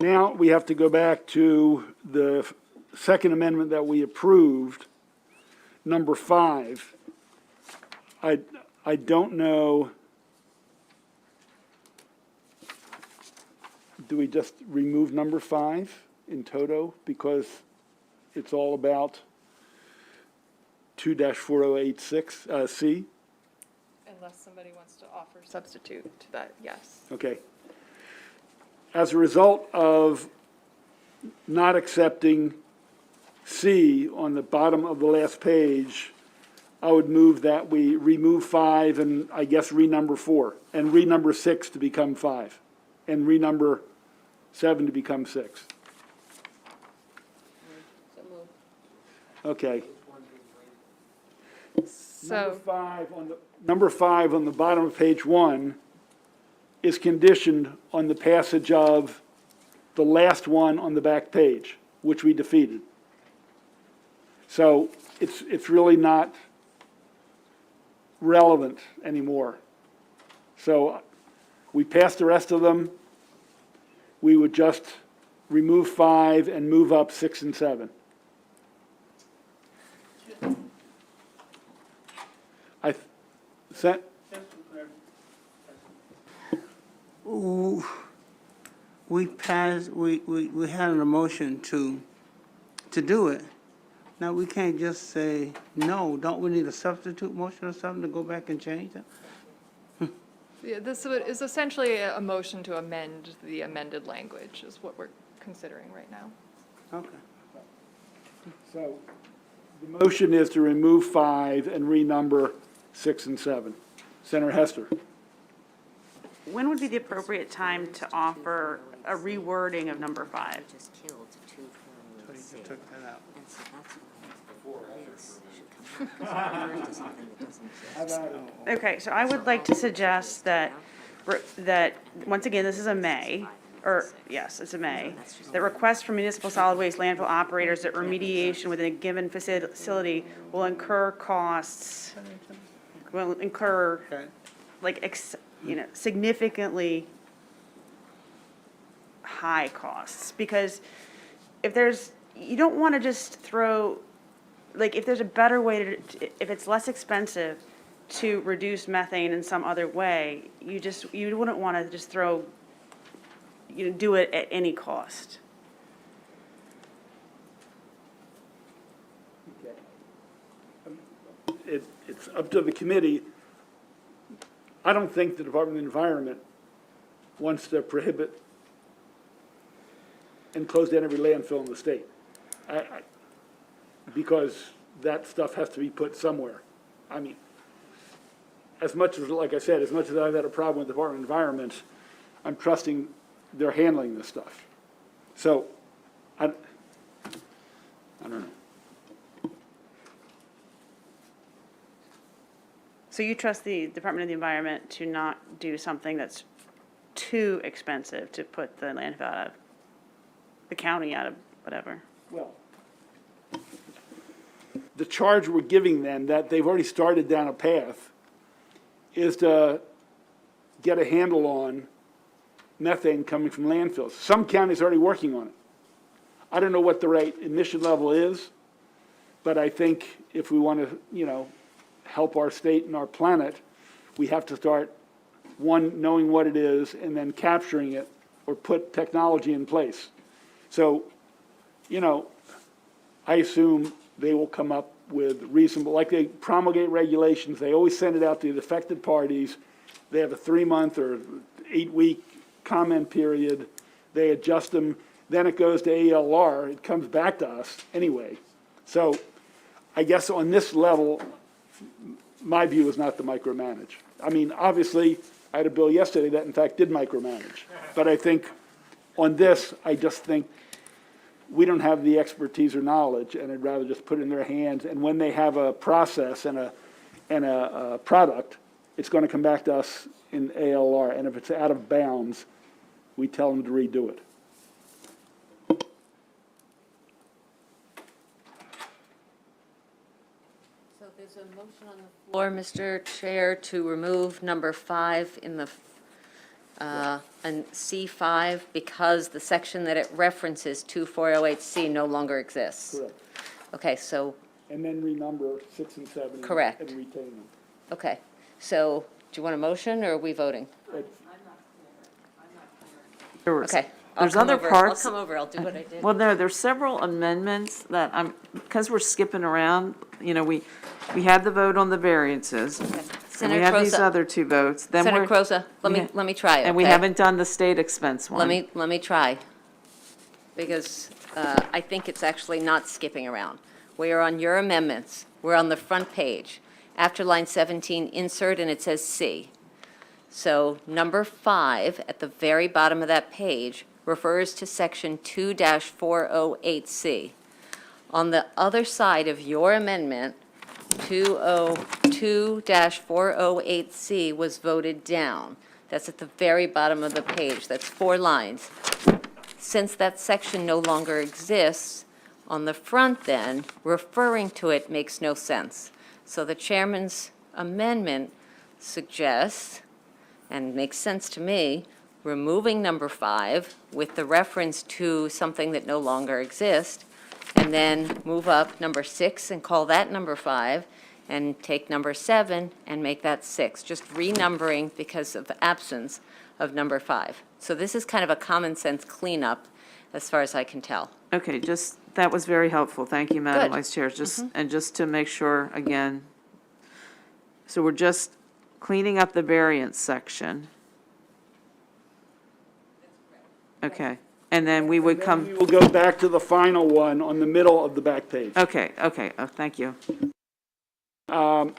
Now we have to go back to the second amendment that we approved, number 5. I don't know. Do we just remove number 5 in toto because it's all about 2-4086 C? Unless somebody wants to offer substitute to that, yes. Okay. As a result of not accepting C on the bottom of the last page, I would move that we remove 5 and I guess renumber 4, and renumber 6 to become 5, and renumber 7 to become 6. Okay. So, Number 5 on the bottom of page 1 is conditioned on the passage of the last one on the back page, which we defeated. So it's really not relevant anymore. So we passed the rest of them. We would just remove 5 and move up 6 and 7. We passed, we had an emotion to do it. Now, we can't just say no. Don't we need a substitute motion or something to go back and change that? yeah, this is essentially a motion to amend the amended language is what we're considering right now. Okay. So the motion is to remove 5 and renumber 6 and 7. Senator Hester. when would be the appropriate time to offer a rewording of number 5? Just killed two from So you took that out. And so that's why this should come out. Refer to something that doesn't exist. Okay, so I would like to suggest that, once again, this is a may, or, yes, it's a may, that requests from municipal solid waste landfill operators that remediation within a given facility will incur costs, will incur, Okay. like, significantly high costs. Because if there's, you don't want to just throw, like, if there's a better way to, if it's less expensive to reduce methane in some other way, you wouldn't want to just throw, do it at any cost. It's up to the committee. I don't think the Department of Environment wants to prohibit and close down every landfill in the state. Because that stuff has to be put somewhere. I mean, as much as, like I said, as much as I've had a problem with the Department of Environment, I'm trusting they're handling this stuff. So, I don't know. So you trust the Department of the Environment to not do something that's too expensive to put the landfill out of, the county out of, whatever? Well, the charge we're giving them, that they've already started down a path, is to get a handle on methane coming from landfills. Some counties are already working on it. I don't know what the right emission level is, but I think if we want to, help our state and our planet, we have to start, one, knowing what it is, and then capturing it, or put technology in place. So, I assume they will come up with reasonable, like they promulgate regulations, they always send it out to the affected parties. They have a 3-month or 8-week comment period. They adjust them. Then it goes to ALR. It comes back to us anyway. So I guess on this level, my view is not to micromanage. I mean, obviously, I had a bill yesterday that in fact did micromanage. But I think on this, I just think we don't have the expertise or knowledge, and I'd rather just put it in their hands. And when they have a process and a product, it's going to come back to us in ALR. And if it's out of bounds, we tell them to redo it. So there's a motion on the floor, Mr. Chair, to remove number 5 in the, and C5, because the section that it references, 2408C, no longer exists. Correct. Okay, so, And then renumber 6 and 7. Correct. And retain them. okay, so do you want a motion, or are we voting? Okay. There's other parts. I'll come over, I'll do what I did. Well, no, there's several amendments that because we're skipping around, we had the vote on the variances. And we Senator have these Croza. other 2 votes. Then Senator we're- Croza, Yeah. let me try it, And we okay? haven't done the state expense one. Let me try, because I think it's actually not skipping around. We are on your amendments. We're on the front page. After line 17, insert, and it says C. So number 5, at the very bottom of that page, refers to section 2-408C. On the other side of your amendment, 202-408C was voted down. That's at the very bottom of the page. That's 4 lines. Since that section no longer exists, on the front then, referring to it makes no sense. So the chairman's amendment suggests, and makes sense to me, removing number 5 with the reference to something that no longer exists, and then move up number 6 and call that number 5, and take number 7 and make that 6, just renumbering because of the absence of number 5. So this is kind of a common sense cleanup, as far as I can tell. Okay, that was very helpful. Thank you, Madam Good. Vice Chair. And just to make sure, again, so we're just cleaning up the variance section. Okay, and then we would come, We'll go back to the final one on the middle of the back page. okay, thank you. On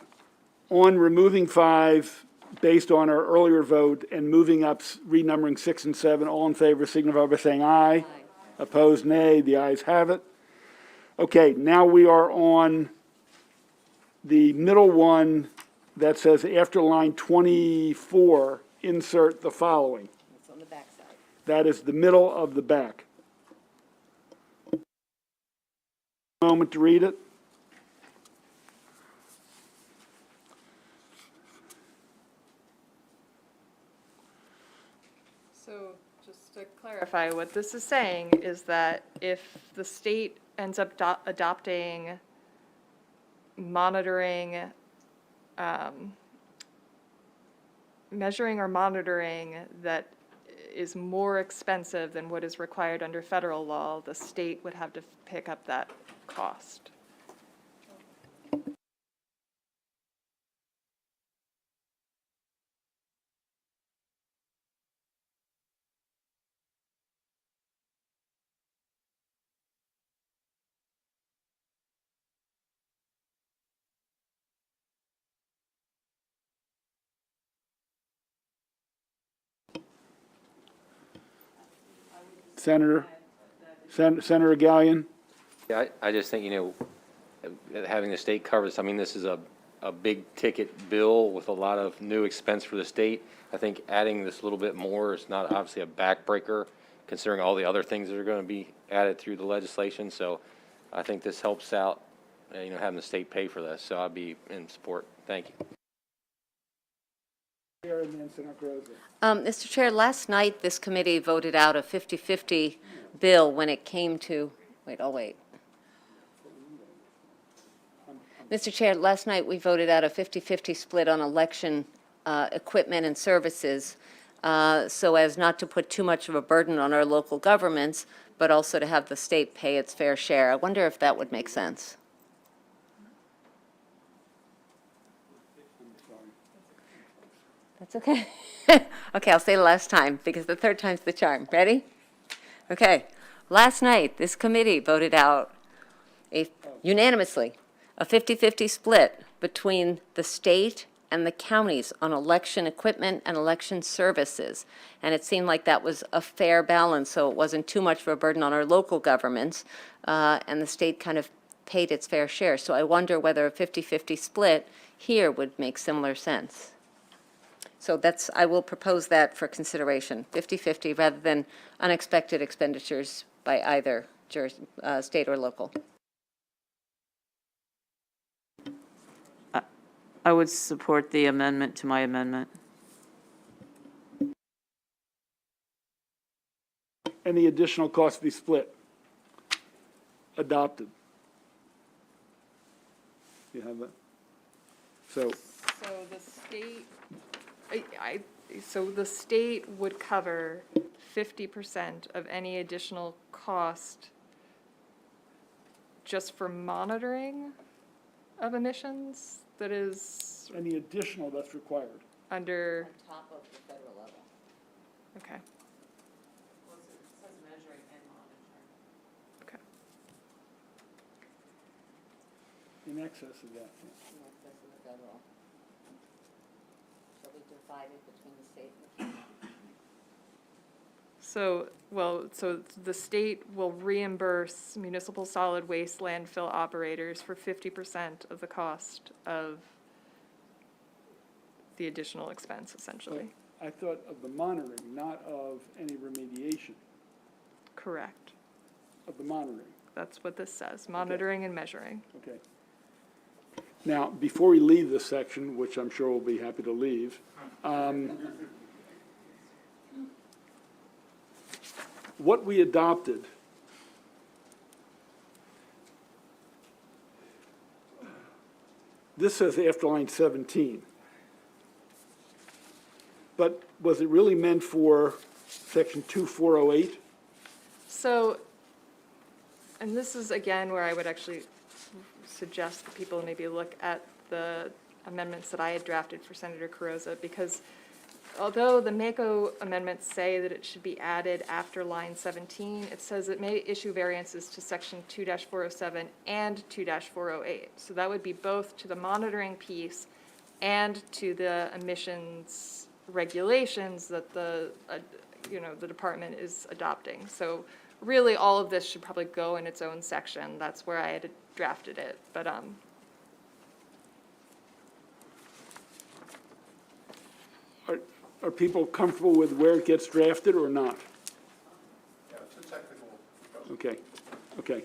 removing 5, based on our earlier vote and moving up, renumbering 6 and 7. All in favor signify by saying aye. Opposed, nay. The ayes have it. Okay, now we are on the middle one that says after line 24, insert the following. It's on the backside. That is the middle of the back. Moment to read it. So just to clarify, what this is saying is that if the state ends up adopting monitoring, measuring or monitoring that is more expensive than what is required under federal law, the state would have to pick up that cost. Senator Gallion? Yeah, I just think, having the state cover this, I mean, this is a big ticket bill with a lot of new expense for the state. I think adding this little bit more is not obviously a backbreaker, considering all the other things that are going to be added through the legislation. So I think this helps out, having the state pay for this. So I'd be in support. Thank you. Mr. Chair, last night, this committee voted out a 50-50 bill when it came to, I'll wait. Mr. Chair, last night, we voted out a 50-50 split on election equipment and services so as not to put too much of a burden on our local governments, but also to have the state pay its fair share. I wonder if that would make sense. That's okay. Okay, I'll say the last time, because the third time's the charm. Ready? Okay. Last night, this committee voted out unanimously a 50-50 split between the state and the counties on election equipment and election services. And it seemed like that was a fair balance, so it wasn't too much of a burden on our local governments, and the state kind of paid its fair share. So I wonder whether a 50-50 split here would make similar sense. So I will propose that for consideration, 50-50 rather than unexpected expenditures by either state or local. I would support the amendment to my amendment. Any additional cost to be split? Adopted. You have that? So the state would cover 50% of any additional cost just for monitoring of emissions that is any additional that's required. under, On top of the federal level. okay, Well, it says measuring and monitoring. okay. In excess of that. That's in the federal. Shall we divide it between the state and the county? So the state will reimburse municipal solid waste landfill operators for 50% of the cost of the additional expense, essentially. I thought of the monitoring, not of any remediation, Correct. of the monitoring. That's what this says, monitoring and measuring. Okay. Now, before we leave this section, which I'm sure we'll be happy to leave, what we adopted this says after line 17. But was it really meant for section 2408? So, and this is again where I would actually suggest that people maybe look at the amendments that I had drafted for Senator Carrozza, because although the MACO amendments say that it should be added after line 17, it says it may issue variances to section 2-407 and 2-408. So that would be both to the monitoring piece and to the emissions regulations that the department is adopting. So really, all of this should probably go in its own section. That's where I had drafted it, but, Are people comfortable with where it gets drafted or not? Yeah, it's a technical. Okay, okay.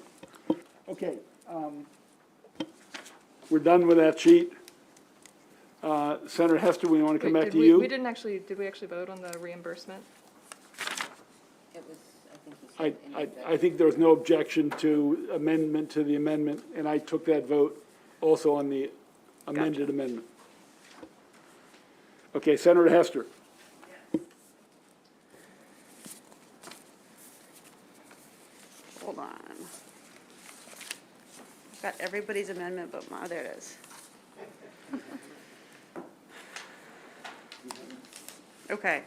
Okay, we're done with that sheet. Senator Hester, we want to come back to you? We didn't actually, did we actually vote on the reimbursement? It was, I think he said. in the- I think there was no objection to amendment to the amendment, and I took that vote also on the amended amendment. Okay, Senator Hester. Hold on. I've got everybody's amendment, but there it is. Okay.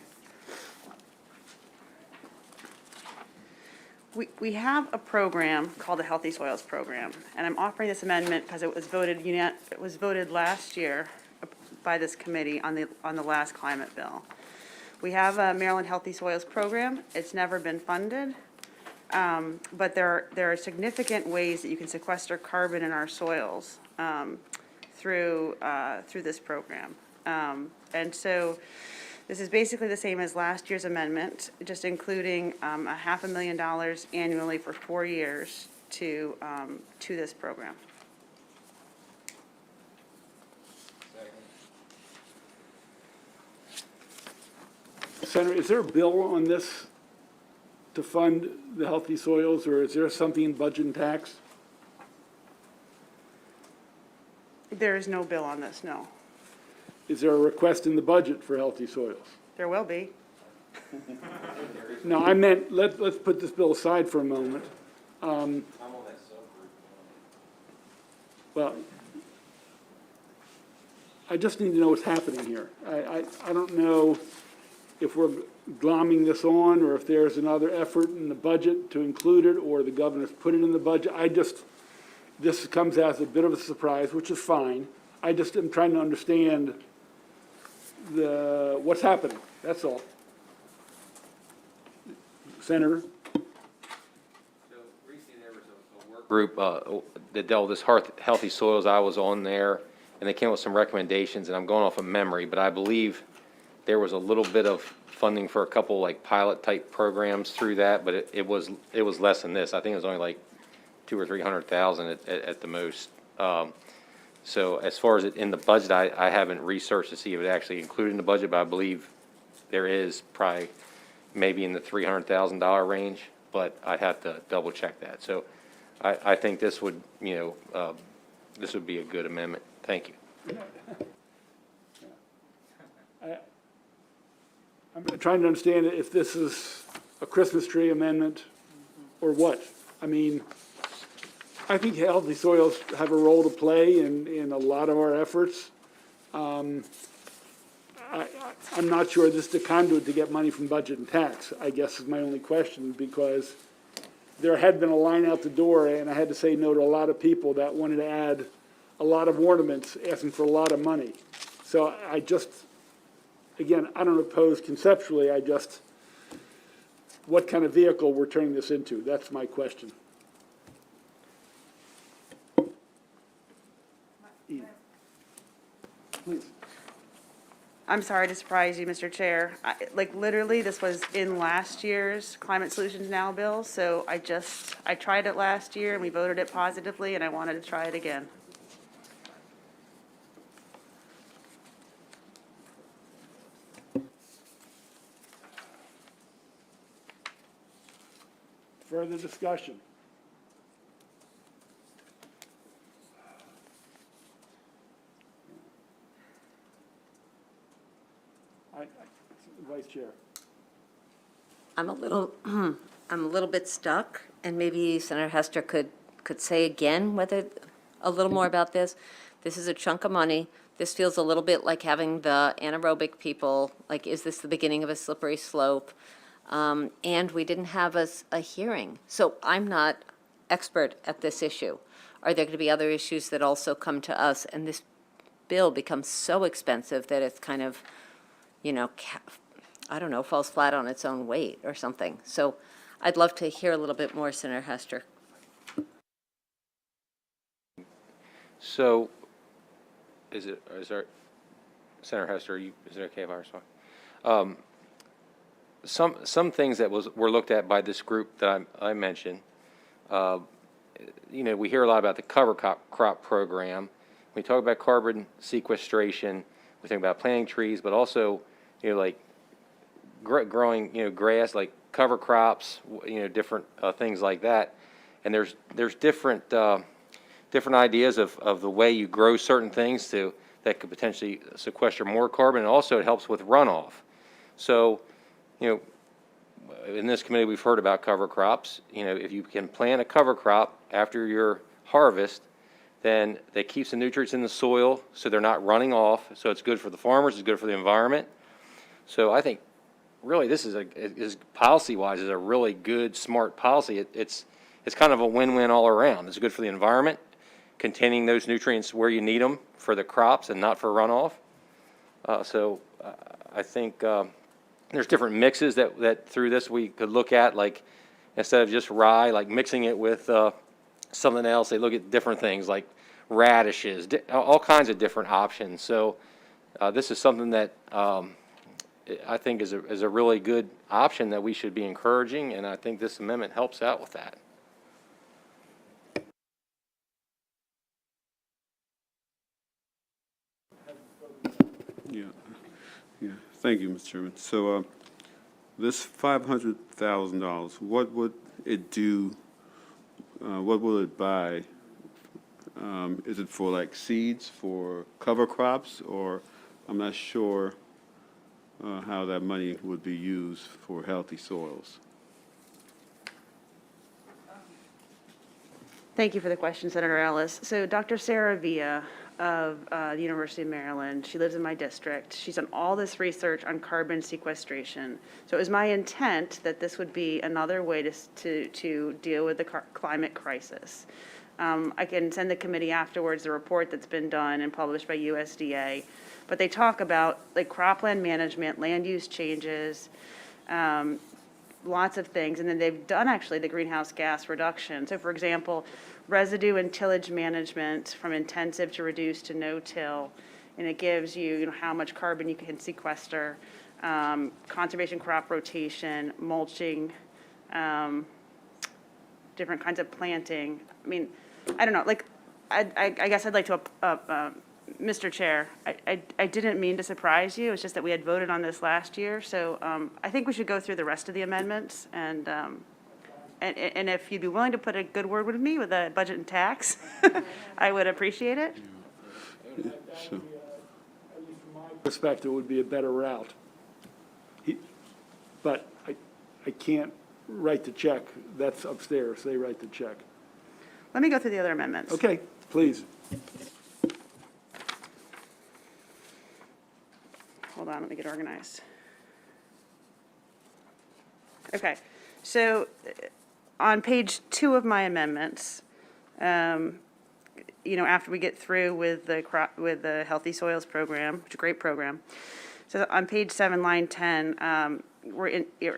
We have a program called the Healthy Soils Program, and I'm offering this amendment because it was voted last year by this committee on the last climate bill. We have a Maryland Healthy Soils Program. It's never been funded, but there are significant ways that you can sequester carbon in our soils through this program. And so this is basically the same as last year's amendment, just including $500,000 annually for 4 years to this program. Senator, is there a bill on this to fund the healthy soils, or is there something in budget and tax? There is no bill on this, no. Is there a request in the budget for healthy soils? There will be. No, I meant, let's put this bill aside for a moment. Well, I just need to know what's happening here. I don't know if we're glomming this on, or if there's another effort in the budget to include it, or the governor's put it in the budget. This comes as a bit of a surprise, which is fine. I just am trying to understand what's happening, that's all. Senator? So recently, there was a work group that dealt with this healthy soils. I was on there, and they came up with some recommendations, and I'm going off of memory, but I believe there was a little bit of funding for a couple like pilot type programs through that, but it was less than this. I think it was only like 200,000 or 300,000 at the most. So as far as it in the budget, I haven't researched to see if it actually included in the budget, but I believe there is probably maybe in the $300,000 range, but I'd have to double check that. So I think this would, this would be a good amendment. Thank you. I'm trying to understand if this is a Christmas tree amendment or what. I mean, I think healthy soils have a role to play in a lot of our efforts. I'm not sure this is the conduit to get money from budget and tax, I guess is my only question, because there had been a line out the door, and I had to say no to a lot of people that wanted to add a lot of ornaments, asking for a lot of money. So I just, again, I don't oppose conceptually, what kind of vehicle we're turning this into, that's my question. Ian. Please. I'm sorry to surprise you, Mr. Chair. Like, literally, this was in last year's Climate Solutions Now bill, so I tried it last year, and we voted it positively, and I wanted to try it again. Further discussion? Vice Chair. I'm a little bit stuck, and maybe Senator Hester could say again a little more about this. This is a chunk of money. This feels a little bit like having the anaerobic people, like, is this the beginning of a slippery slope? And we didn't have a hearing. So I'm not expert at this issue. Are there going to be other issues that also come to us? And this bill becomes so expensive that it's kind of, I don't know, falls flat on its own weight or something. So I'd love to hear a little bit more, Senator Hester. So, is there, Senator Hester, is it okay if I respond? Some things that were looked at by this group that I mentioned, we hear a lot about the cover crop program. We talk about carbon sequestration. We think about planting trees, but also, like growing, grass, like cover crops, different things like that. And there's different ideas of the way you grow certain things that could potentially sequester more carbon, and also it helps with runoff. So, in this committee, we've heard about cover crops. If you can plant a cover crop after your harvest, then that keeps the nutrients in the soil so they're not running off. So it's good for the farmers, it's good for the environment. So I think really this is policy-wise is a really good, smart policy. It's kind of a win-win all around. It's good for the environment, containing those nutrients where you need them for the crops and not for runoff. So I think there's different mixes that through this we could look at, like instead of just rye, like mixing it with something else. They look at different things like radishes, all kinds of different options. So this is something that I think is a really good option that we should be encouraging, and I think this amendment helps out with that. Yeah, thank you, Mr. Chairman. So this $500,000, what would it do, what will it buy? Is it for like seeds, for cover crops, or I'm not sure how that money would be used for healthy soils? Thank you for the question, Senator Ellis. So Dr. Sarah Villa of the University of Maryland, she lives in my district. She's done all this research on carbon sequestration. So it was my intent that this would be another way to deal with the climate crisis. I can send the committee afterwards the report that's been done and published by USDA. But they talk about like cropland management, land use changes, lots of things. And then they've done actually the greenhouse gas reduction. So for example, residue and tillage management from intensive to reduce to no-till. And it gives you, how much carbon you can sequester, conservation crop rotation, mulching, different kinds of planting. I mean, I don't know, like, I guess I'd like to, Mr. Chair, I didn't mean to surprise you. It's just that we had voted on this last year. So I think we should go through the rest of the amendments. And if you'd be willing to put a good word with me with a budget and tax, I would appreciate it. So, At least from my perspective, would be a better route. But I can't write the check. That's upstairs. They write the check. Let me go through the other amendments. Okay, please. Hold on, let me get organized. Okay, so on page 2 of my amendments, after we get through with the Healthy Soils program, which is a great program, so on page 7, line 10, we're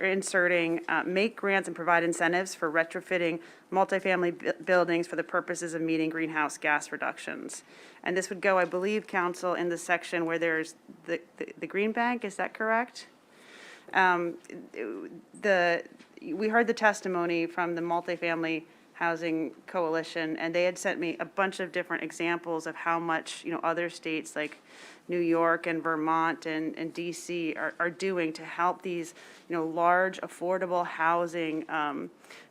inserting make grants and provide incentives for retrofitting multifamily buildings for the purposes of meeting greenhouse gas reductions. And this would go, I believe, Council, in the section where there's the green bank, is that correct? We heard the testimony from the Multifamily Housing Coalition, and they had sent me a bunch of different examples of how much, other states like New York and Vermont and DC are doing to help these, large affordable housing,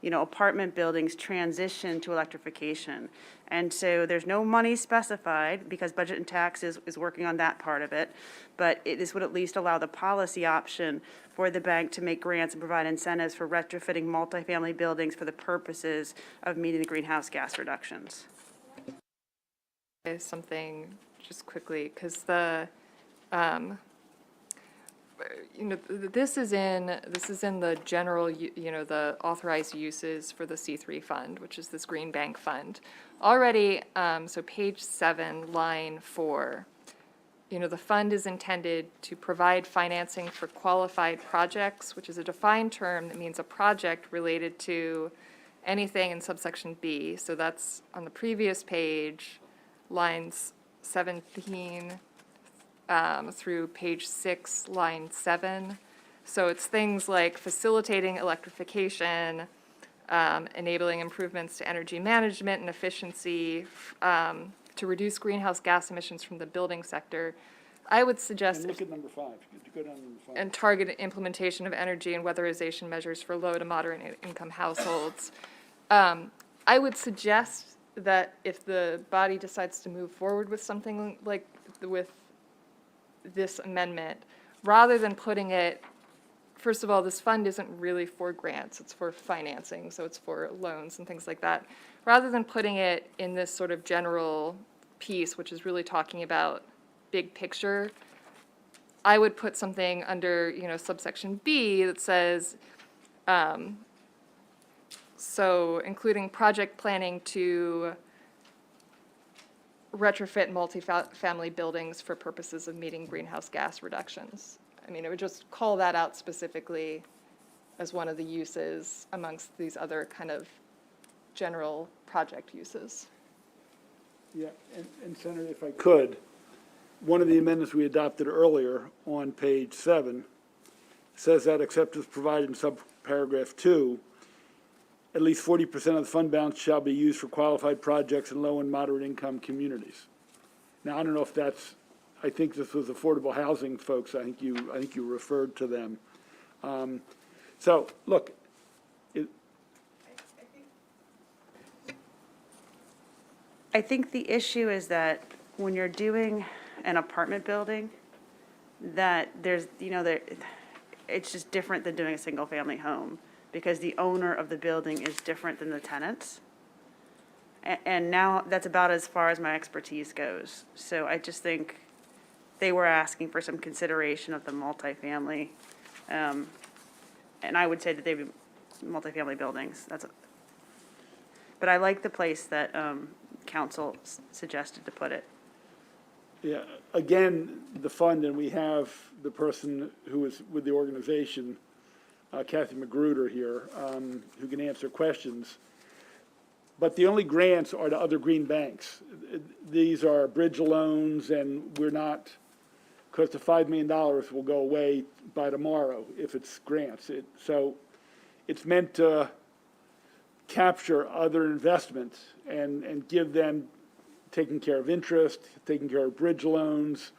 apartment buildings transition to electrification. And so there's no money specified because Budget and Tax is working on that part of it. But this would at least allow the policy option for the bank to make grants and provide incentives for retrofitting multifamily buildings for the purposes of meeting the greenhouse gas reductions. Something just quickly, because this is in the general, the authorized uses for the C3 fund, which is this green bank fund. Already, so page 7, line 4, the fund is intended to provide financing for qualified projects, which is a defined term that means a project related to anything in subsection B. So that's on the previous page, lines 17 through page 6, line 7. So it's things like facilitating electrification, enabling improvements to energy management and efficiency, to reduce greenhouse gas emissions from the building sector. I would suggest, And look at number 5. Go down to number 5. and target implementation of energy and weatherization measures for low to moderate income households. I would suggest that if the body decides to move forward with something like, with this amendment, rather than putting it, first of all, this fund isn't really for grants, it's for financing, so it's for loans and things like that. Rather than putting it in this sort of general piece, which is really talking about big picture, I would put something under, subsection B that says, so including project planning to retrofit multifamily buildings for purposes of meeting greenhouse gas reductions. I mean, it would just call that out specifically as one of the uses amongst these other kind of general project uses. Yeah, and Senator, if I could, one of the amendments we adopted earlier on page 7 says that except as provided in subparagraph 2, at least 40% of the fund balance shall be used for qualified projects in low and moderate income communities. Now, I don't know if that's, I think this was affordable housing folks, I think you referred to them. So, look, I think the issue is that when you're doing an apartment building, that there's, it's just different than doing a single-family home, because the owner of the building is different than the tenants. And now, that's about as far as my expertise goes. So I just think they were asking for some consideration of the multifamily. And I would say that they'd be multifamily buildings. But I like the place that council suggested to put it. yeah, again, the fund, and we have the person who is with the organization, Kathy Magruder here, who can answer questions. But the only grants are to other green banks. These are bridge loans, and we're not, because the $5 million will go away by tomorrow if it's grants. So it's meant to capture other investments and give them taking care of interest, taking care of bridge loans.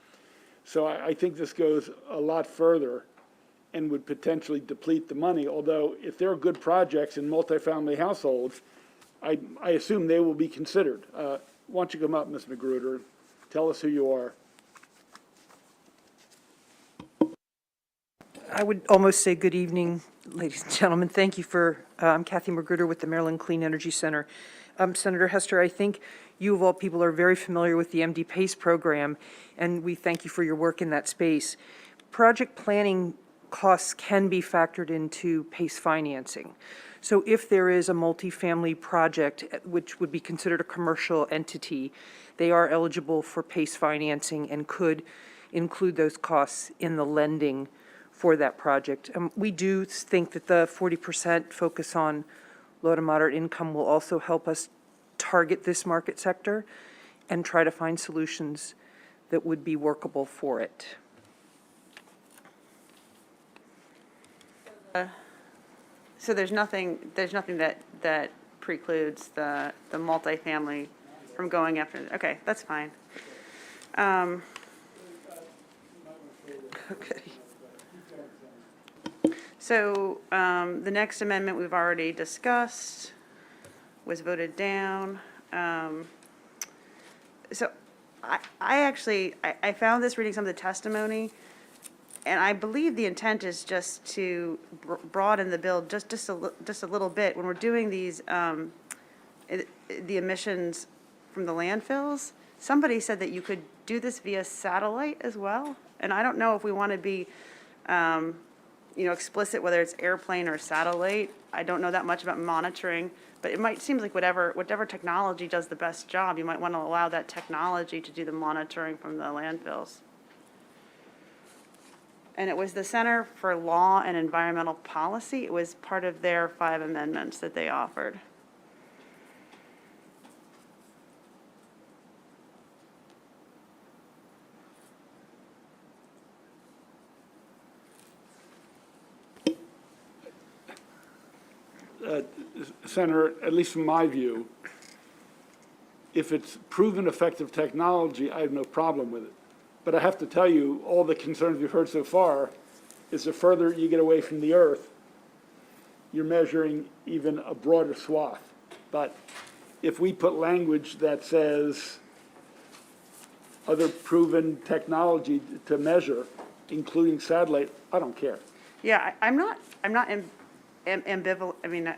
So I think this goes a lot further and would potentially deplete the money, although if there are good projects in multifamily households, I assume they will be considered. Why don't you come up, Ms. Magruder, tell us who you are. I would almost say good evening, ladies and gentlemen. Thank you for, I'm Kathy Magruder with the Maryland Clean Energy Center. Senator Hester, I think you of all people are very familiar with the MD PACE program, and we thank you for your work in that space. Project planning costs can be factored into PACE financing. So if there is a multifamily project, which would be considered a commercial entity, they are eligible for PACE financing and could include those costs in the lending for that project. We do think that the 40% focus on low to moderate income will also help us target this market sector and try to find solutions that would be workable for it. So there's nothing that precludes the multifamily from going after, okay, that's fine. Okay. So, the next amendment we've already discussed was voted down. So I found this reading some of the testimony, and I believe the intent is just to broaden the bill just a little bit. When we're doing these, the emissions from the landfills, somebody said that you could do this via satellite as well. And I don't know if we want to be, explicit whether it's airplane or satellite. I don't know that much about monitoring, but it might seem like whatever technology does the best job, you might want to allow that technology to do the monitoring from the landfills. And it was the Center for Law and Environmental Policy. It was part of their 5 amendments that they offered. Senator, at least from my view, if it's proven effective technology, I have no problem with it. But I have to tell you, all the concerns we've heard so far is the further you get away from the earth, you're measuring even a broader swath. But if we put language that says other proven technology to measure, including satellite, I don't care. Yeah, I'm not ambivalent, I mean,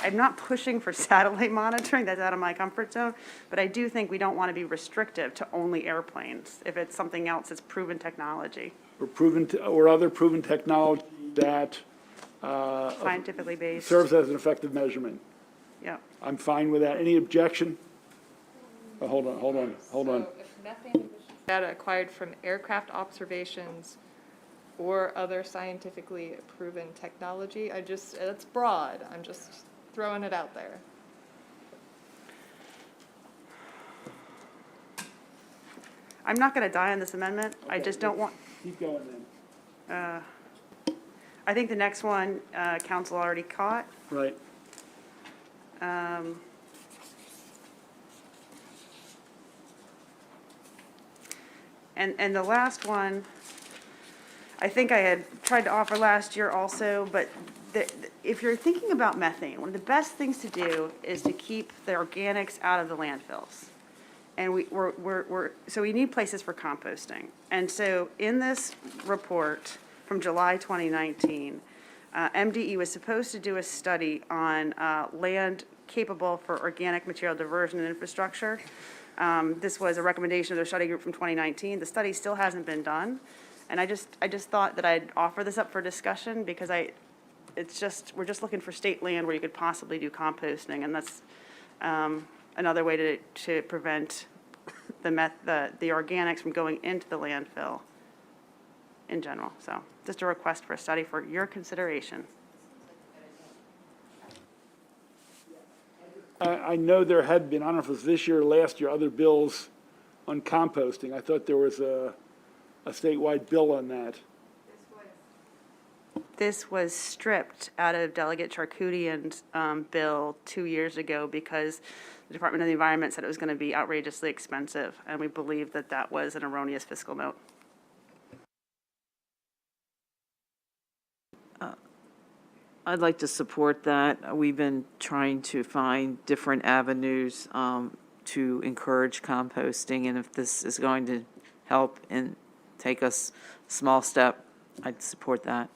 I'm not pushing for satellite monitoring, that's out of my comfort zone, but I do think we don't want to be restrictive to only airplanes if it's something else that's proven technology, Or other proven technology that scientifically based. serves as an effective measurement. Yeah. I'm fine with that. Any objection? Oh, hold on. So if methane emissions data acquired from aircraft observations or other scientifically proven technology, it's broad. I'm just throwing it out there. I'm not going to die on this amendment. I just don't want, Keep going then. I think the next one, council already caught. Right. And the last one, I think I had tried to offer last year also, but if you're thinking about methane, one of the best things to do is to keep the organics out of the landfills. And so we need places for composting. And so in this report from July 2019, MDE was supposed to do a study on land capable for organic material diversion and infrastructure. This was a recommendation of their study group from 2019. The study still hasn't been done. And I just thought that I'd offer this up for discussion because we're just looking for state land where you could possibly do composting, and that's another way to prevent the organics from going into the landfill in general. So just a request for a study for your consideration. I know there had been, I don't know if it was this year or last year, other bills on composting. I thought there was a statewide bill on that. This was stripped out of Delegate Charkoudian's bill 2 years ago because the Department of the Environment said it was going to be outrageously expensive, and we believe that that was an erroneous fiscal note. I'd like to support that. We've been trying to find different avenues to encourage composting, and if this is going to help and take us a small step, I'd support that.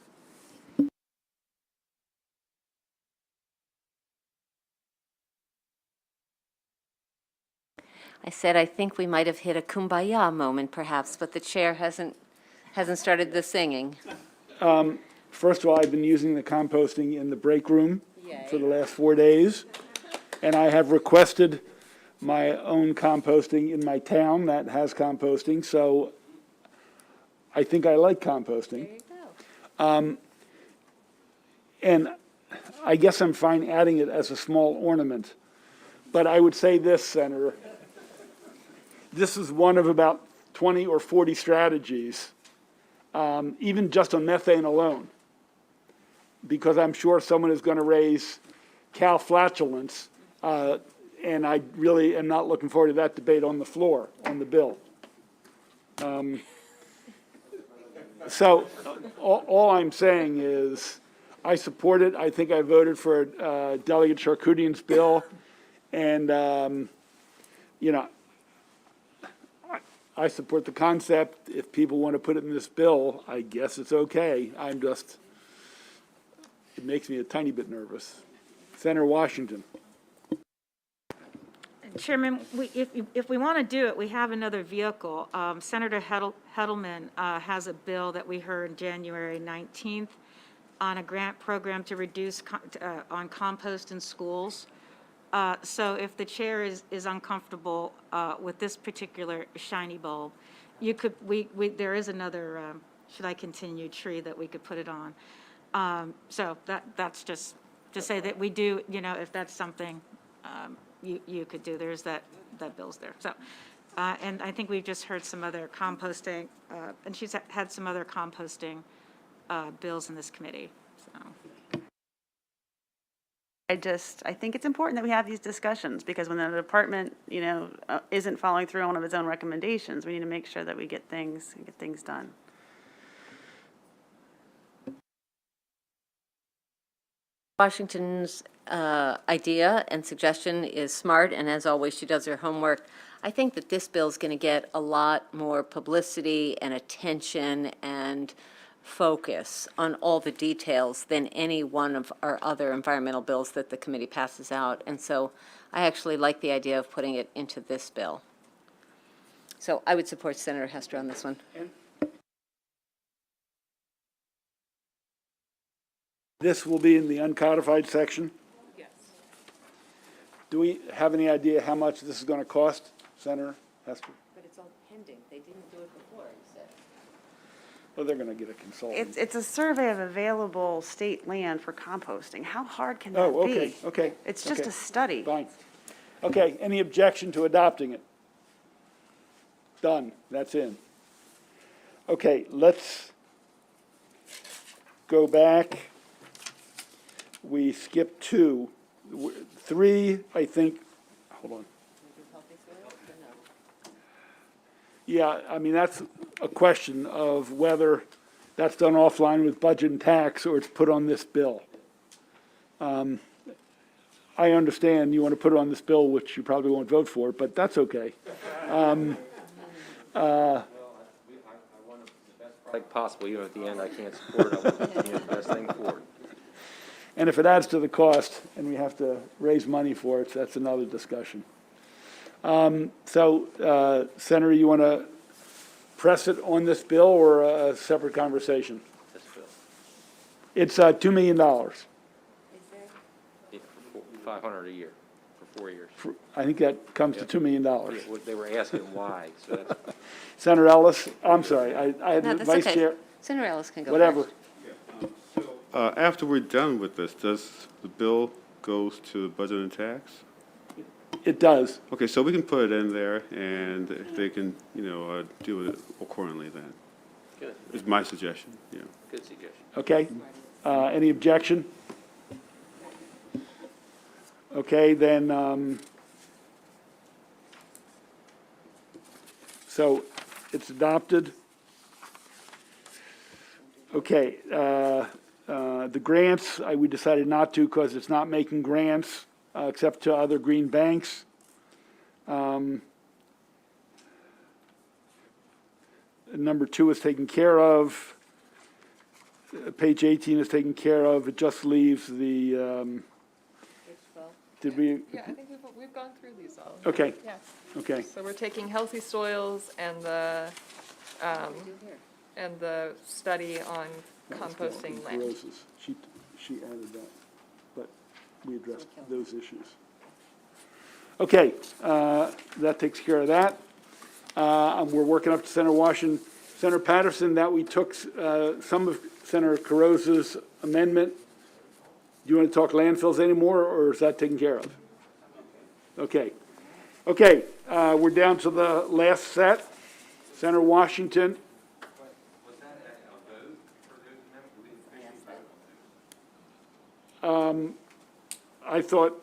I said I think we might have hit a kumbaya moment perhaps, but the chair hasn't started the singing. First of all, I've been using the composting in the break room Yay. for the last 4 days. And I have requested my own composting in my town that has composting, so I think I like composting. There you go. And I guess I'm fine adding it as a small ornament. But I would say this, Senator, this is one of about 20 or 40 strategies, even just on methane alone, because I'm sure someone is going to raise cow flatulence, and I really am not looking forward to that debate on the floor, on the bill. So all I'm saying is I support it. I think I voted for Delegate Charkoudian's bill, and, I support the concept. If people want to put it in this bill, I guess it's okay. It makes me a tiny bit nervous. Senator Washington. Chairman, if we want to do it, we have another vehicle. Senator Heddleman has a bill that we heard January 19th on a grant program to reduce on compost in schools. So if the chair is uncomfortable with this particular shiny bulb, there is another should I continue tree that we could put it on. So that's just to say that we do, you know, if that's something you could do, there's that bill's there. So, and I think we've just heard some other composting, and she's had some other composting bills in this committee, so. I think it's important that we have these discussions, because when the department, you know, isn't following through on one of its own recommendations, we need to make sure that we get things done. Washington's idea and suggestion is smart, and as always, she does her homework. I think that this bill is going to get a lot more publicity and attention and focus on all the details than any one of our other environmental bills that the committee passes out. And so I actually like the idea of putting it into this bill. So I would support Senator Hester on this one. This will be in the uncodified section. Yes. Do we have any idea how much this is going to cost, Senator Hester? But it's all pending. They didn't do it before, you said. Well, they're going to get a consultant. It's a survey of available state land for composting. How hard can that be? Oh, okay, okay. It's just okay. a study. Fine. Okay, any objection to adopting it? Done, that's in. Okay, let's go back. We skipped 2. 3, I think, hold on. Yeah, I mean, that's a question of whether that's done offline with budget and tax or it's put on this bill. I understand you want to put it on this bill, which you probably won't vote for, but that's okay. Like possible, even at the end, I can't support it, I want it to be the best thing for it. And if it adds to the cost and we have to raise money for it, that's another discussion. So, Senator, you want to press it on this bill or a separate conversation? This bill. It's $2 million. Yeah, for 500 a year, for 4 years. I think that comes to $2 million. Yeah, they were asking why, so that's, Senator Ellis, I'm sorry, I had No, the that's vice okay. chair, Senator Ellis can go whatever. first. After we're done with this, does the bill goes to budget and tax? It does. Okay, so we can put it in there, and they can, you know, do it accordingly then. good, Is my suggestion, yeah. good suggestion. Okay, any objection? Okay, then, so it's adopted. Okay, the grants, we decided not to because it's not making grants except to other green banks. Number 2 is taken care of. Page 18 is taken care of. It just leaves the, did we, Yeah, I think we've gone through these all. okay, Yes. okay. So we're taking healthy soils and the study on composting land. Roses. She added that, but we addressed those issues. Okay, that takes care of that. We're working up to Senator Washington. Senator Patterson, that we took some of Senator Carrozza's amendment. Do you want to talk landfills anymore, or is that taken care of? Okay. Okay, we're down to the last set. Senator Washington. I thought,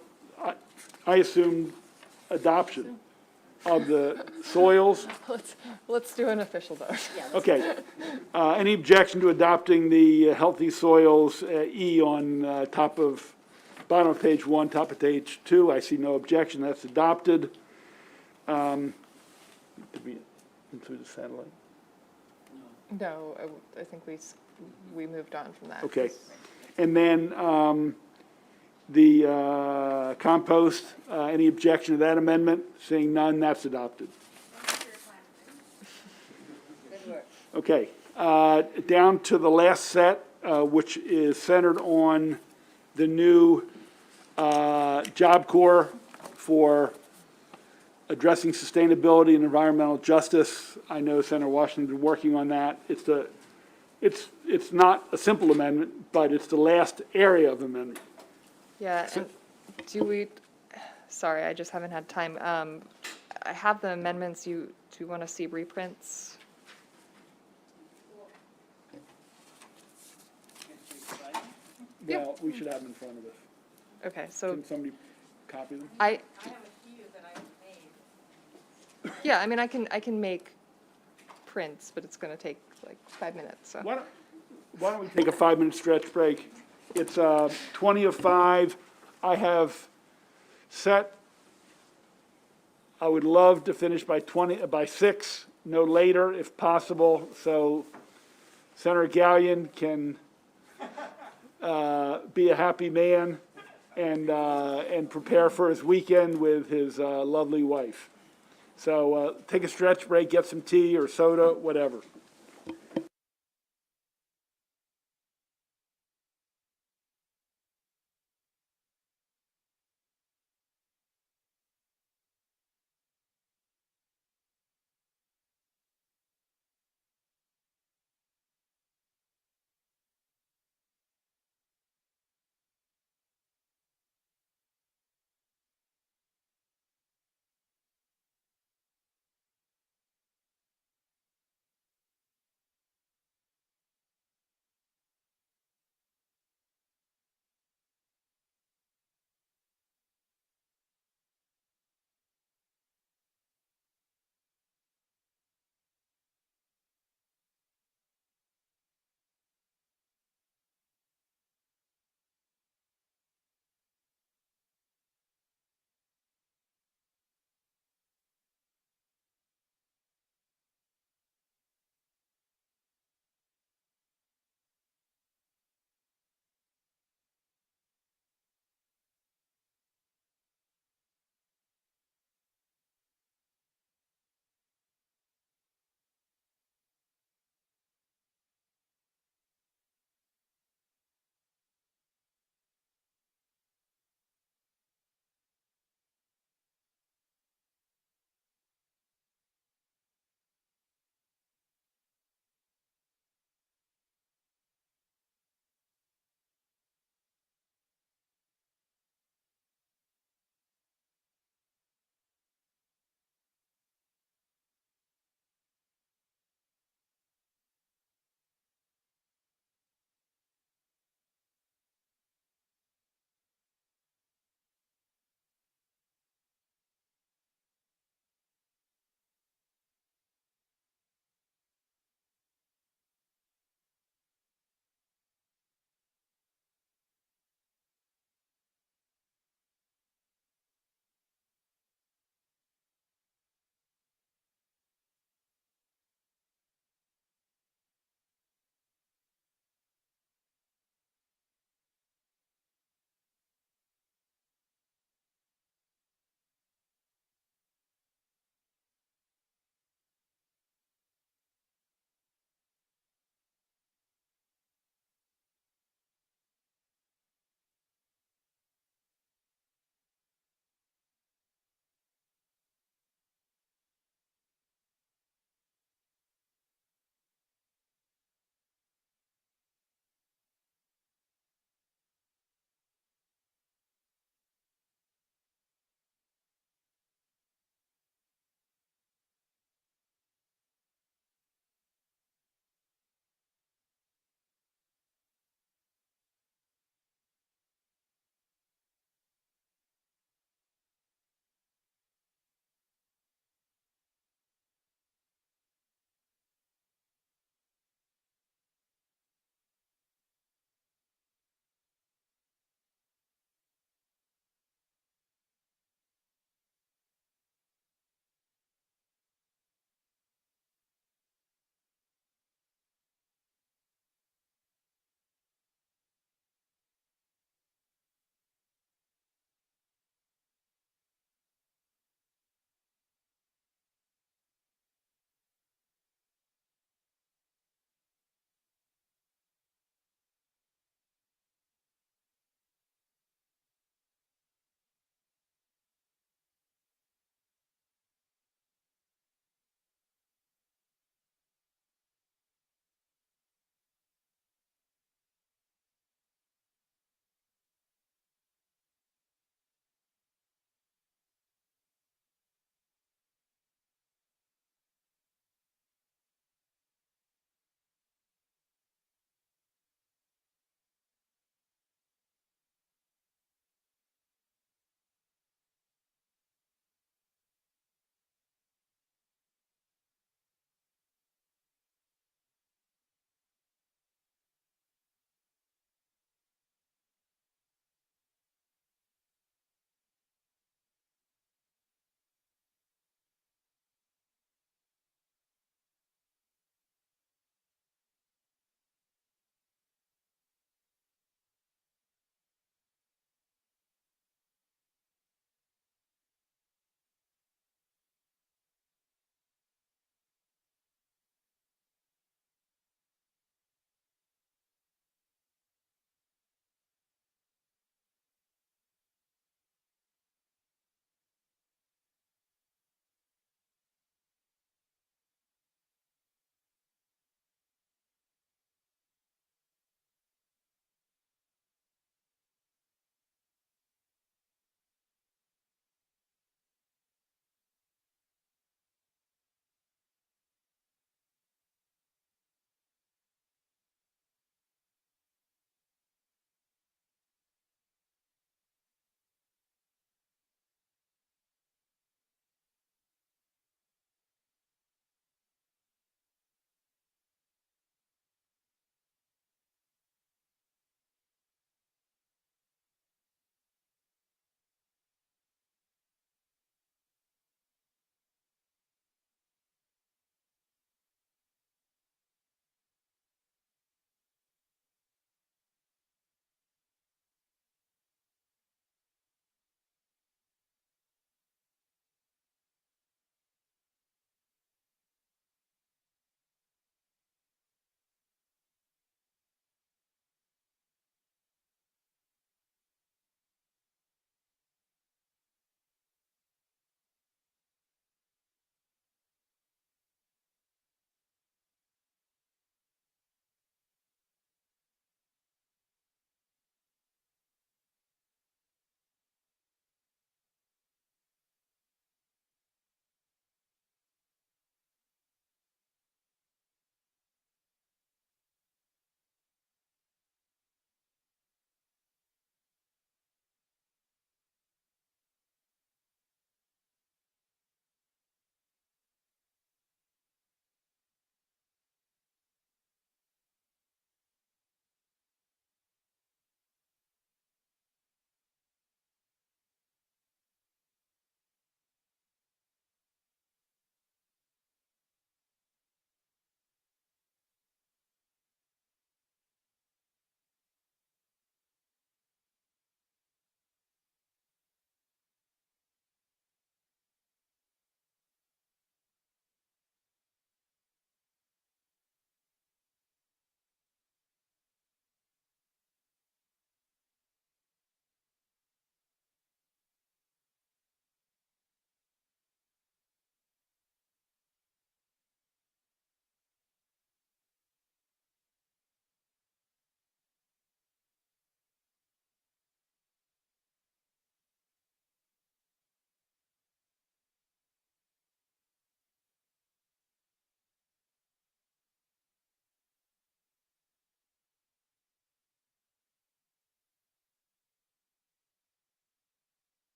I assumed adoption of the soils. Let's do an official vote. Okay. Any objection to adopting the healthy soils E on top of, bottom of page 1, top of page 2? I see no objection. That's adopted. Did we include the satellite? No, I think we moved on from that. Okay. And then the compost, any objection to that amendment? Seeing none, that's adopted. Okay. Down to the last set, which is centered on the new Job Corps for addressing sustainability and environmental justice. I know Senator Washington's been working on that. It's the it's not a simple amendment, but it's the last area of amendment. Yeah, and do we, sorry, I just haven't had time. I have the amendments. Do you want to see reprints? Well, we should have them in front of us. Okay, so Can somebody copy them? yeah, I mean, I can make prints, but it's going to take like 5 minutes, so. Why don't we take a 5-minute stretch break? It's 20 of 5. I have set, I would love to finish by 6, no later if possible, so Senator Gallion can be a happy man and prepare for his weekend with his lovely wife. So take a stretch break, get some tea or soda, whatever.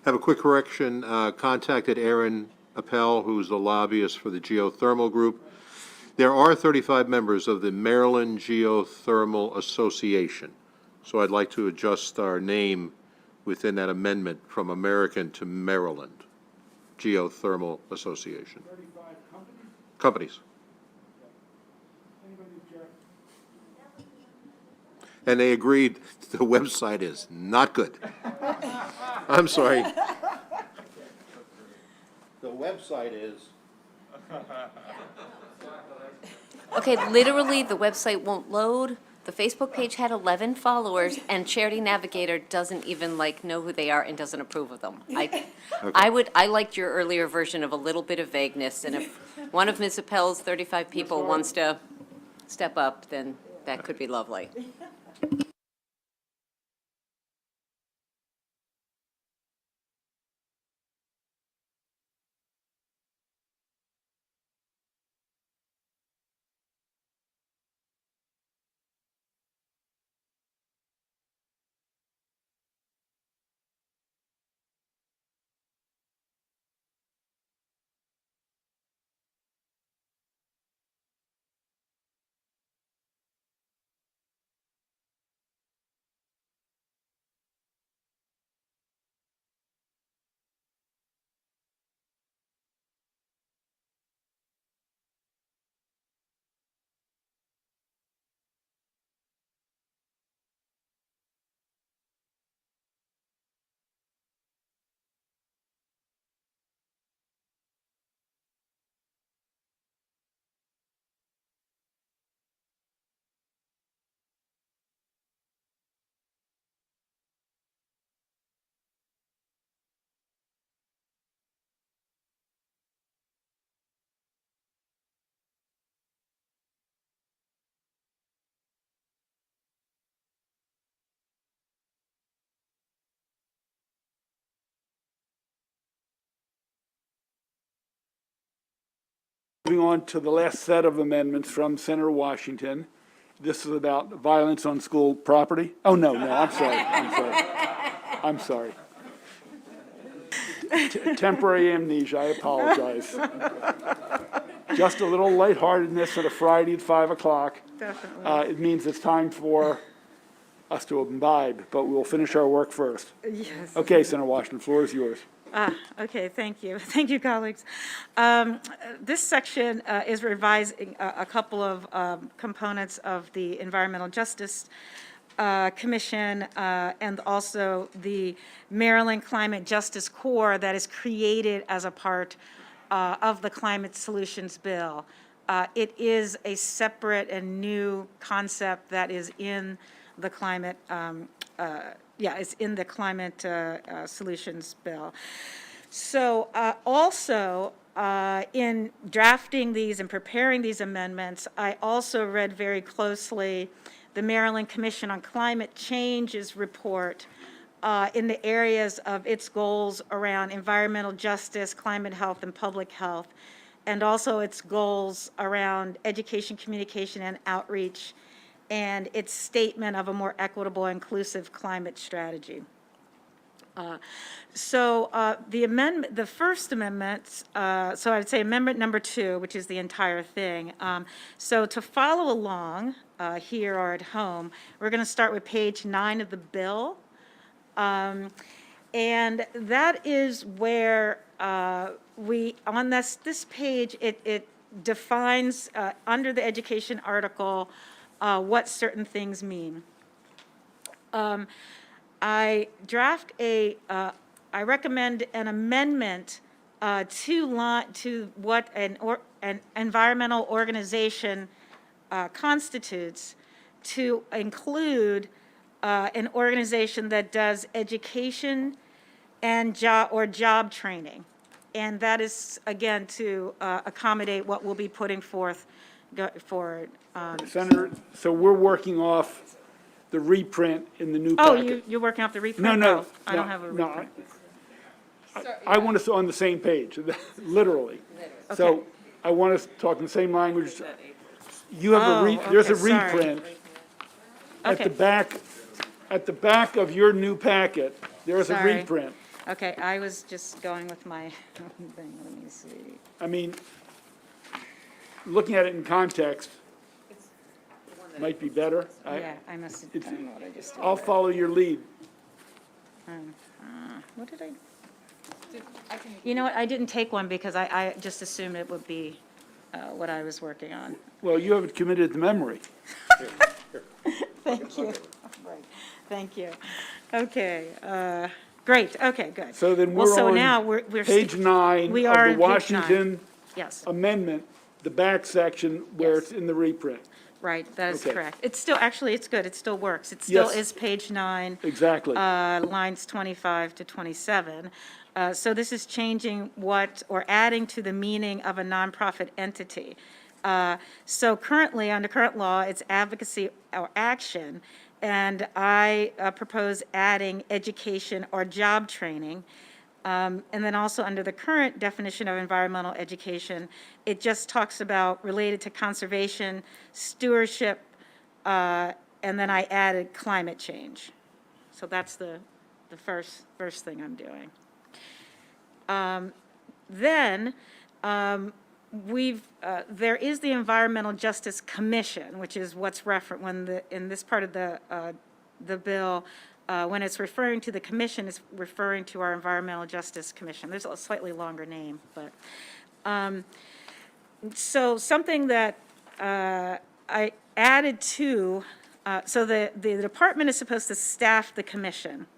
Have a quick correction, contacted Aaron Appel, who's the lobbyist for the geothermal group. There are 35 members of the Maryland Geothermal Association, so I'd like to adjust our name within that amendment from American to Maryland Geothermal Association. 35 companies? Companies. Anybody object? And they agreed the website is not good. I'm sorry. The website is. Okay, literally, the website won't load. The Facebook page had 11 followers, and Charity Navigator doesn't even know who they are and doesn't approve of them. I liked your earlier version of a little bit of vagueness, and if one of Ms. Appel's 35 people wants to step up, then that could be lovely. Moving on to the last set of amendments from Senator Washington. This is about violence on school property. Oh, no, I'm sorry. I'm sorry. Temporary amnesia, I apologize. Just a little lightheartedness on a Friday at 5 o'clock. Definitely. It means it's time for us to imbibe, but we'll finish our work first. Yes. Okay, Senator Washington, the floor is yours. Okay, thank you. Thank you, colleagues. This section is revising a couple of components of the Environmental Justice Commission and also the Maryland Climate Justice Corps that is created as a part of the Climate Solutions Bill. It is a separate and new concept that is in the climate it's in the Climate Solutions Bill. So also, in drafting these and preparing these amendments, I also read very closely the Maryland Commission on Climate Change's report in the areas of its goals around environmental justice, climate health, and public health, and also its goals around education, communication, and outreach, and its statement of a more equitable, inclusive climate strategy. The first amendment, so I would say amendment number 2, which is the entire thing. So to follow along here or at home, we're going to start with page 9 of the bill. And that is where on this page, it defines under the education article what certain things mean. I recommend an amendment to what an environmental organization constitutes to include an organization that does education and job training. And that is, again, to accommodate what we'll be putting forth forward. Senator, so we're working off the reprint in the new packet. You're working off the reprint? No. I don't have a no, reprint. I want us on the same page, literally. So I want us to talk in the same language. You have there's a sorry. reprint. At the back of your new packet, there is a Sorry. reprint. Okay, I was just going with my thing, let me see. I mean, looking at it in context might be better. Yeah, I must have, I don't know what I just did. I'll follow your lead. What did I? You know what, I didn't take one because I just assumed it would be what I was working on. Well, you have it committed to memory. Thank you. Right. Thank you. Okay, great, okay, good. So then Well, we're so on now we're page 9 we of are the on page 9. Washington Yes, amendment, the back section where Yes. it's in the reprint. right, that is Okay. correct. It's still, actually, it's good, it still works. It still Yes. is page 9. Exactly. Lines 25 to 27. So this is changing what, or adding to the meaning of a nonprofit entity. So currently, under current law, it's advocacy or action, and I propose adding education or job training. And then also under the current definition of environmental education, it just talks about related to conservation, stewardship, and then I added climate change. So that's the first thing I'm doing. Then, there is the Environmental Justice Commission, which is what's referenced in this part of the bill, when it's referring to the commission, it's referring to our Environmental Justice Commission. There's a slightly longer name, but, so something that I added to, so the department is supposed to staff the commission.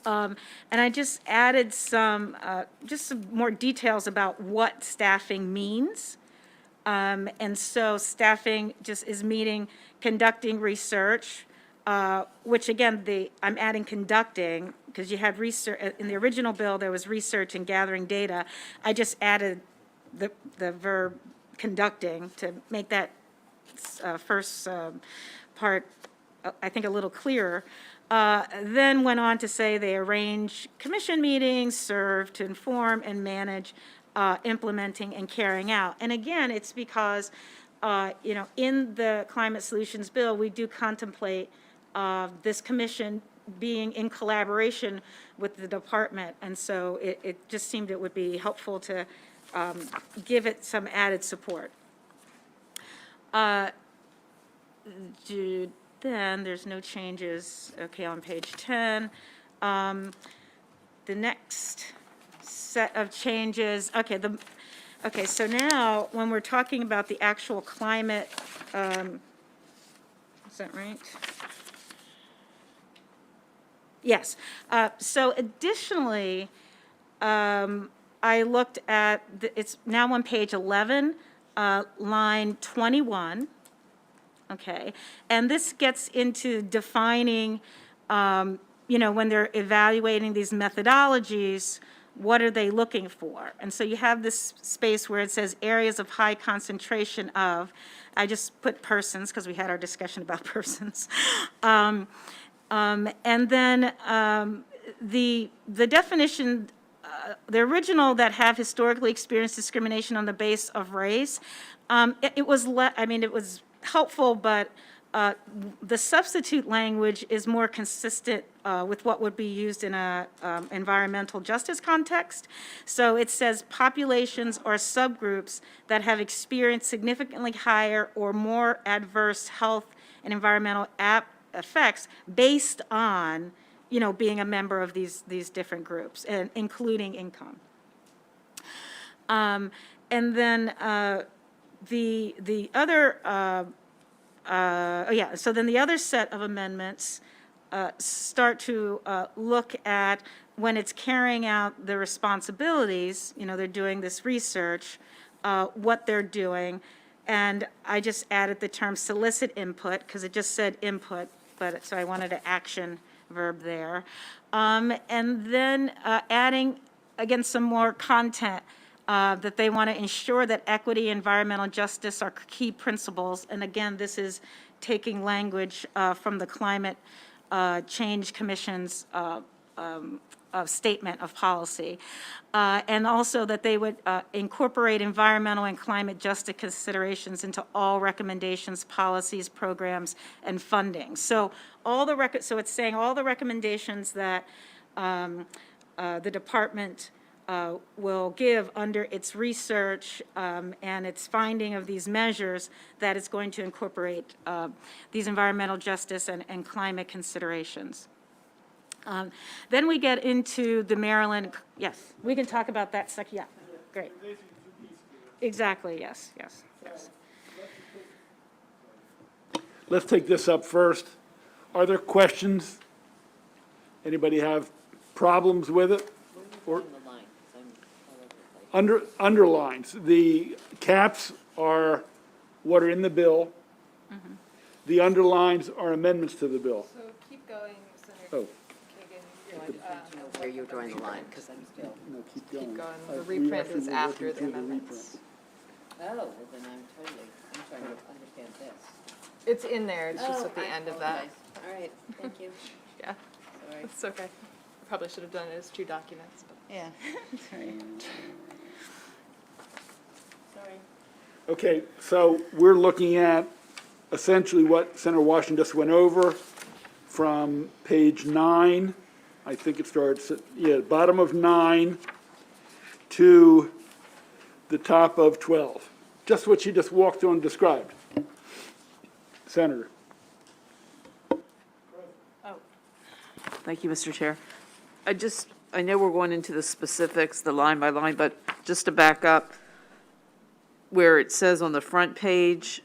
And I just added some more details about what staffing means. And so staffing just is conducting research, which again, I'm adding conducting, because you had research, in the original bill, there was research and gathering data. I just added the verb conducting to make that first part, I think, a little clearer. Then went on to say they arrange commission meetings, serve to inform and manage, implementing and carrying out. And again, it's because, in the Climate Solutions Bill, we do contemplate this commission being in collaboration with the department. And so it just seemed it would be helpful to give it some added support. Then there's no changes, okay, on page 10. The next set of changes, okay, so now when we're talking about the actual climate, is that right? Yes, so additionally, I looked at, it's now on page 11, line 21. Okay, and this gets into defining, when they're evaluating these methodologies, what are they looking for? And so you have this space where it says areas of high concentration of, I just put persons because we had our discussion about persons. And then the definition, the original that have historically experienced discrimination on the basis of race, it was helpful, but the substitute language is more consistent with what would be used in a environmental justice context. So it says populations or subgroups that have experienced significantly higher or more adverse health and environmental effects based on, being a member of these different groups, and including income. And then the other, so then the other set of amendments start to look at when it's carrying out the responsibilities, they're doing this research, what they're doing, and I just added the term solicit input, because it just said input, so I wanted an action verb there. And then adding, again, some more content, that they want to ensure that equity, environmental justice are key principles. And again, this is taking language from the Climate Change Commission's statement of policy. And also that they would incorporate environmental and climate justice considerations into all recommendations, policies, programs, and funding. So so it's saying all the recommendations that the department will give under its research and its finding of these measures, that it's going to incorporate these environmental justice and climate considerations. Then we get into the Maryland, yes, we can talk about that yeah, great. Exactly, yes. Let's take this up first. Are there questions? Anybody have problems with it? Or underlines, the caps are what are in the bill. The underlines are amendments to the bill. So keep going, Senator Oh, Kagan. Where you're drawing the line, because I'm still. no, keep going. Keep going. The We reprint actually is were after working the through amendments. Oh, well, then I'm trying to understand this. It's in there, it's just at the end of that. All right, thank you. Yeah, Sorry. it's okay. Probably should have done it as two documents, but. Yeah. Sorry. Okay, so we're looking at essentially what Senator Washington just went over from page 9. I think it starts at, bottom of 9 to the top of 12. Just what she just walked through and described. Senator. Thank you, Mr. Chair. I know we're going into the specifics, the line by line, but just to back up, where it says on the front page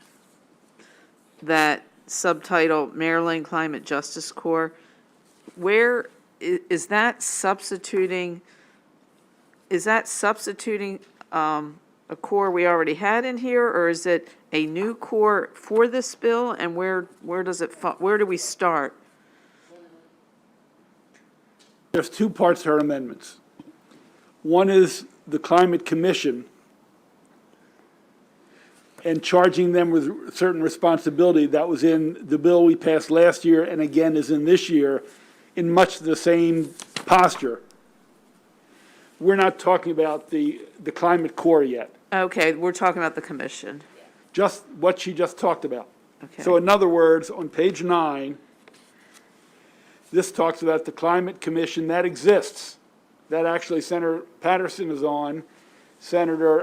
that subtitle Maryland Climate Justice Corps, where is that substituting a corps we already had in here, or is it a new corps for this bill, and where do we start? There's two parts to our amendments. One is the Climate Commission and charging them with certain responsibility. That was in the bill we passed last year and again is in this year in much the same posture. We're not talking about the Climate Corps yet, Okay, we're talking about the commission. just what she just talked about. Okay. So in other words, on page 9, this talks about the Climate Commission that exists, that actually Senator Patterson is on, Senator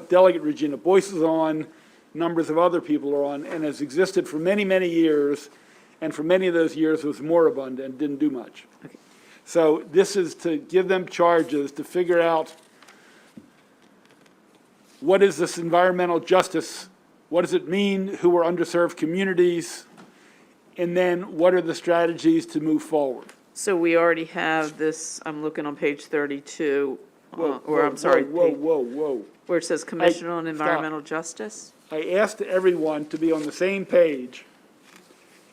Delegate Regina Boyce is on, numbers of other people are on, and has existed for many, many years, and for many of those years was moribund and didn't do much. Okay. So this is to give them charges to figure out what is this environmental justice, what does it mean, who are underserved communities, and then what are the strategies to move forward? So we already have this, I'm looking on page 32, Whoa, or I'm sorry, Whoa. where it says Commission on stop. Environmental Justice? I asked everyone to be on the same page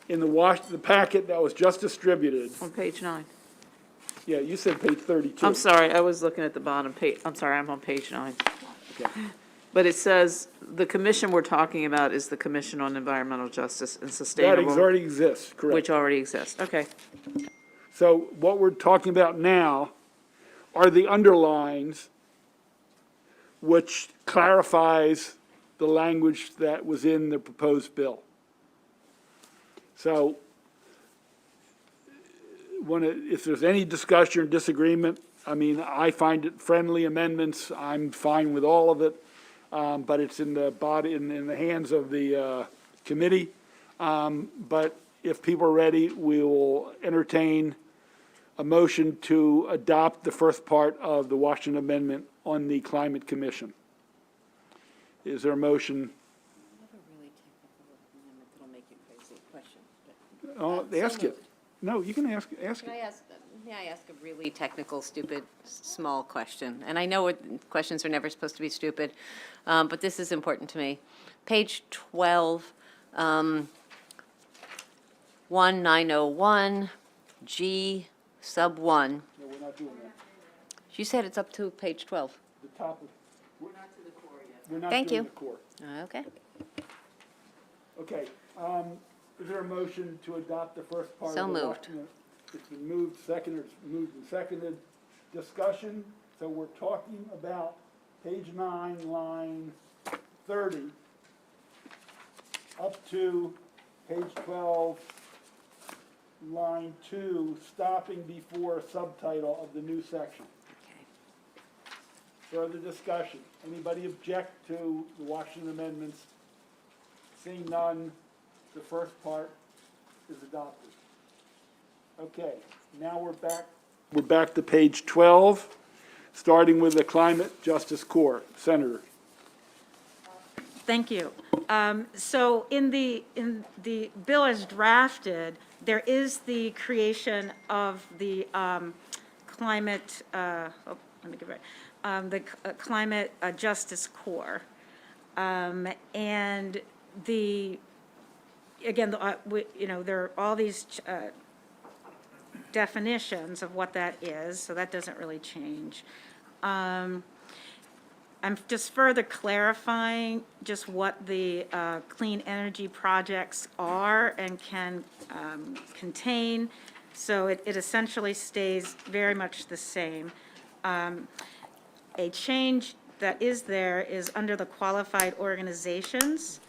in the packet that was just distributed. On page 9. Yeah, you said page 32. I'm sorry, I was looking at the bottom page, I'm sorry, I'm on page 9. Okay. But it says, the commission we're talking about is the Commission on Environmental Justice and That Sustainable, already exists, correct. which already exists, okay. So what we're talking about now are the underlines, which clarifies the language that was in the proposed bill. So if there's any discussion or disagreement, I mean, I find it friendly amendments. I'm fine with all of it, but it's in the body, in the hands of the committee. But if people are ready, we will entertain a motion to adopt the first part of the Washington Amendment on the Climate Commission. Is there a motion? Really technical amendment that'll make you crazy. Question. Oh, ask it. No, you can ask Can it. I ask, a really technical, stupid, small question? And I know questions are never supposed to be stupid, but this is important to me. Page 12, 1901, G sub 1. No, we're not doing that. You said it's up to page 12. The top of, we're not Thank doing you. the core. Okay. Okay, is there a motion to adopt the first part of the So moved. Washington? It's been moved, seconded, it's moved and seconded. Discussion, so we're talking about page 9, line 30, up to page 12, line 2, stopping before subtitle of the new section. Okay. Further discussion. Anybody object to the Washington amendments? Seeing none, the first part is adopted. Okay, now we're back to page 12, starting with the Climate Justice Corps. Senator. Thank you. So in the bill as drafted, there is the creation of the climate, let me get it right, the Climate Justice Corps. And again, there are all these definitions of what that is, so that doesn't really change. I'm just further clarifying just what the clean energy projects are and can contain. So it essentially stays very much the same. A change that is there is under the qualified organizations.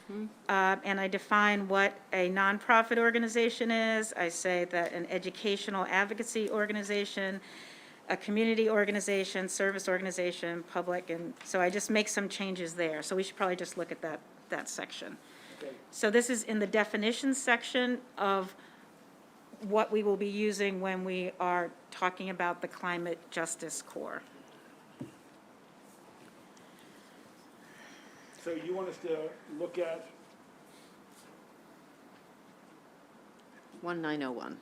And I define what a nonprofit organization is. I say that an educational advocacy organization, a community organization, service organization, public, and so I just make some changes there. So we should probably just look at that section. Okay. So this is in the definitions section of what we will be using when we are talking about the Climate Justice Corps. So you want us to look at 1901.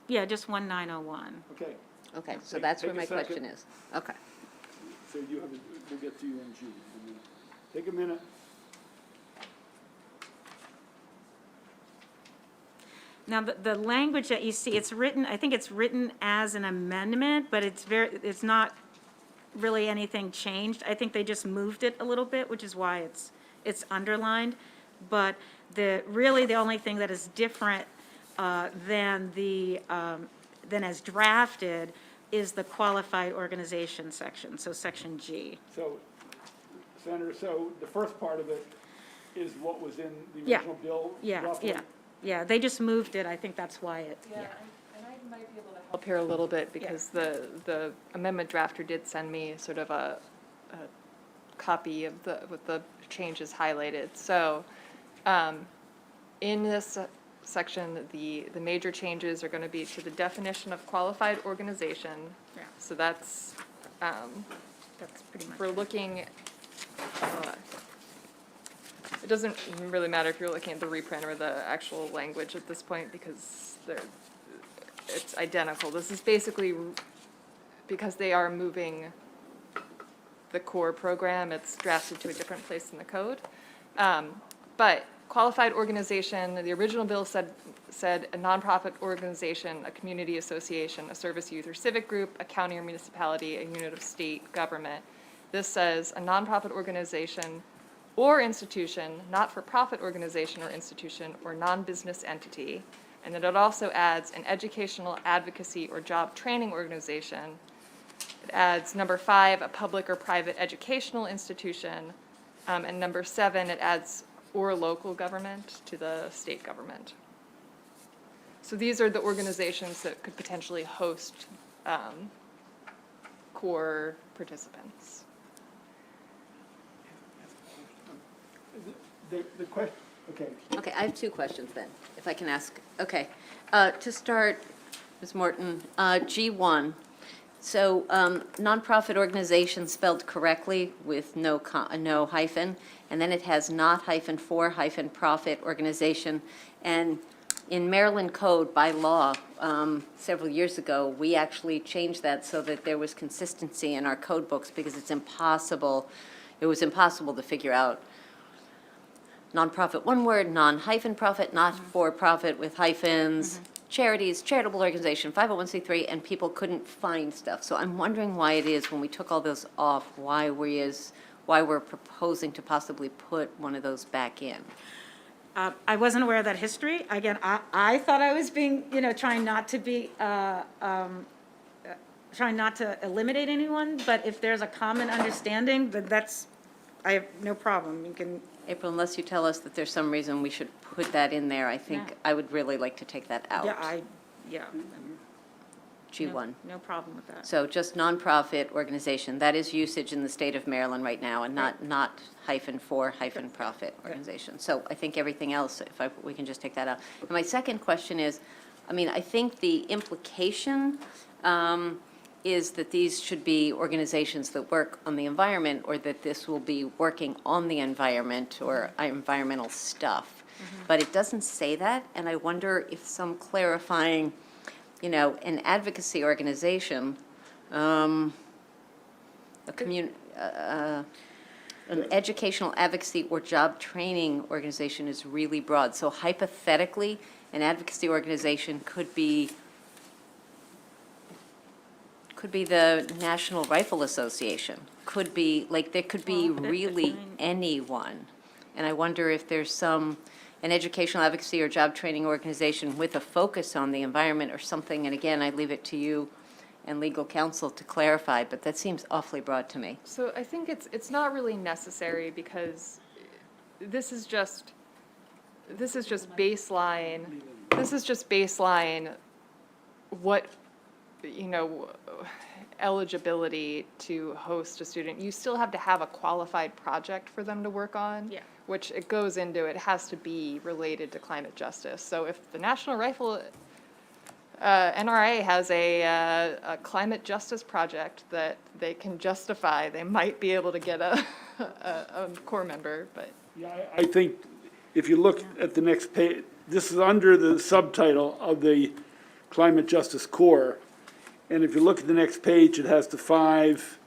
Yeah, just 1901. okay, Okay, so that's where Take my a second. question is. Okay. so you have, we'll get to you in June. Take a minute. Now, the language that you see, it's written, I think it's written as an amendment, but it's not really anything changed. I think they just moved it a little bit, which is why it's underlined. But really the only thing that is different than as drafted is the qualified organization section, so section G. So, Senator, so the first part of it is what was in the Yeah. original bill? Yeah, roughly? yeah, they just moved it. I think that's why it, Yeah, and I might be able to help here a little bit because the amendment drafter did send me sort of a copy of with the changes highlighted. So in this section, the major changes are going to be to the definition of qualified organization. Yeah. So that's, pretty much. we're looking, it doesn't really matter if you're looking at the reprint or the actual language at this point because it's identical. This is basically because they are moving the core program, it's drafted to a different place in the code. But qualified organization, the original bill said a nonprofit organization, a community association, a service youth or civic group, a county or municipality, a unit of state government. This says a nonprofit organization or institution, not-for-profit organization or institution, or non-business entity. And then it also adds an educational advocacy or job training organization. It adds number 5, a public or private educational institution. And number 7, it adds or local government to the state government. So these are the organizations that could potentially host core participants. The question, okay. Okay, I have two questions then, if I can ask. Okay, to start, Ms. Morton, G1, so nonprofit organization spelled correctly with no hyphen, and then it has not hyphen for hyphen profit organization. And in Maryland code by law, several years ago, we actually changed that so that there was consistency in our code books because it was impossible to figure out nonprofit, one word, non-hyphen profit, not for profit with hyphens, charities, charitable organization, 501c3, and people couldn't find stuff. So I'm wondering why it is when we took all those off, why we're proposing to possibly put one of those back in. I wasn't aware of that history. Again, I thought I was being, trying not to eliminate anyone, but if there's a common understanding, then I have no problem. You can. April, unless you tell us that there's some reason we should put that in there, I think I would really like to take that out. Yeah, Yeah. G1. No problem with that. So just nonprofit organization, that is usage in the state of Maryland right now, and not hyphen for hyphen profit organization. So I think everything else, we can just take that out. And my second question is, I mean, I think the implication is that these should be organizations that work on the environment, or that this will be working on the environment or environmental stuff. But it doesn't say that, and I wonder if some clarifying, an advocacy organization, an educational advocacy or job training organization is really broad. So hypothetically, an advocacy organization could be the National Rifle Association, there could be really anyone. And I wonder if there's an educational advocacy or job training organization with a focus on the environment or something, and again, I leave it to you and legal counsel to clarify, but that seems awfully broad to me. So I think it's not really necessary, because this is just baseline what, eligibility to host a student. You still have to have a qualified project for them to work on. Yeah. Which it goes into, it has to be related to climate justice. So if the National Rifle NRA has a climate justice project that they can justify, they might be able to get a core member, but. Yeah, I think if you look at the next page, this is under the subtitle of the Climate Justice Core. And if you look at the next page, it has the 5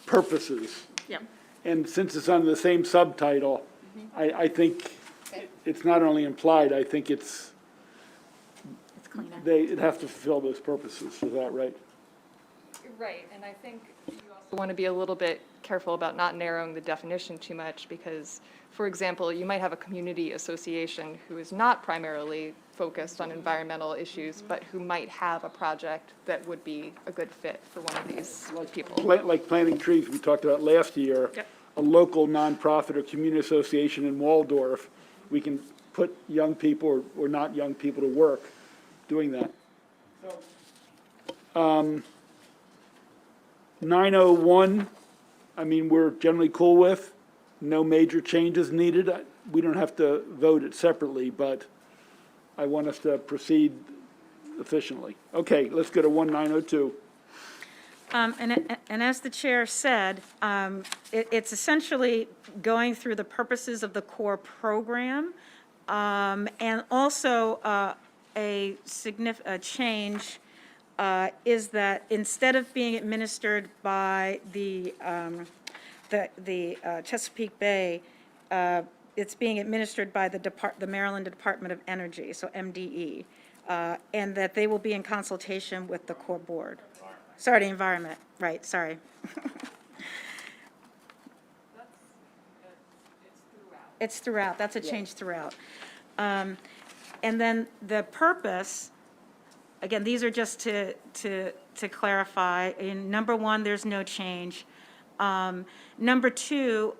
purposes. Yep. And since it's under the same subtitle, I think it's not only implied, I think it has to fulfill those purposes. Is that right? Right, and I think you also want to be a little bit careful about not narrowing the definition too much, because, for example, you might have a community association who is not primarily focused on environmental issues, but who might have a project that would be a good fit for one of these people. Like planting trees we talked about last year, a local nonprofit or community association in Waldorf, we can put young people or not young people to work doing that. 901, I mean, we're generally cool with. No major changes needed. We don't have to vote it separately, but I want us to proceed efficiently. Okay, let's go to 1902. And as the chair said, it's essentially going through the purposes of the core program, and also a change is that instead of being administered by the Chesapeake Bay, it's being administered by the Maryland Department of Energy, so MDE, and that they will be in consultation with the core board. Sorry, the environment, right, sorry. It's throughout, that's a change throughout. And then the purpose, again, these are just to clarify. In number 1, there's no change. Number 2,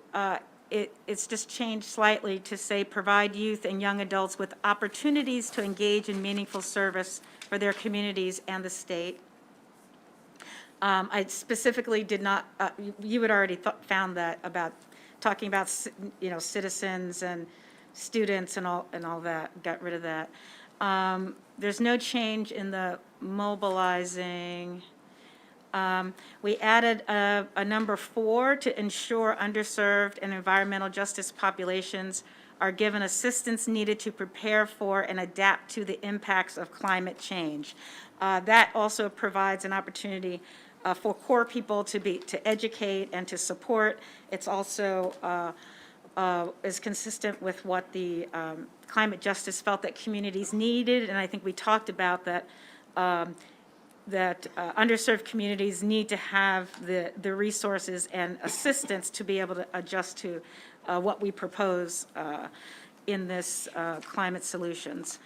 it's just changed slightly to say, provide youth and young adults with opportunities to engage in meaningful service for their communities and the state. I specifically did not, you had already found that about talking about, citizens and students and all that, got rid of that. There's no change in the mobilizing. We added a number 4 to ensure underserved and environmental justice populations are given assistance needed to prepare for and adapt to the impacts of climate change. That also provides an opportunity for core people to educate and to support. It's also is consistent with what the climate justice felt that communities needed, and I think we talked about that. That underserved communities need to have the resources and assistance to be able to adjust to what we propose in this climate solutions.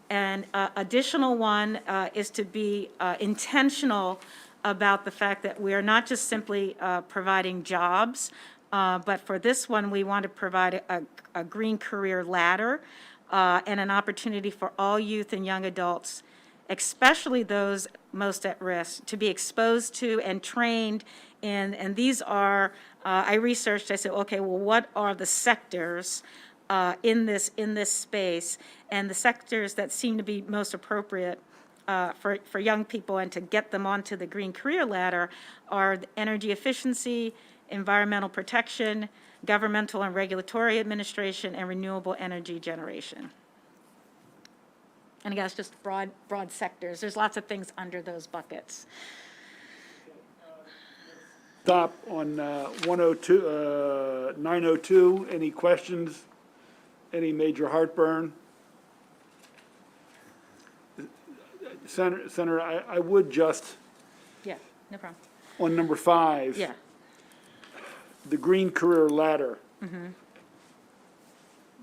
And additional one is to be intentional about the fact that we are not just simply providing jobs, but for this one, we want to provide a green career ladder and an opportunity for all youth and young adults, especially those most at risk, to be exposed to and trained in, and these are, I researched, I said, okay, well, what are the sectors in this space? And the sectors that seem to be most appropriate for young people and to get them onto the green career ladder are energy efficiency, environmental protection, governmental and regulatory administration, and renewable energy generation. And again, it's just broad sectors. There's lots of things under those buckets. Stop on 102, 902. Any questions? Any major heartburn? Senator, I would just, Yeah, no problem. on number 5. Yeah. The green career ladder.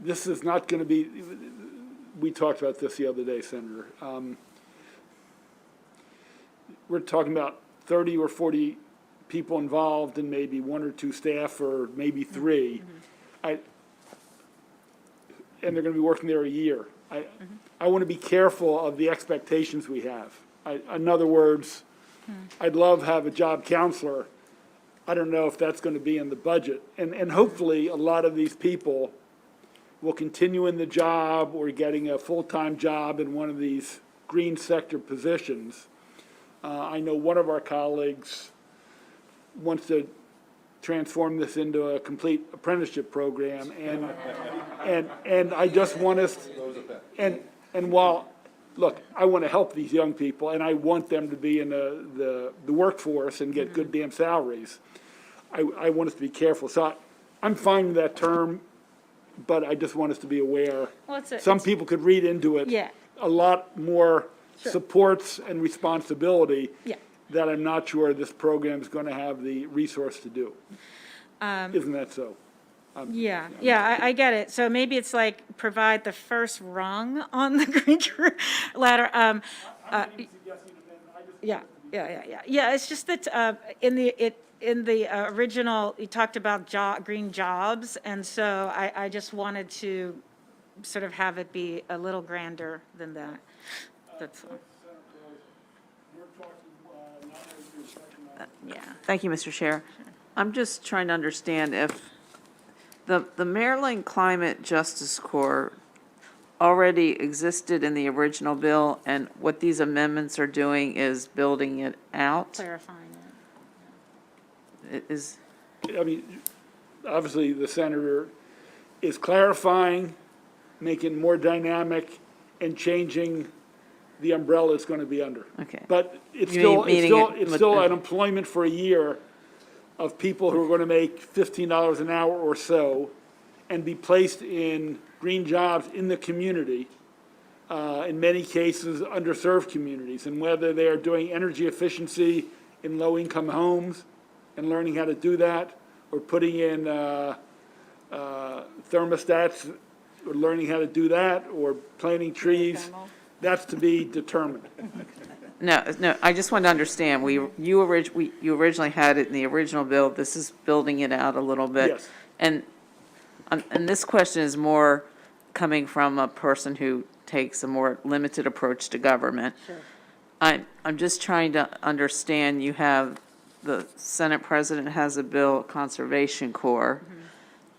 This is not going to be, we talked about this the other day, Senator. We're talking about 30 or 40 people involved and maybe 1 or 2 staff or maybe 3. And they're going to be working there a year. I want to be careful of the expectations we have. In other words, I'd love to have a job counselor. I don't know if that's going to be in the budget. And hopefully, a lot of these people will continue in the job or getting a full-time job in one of these green sector positions. I know one of our colleagues wants to transform this into a complete apprenticeship program, and I just want us, and while, look, I want to help these young people, and I want them to be in the workforce and get good damn salaries. I want us to be careful. So I'm fine with that term, but I just want us to be aware. Well, Some people could read into it Yeah. a lot more supports and responsibility Yeah. that I'm not sure this program is going to have the resource to do. Isn't that so? Yeah, I get it. So maybe it's like provide the first rung on the green career ladder. Yeah, it's just that in the original, you talked about green jobs, and so I just wanted to sort of have it be a little grander than that. That's all. Yeah. Thank you, Mr. Chair. I'm just trying to understand if the Maryland Climate Justice Corps already existed in the original bill, and what these amendments are doing is building it out? Clarifying It is, I mean, obviously, the senator is clarifying, making it more dynamic, and changing the umbrella it's going to be under. okay. But it's You mean still, meaning it's still an employment for a year of people who are going to make $15 an hour or so and be placed in green jobs in the community, in many cases, underserved communities. And whether they are doing energy efficiency in low-income homes and learning how to do that, or putting in thermostats, or learning how to do that, or planting trees, that's to be determined. No, I just want to understand, you originally had it in the original bill, this is building it out a little bit. Yes. And this question is more coming from a person who takes a more limited approach to government. Sure. I'm just trying to understand, you have, the Senate President has a bill, Conservation Corps,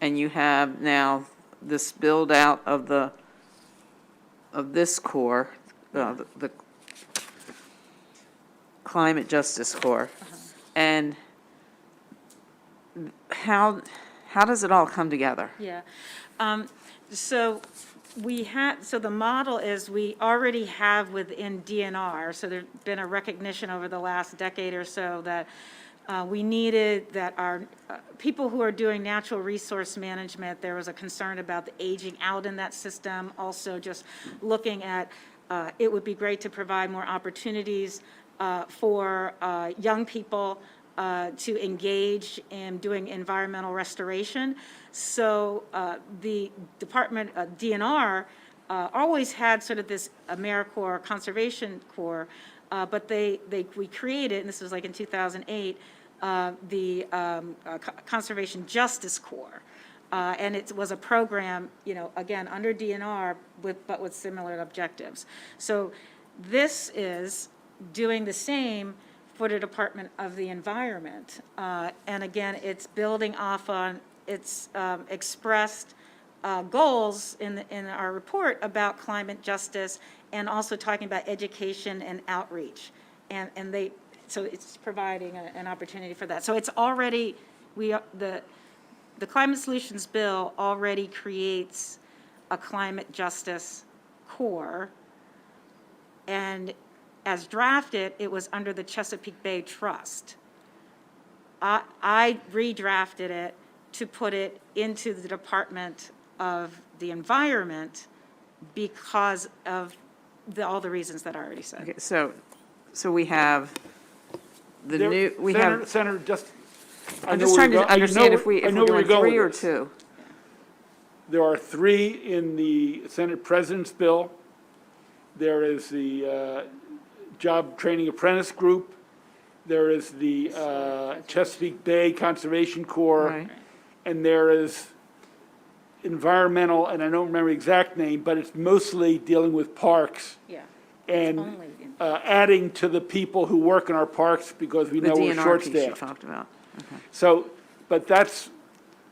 and you have now this build out of this Corps, the Climate Justice Corps. And how does it all come together? Yeah. So the model is we already have within DNR, so there's been a recognition over the last decade or so that we needed, that our people who are doing natural resource management, there was a concern about the aging out in that system. Also just looking at, it would be great to provide more opportunities for young people to engage in doing environmental restoration. So the Department, DNR, always had sort of this AmeriCorps Conservation Corps, but we created, and this was like in 2008, the Conservation Justice Corps. And it was a program, again, under DNR, but with similar objectives. So this is doing the same for the Department of the Environment. And again, it's building off on its expressed goals in our report about climate justice, and also talking about education and outreach. So it's providing an opportunity for that. So it's already, the Climate Solutions Bill already creates a climate justice core. And as drafted, it was under the Chesapeake Bay Trust. I redrafted it to put it into the Department of the Environment because of all the reasons that I already said. Okay, so we have the new, we have, Senator, just. I I'm know just where trying you're to go- I know understand if where- I we're know where doing you're going 3 or with this. 2. There are 3 in the Senate President's bill. There is the Job Training Apprentice Group. There is the Chesapeake Bay Conservation Corps. Right. And there is environmental, and I don't remember the exact name, but it's mostly dealing with parks Yeah. and Only in- adding to the people who work in our parks because we The know we're DNR piece you short-staffed. talked about. Okay. So, but that's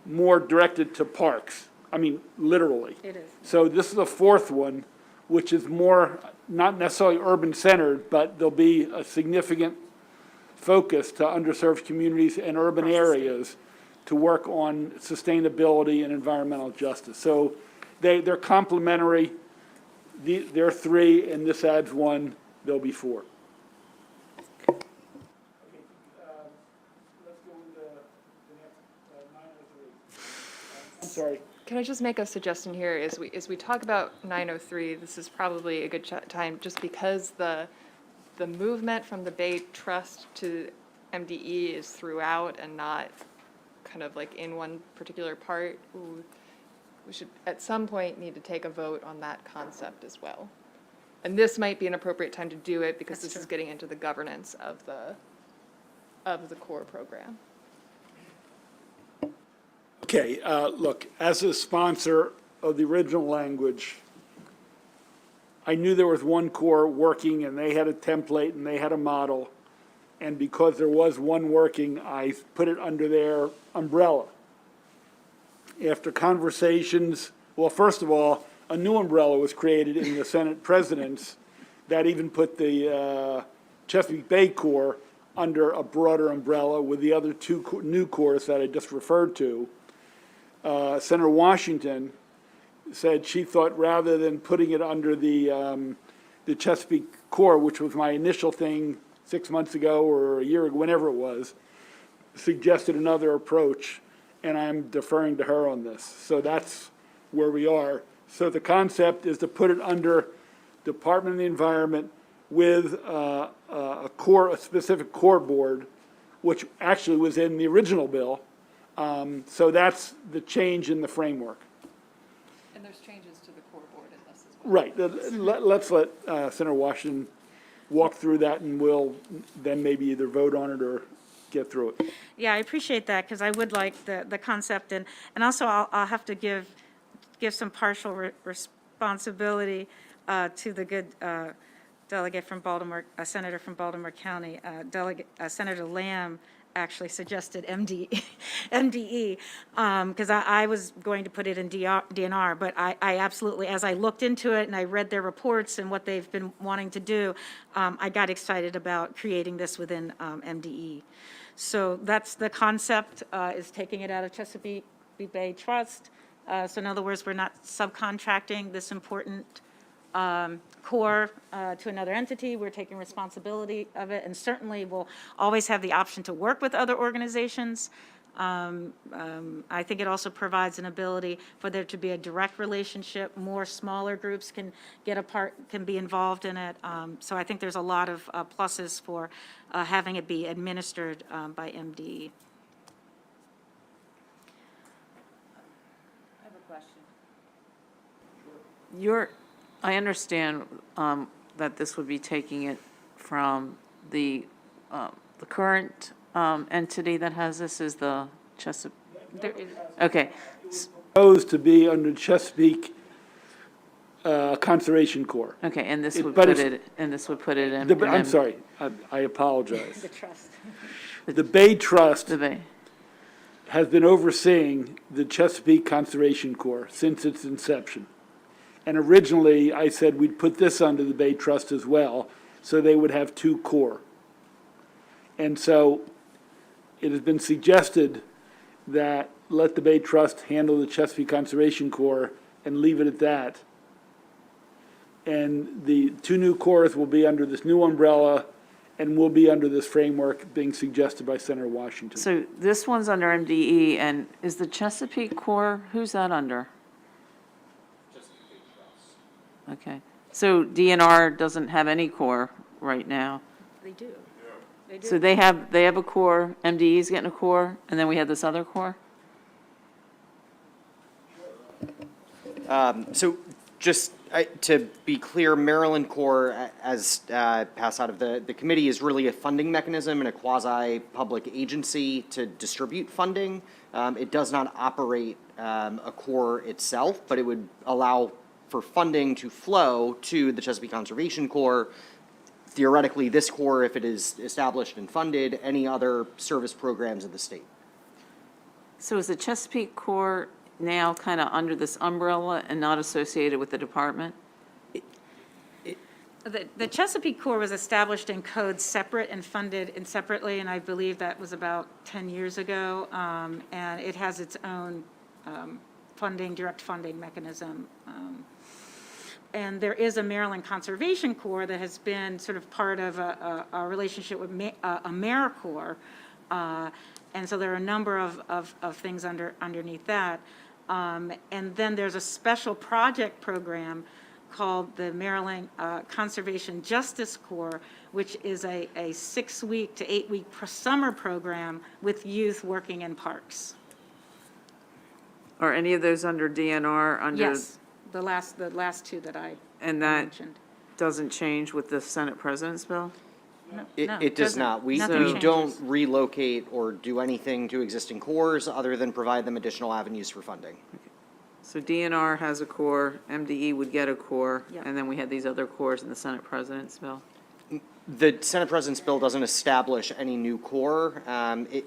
more directed to parks. I mean, literally. It is. So this is the 4th one, which is more, not necessarily urban-centered, but there'll be a significant focus to underserved communities and urban areas to work on sustainability and environmental justice. So they're complementary. There are 3, and this adds 1, there'll be 4. I'm sorry. Can I just make a suggestion here? As we talk about 903, this is probably a good time, just because the movement from the Bay Trust to MDE is throughout and not kind of like in one particular part. We should, at some point, need to take a vote on that concept as well. And this might be an appropriate time to do it, because this is getting into the governance of the core program. Okay, look, as a sponsor of the original language, I knew there was one core working, and they had a template, and they had a model. And because there was one working, I put it under their umbrella. After conversations, well, first of all, a new umbrella was created in the Senate President's that even put the Chesapeake Bay Corps under a broader umbrella with the other 2 new corps that I just referred to. Senator Washington said she thought rather than putting it under the Chesapeake Corps, which was my initial thing 6 months ago or a year ago, whenever it was, suggested another approach, and I'm deferring to her on this. So that's where we are. So the concept is to put it under Department of the Environment with a specific core board, which actually was in the original bill. So that's the change in the framework. And there's changes to the core board in this as well. Right. Let's let Senator Washington walk through that, and we'll then maybe either vote on it or get through it. Yeah, I appreciate that, because I would like the concept, and also I'll have to give some partial responsibility to the good delegate from Baltimore, senator from Baltimore County, Senator Lamb actually suggested MDE, because I was going to put it in DNR, but I absolutely, as I looked into it and I read their reports and what they've been wanting to do, I got excited about creating this within MDE. So that's the concept, is taking it out of Chesapeake Bay Trust. So in other words, we're not subcontracting this important core to another entity. We're taking responsibility of it, and certainly we'll always have the option to work with other organizations. I think it also provides an ability for there to be a direct relationship. More smaller groups can be involved in it. So I think there's a lot of pluses for having it be administered by MDE. I have a question. I understand that this would be taking it from the current entity that has this is the Chesapeake. there is, Okay, Proposed to be under Chesapeake Conservation Corps. okay, and this would But put it's- it, and this would put it in. I'm sorry, I apologize. the trust. The Bay Trust The Bay. has been overseeing the Chesapeake Conservation Corps since its inception. And originally, I said we'd put this under the Bay Trust as well, so they would have two corps. And so it has been suggested that let the Bay Trust handle the Chesapeake Conservation Corps and leave it at that. And the two new corps will be under this new umbrella and will be under this framework being suggested by Senator Washington. So this one's under MDE, and is the Chesapeake Corps, who's that under? Okay, so DNR doesn't have any corps right now. They do. They do. So they have a corps, MDE's getting a corps, and then we have this other corps? So just to be clear, Maryland Corps, as passed out of the committee, is really a funding mechanism and a quasi-public agency to distribute funding. It does not operate a corps itself, but it would allow for funding to flow to the Chesapeake Conservation Corps. Theoretically, this corps, if it is established and funded, any other service programs of the state. So is the Chesapeake Corps now kind of under this umbrella and not associated with the department? The Chesapeake Corps was established in code separate and funded separately, and I believe that was about 10 years ago. And it has its own funding, direct funding mechanism. And there is a Maryland Conservation Corps that has been sort of part of a relationship with AmeriCorps. And so there are a number of things underneath that. And then there's a special project program called the Maryland Conservation Justice Corps, which is a 6-week to 8-week summer program with youth working in parks. Are any of those under DNR, under? Yes, the last two that I And that mentioned. doesn't change with the Senate President's bill? No, It does doesn't. not. We Nothing don't changes. relocate or do anything to existing corps other than provide them additional avenues for funding. So DNR has a corps, MDE would get a corps, Yep. and then we had these other corps in the Senate President's bill? The Senate President's bill doesn't establish any new corps.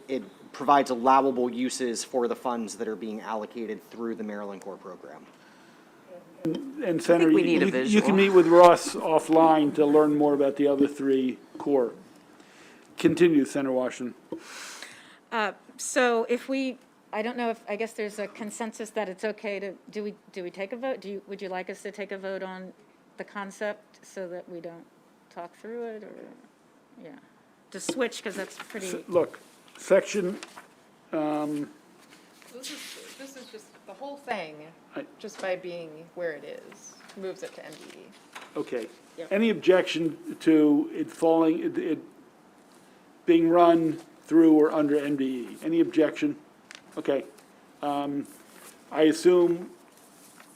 It provides allowable uses for the funds that are being allocated through the Maryland Corps program. And Senator, we need a you visual. can meet with Ross offline to learn more about the other three corps. Continue, Senator Washington. So if we, I don't know if, I guess there's a consensus that it's okay to, do we take a vote? Would you like us to take a vote on the concept so that we don't talk through it, or, yeah? To switch, because that's pretty, Look, section, This is just, the whole thing, just by being where it is, moves it to MDE. okay. Yep. Any objection to it falling, it being run through or under MDE? Any objection? Okay. I assume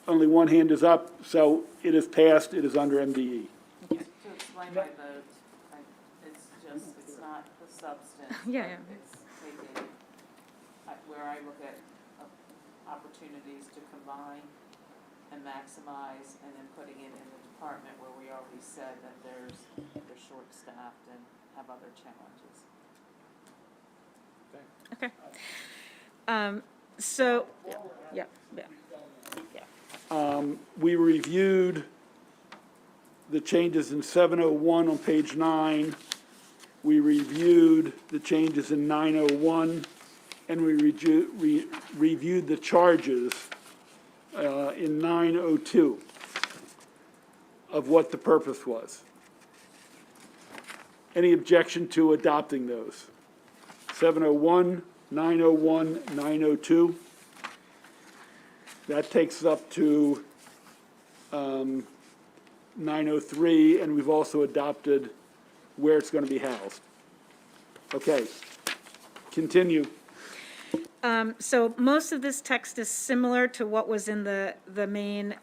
only one hand is up, so it is passed, it is under MDE. To explain my vote, it's just, it's not the substance. Yeah, yeah. It's taking, where I look at opportunities to combine and maximize, and then putting it in the department where we already said that they're short-staffed and have other challenges. okay. So, yeah. We reviewed the changes in 701 on page 9. We reviewed the changes in 901, and we reviewed the charges in 902 of what the purpose was. Any objection to adopting those? 701, 901, 902. That takes us up to 903, and we've also adopted where it's going to be housed. Okay, continue. So most of this text is similar to what was in the main,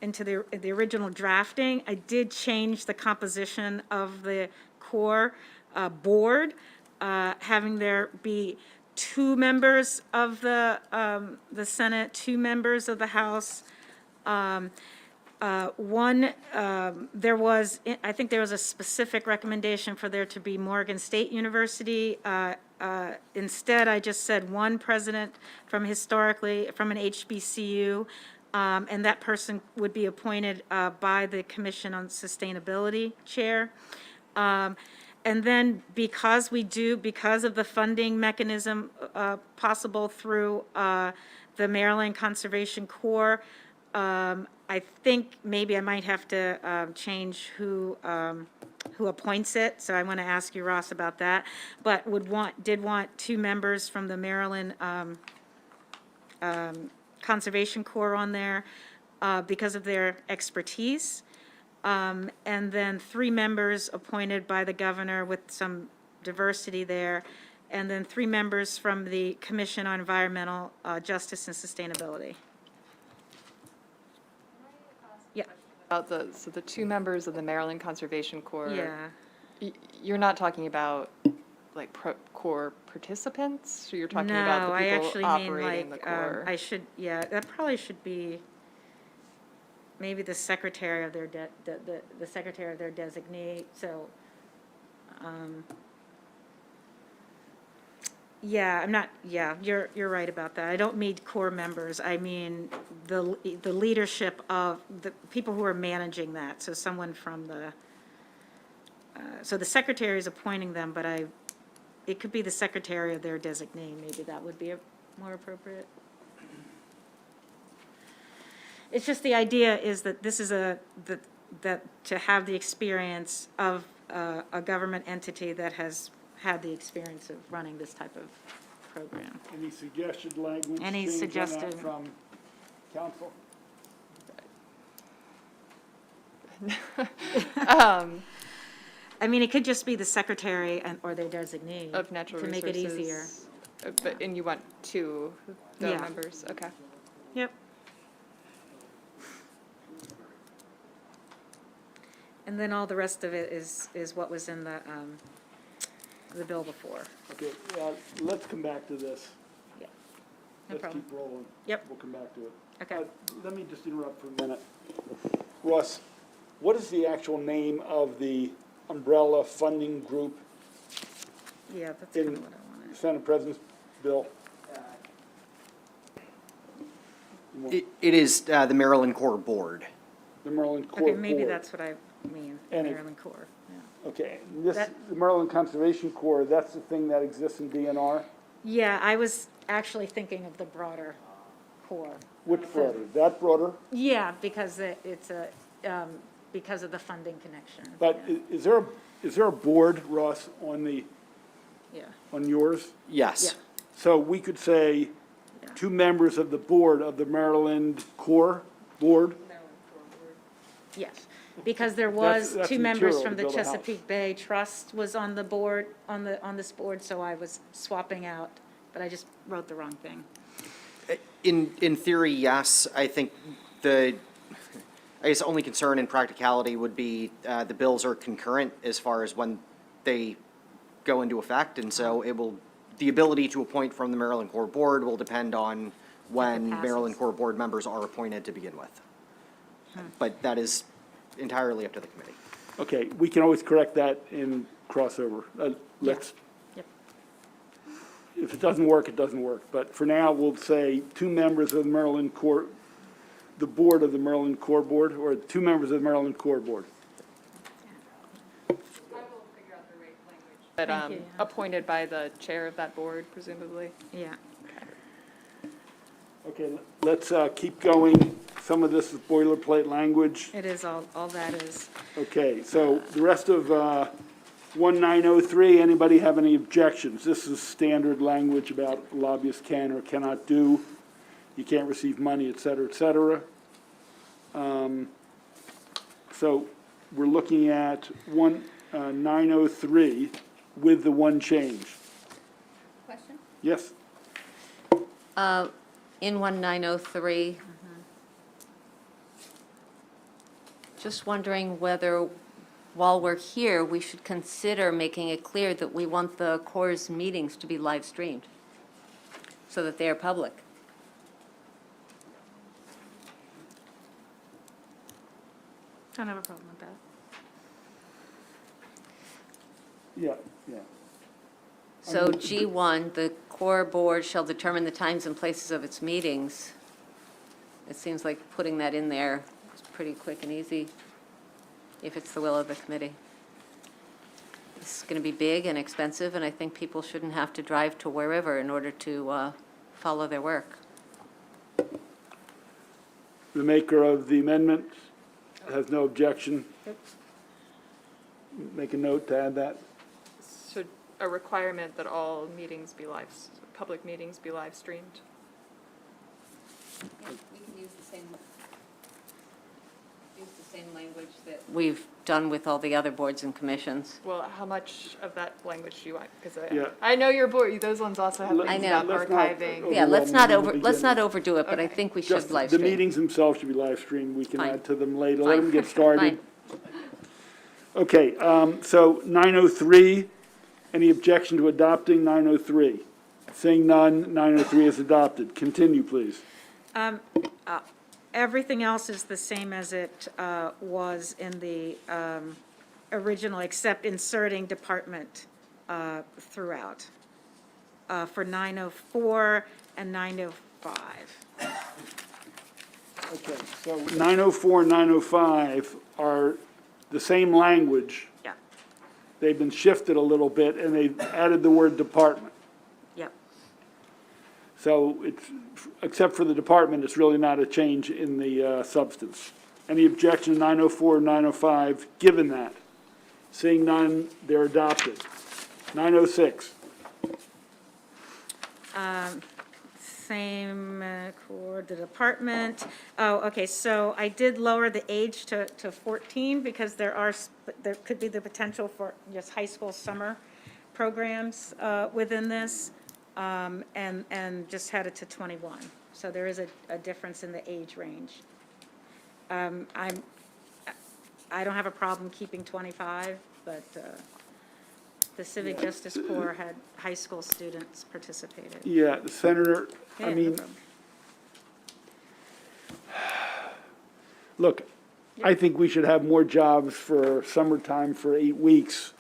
into the original drafting. I did change the composition of the core board, having there be 2 members of the Senate, 2 members of the House. One, there was, I think there was a specific recommendation for there to be Morgan State University. Instead, I just said 1 president from an HBCU, and that person would be appointed by the Commission on Sustainability Chair. And then because of the funding mechanism possible through the Maryland Conservation Corps, I think maybe I might have to change who appoints it, so I want to ask you, Ross, about that. But did want 2 members from the Maryland Conservation Corps on there because of their expertise. And then 3 members appointed by the governor with some diversity there. And then 3 members from the Commission on Environmental Justice and Sustainability. Yeah, About so the 2 members of the Maryland Conservation Corps. yeah. You're not talking about like Corps participants? Or you're talking No, about I the people actually mean operating the like, Corps? that probably should be maybe the secretary of their, the secretary of their designee, so, yeah, I'm not, yeah, you're right about that. I don't mean Corps members, I mean the leadership of the people who are managing that, so someone from the, so the secretary is appointing them, but it could be the secretary of their designee, maybe that would be more appropriate. It's just the idea is that this is that to have the experience of a government entity that has had the experience of running this type of program. Any suggested language? Any change on that suggested- From council? I mean, it could just be the secretary or their designee. Of natural to resources. make it easier. And you want 2 Yeah. members, okay. Yep. And then all the rest of it is what was in the bill before. Okay, let's come back to this. Yeah. No Let's problem. keep rolling. Yep. We'll come back to it. Okay. Let me just interrupt for a minute. Russ, what is the actual name of the umbrella funding group Yeah, that's kind in of what I wanted. Senate President's bill? It is the Maryland Corps Board. The Maryland Corps Okay, Board. maybe that's what I mean, And it- Maryland Corps, yeah. Okay, this, That- the Maryland Conservation Corps, that's the thing that exists in DNR? Yeah, I was actually thinking of the broader Corps. Which broader? That broader? Yeah, because it's because of the funding connection. But is there a board, Russ, on Yeah, yours? Yes. yeah, So we could say Yeah. 2 members of the board of the Maryland Corps Board? yes. Because there was That's 2 the members material from to the build a house. Chesapeake Bay Trust was on the board, on this board, so I was swapping out, but I just wrote the wrong thing. In theory, yes. I think I guess only concern in practicality would be the bills are concurrent as far as when they go into effect, and so the ability to appoint from the Maryland Corps Board will depend on when passes. Maryland Corps Board members are appointed to begin with. But that is entirely up to the committee. Okay, we can always correct that in crossover. Let's, Yep. if it doesn't work, it doesn't work. But for now, we'll say 2 members of the Maryland Corps, the board of the Maryland Corps Board, or 2 members of the Maryland Corps Board. But Thank you, yeah. appointed by the chair of that board, presumably. Yeah. Okay, let's keep going. Some of this is boilerplate language. It is, all that is. Okay, so the rest of 1903, anybody have any objections? This is standard language about lobbyists can or cannot do. You can't receive money, et cetera, et cetera. So we're looking at 903 with the one change. Question? Yes? In 1903, just wondering whether, while we're here, we should consider making it clear that we want the Corps' meetings to be live streamed. so that they are public. I don't have a problem with that. Yeah, yeah. So G1, the core board shall determine the times and places of its meetings. It seems like putting that in there is pretty quick and easy, if it's the will of the committee. This is going to be big and expensive, and I think people shouldn't have to drive to wherever in order to follow their work. The maker of the amendment has no objection. Make a note to add that. So a requirement that all meetings be public meetings be live streamed. Yeah, we can use the same language that we've done with all the other boards and commissions. Well, how much of that language do you want? Because Yeah. I know your board, those ones also have I things know. about Let's not archiving. Yeah, let's not Overwhelming in the let's not beginning. overdo it, but I Okay. think we should Just live the stream. meetings themselves should be live streamed. We can Fine. add to them later. Fine. Let them get started. Fine. Okay, so 903, any objection to adopting 903? Seeing none, 903 is adopted. Continue, please. Everything else is the same as it was in the original, except inserting department throughout for 904 and 905. Okay, so 904 and 905 are the same language. Yeah, They've been shifted a little bit, and they've added the word department. yep. So it's, except for the department, it's really not a change in the substance. Any objection to 904 and 905, given that? Seeing none, they're adopted. 906. Same for the department. Oh, okay, so I did lower the age to 14 because there could be the potential for just high school summer programs within this, and just had it to 21. So there is a difference in the age range. I don't have a problem keeping 25, but the Civic Justice Corps had high school students participated. Yeah, Senator, Yeah, I no mean, problem. look, I think we should have more jobs for summertime for 8 weeks,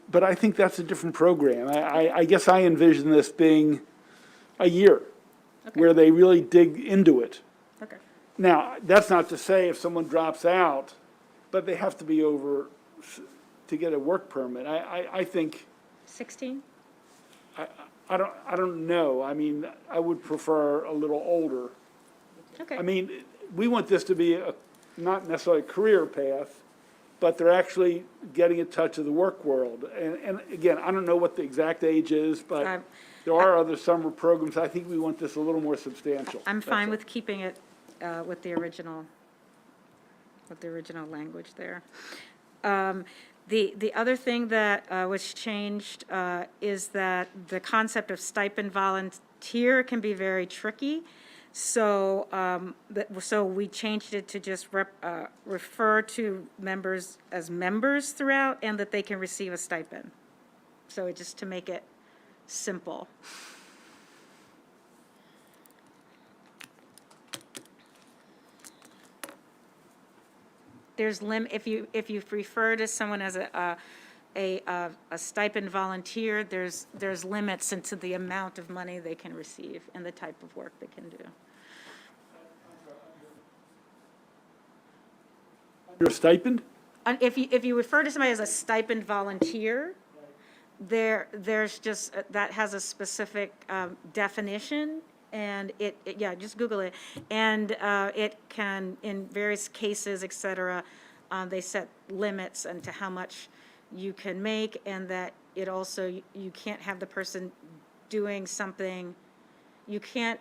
but I think that's a different program. I guess I envision this being a year, where they really dig into it. Okay. Now, that's not to say if someone drops out, but they have to be over to get a work permit. I think, 16? I don't know. I mean, I would prefer a little older. Okay. I mean, we want this to be not necessarily a career path, but they're actually getting in touch with the work world. And again, I don't know what the exact age is, but there are other summer programs. I think we want this a little more substantial. I'm That's fine all. with keeping it with the original language there. The other thing that was changed is that the concept of stipend volunteer can be very tricky. So, so we changed it to just refer to members as members throughout, and that they can receive a stipend. So just to make it simple. There's if you refer to someone as a stipend volunteer, there's limits into the amount of money they can receive and the type of work they can do. Your stipend? And if you refer to somebody as a stipend volunteer, there's just, that has a specific definition, and yeah, just Google it. And it can, in various cases, et cetera, they set limits into how much you can make, and that it also, you can't have the person doing something, you can't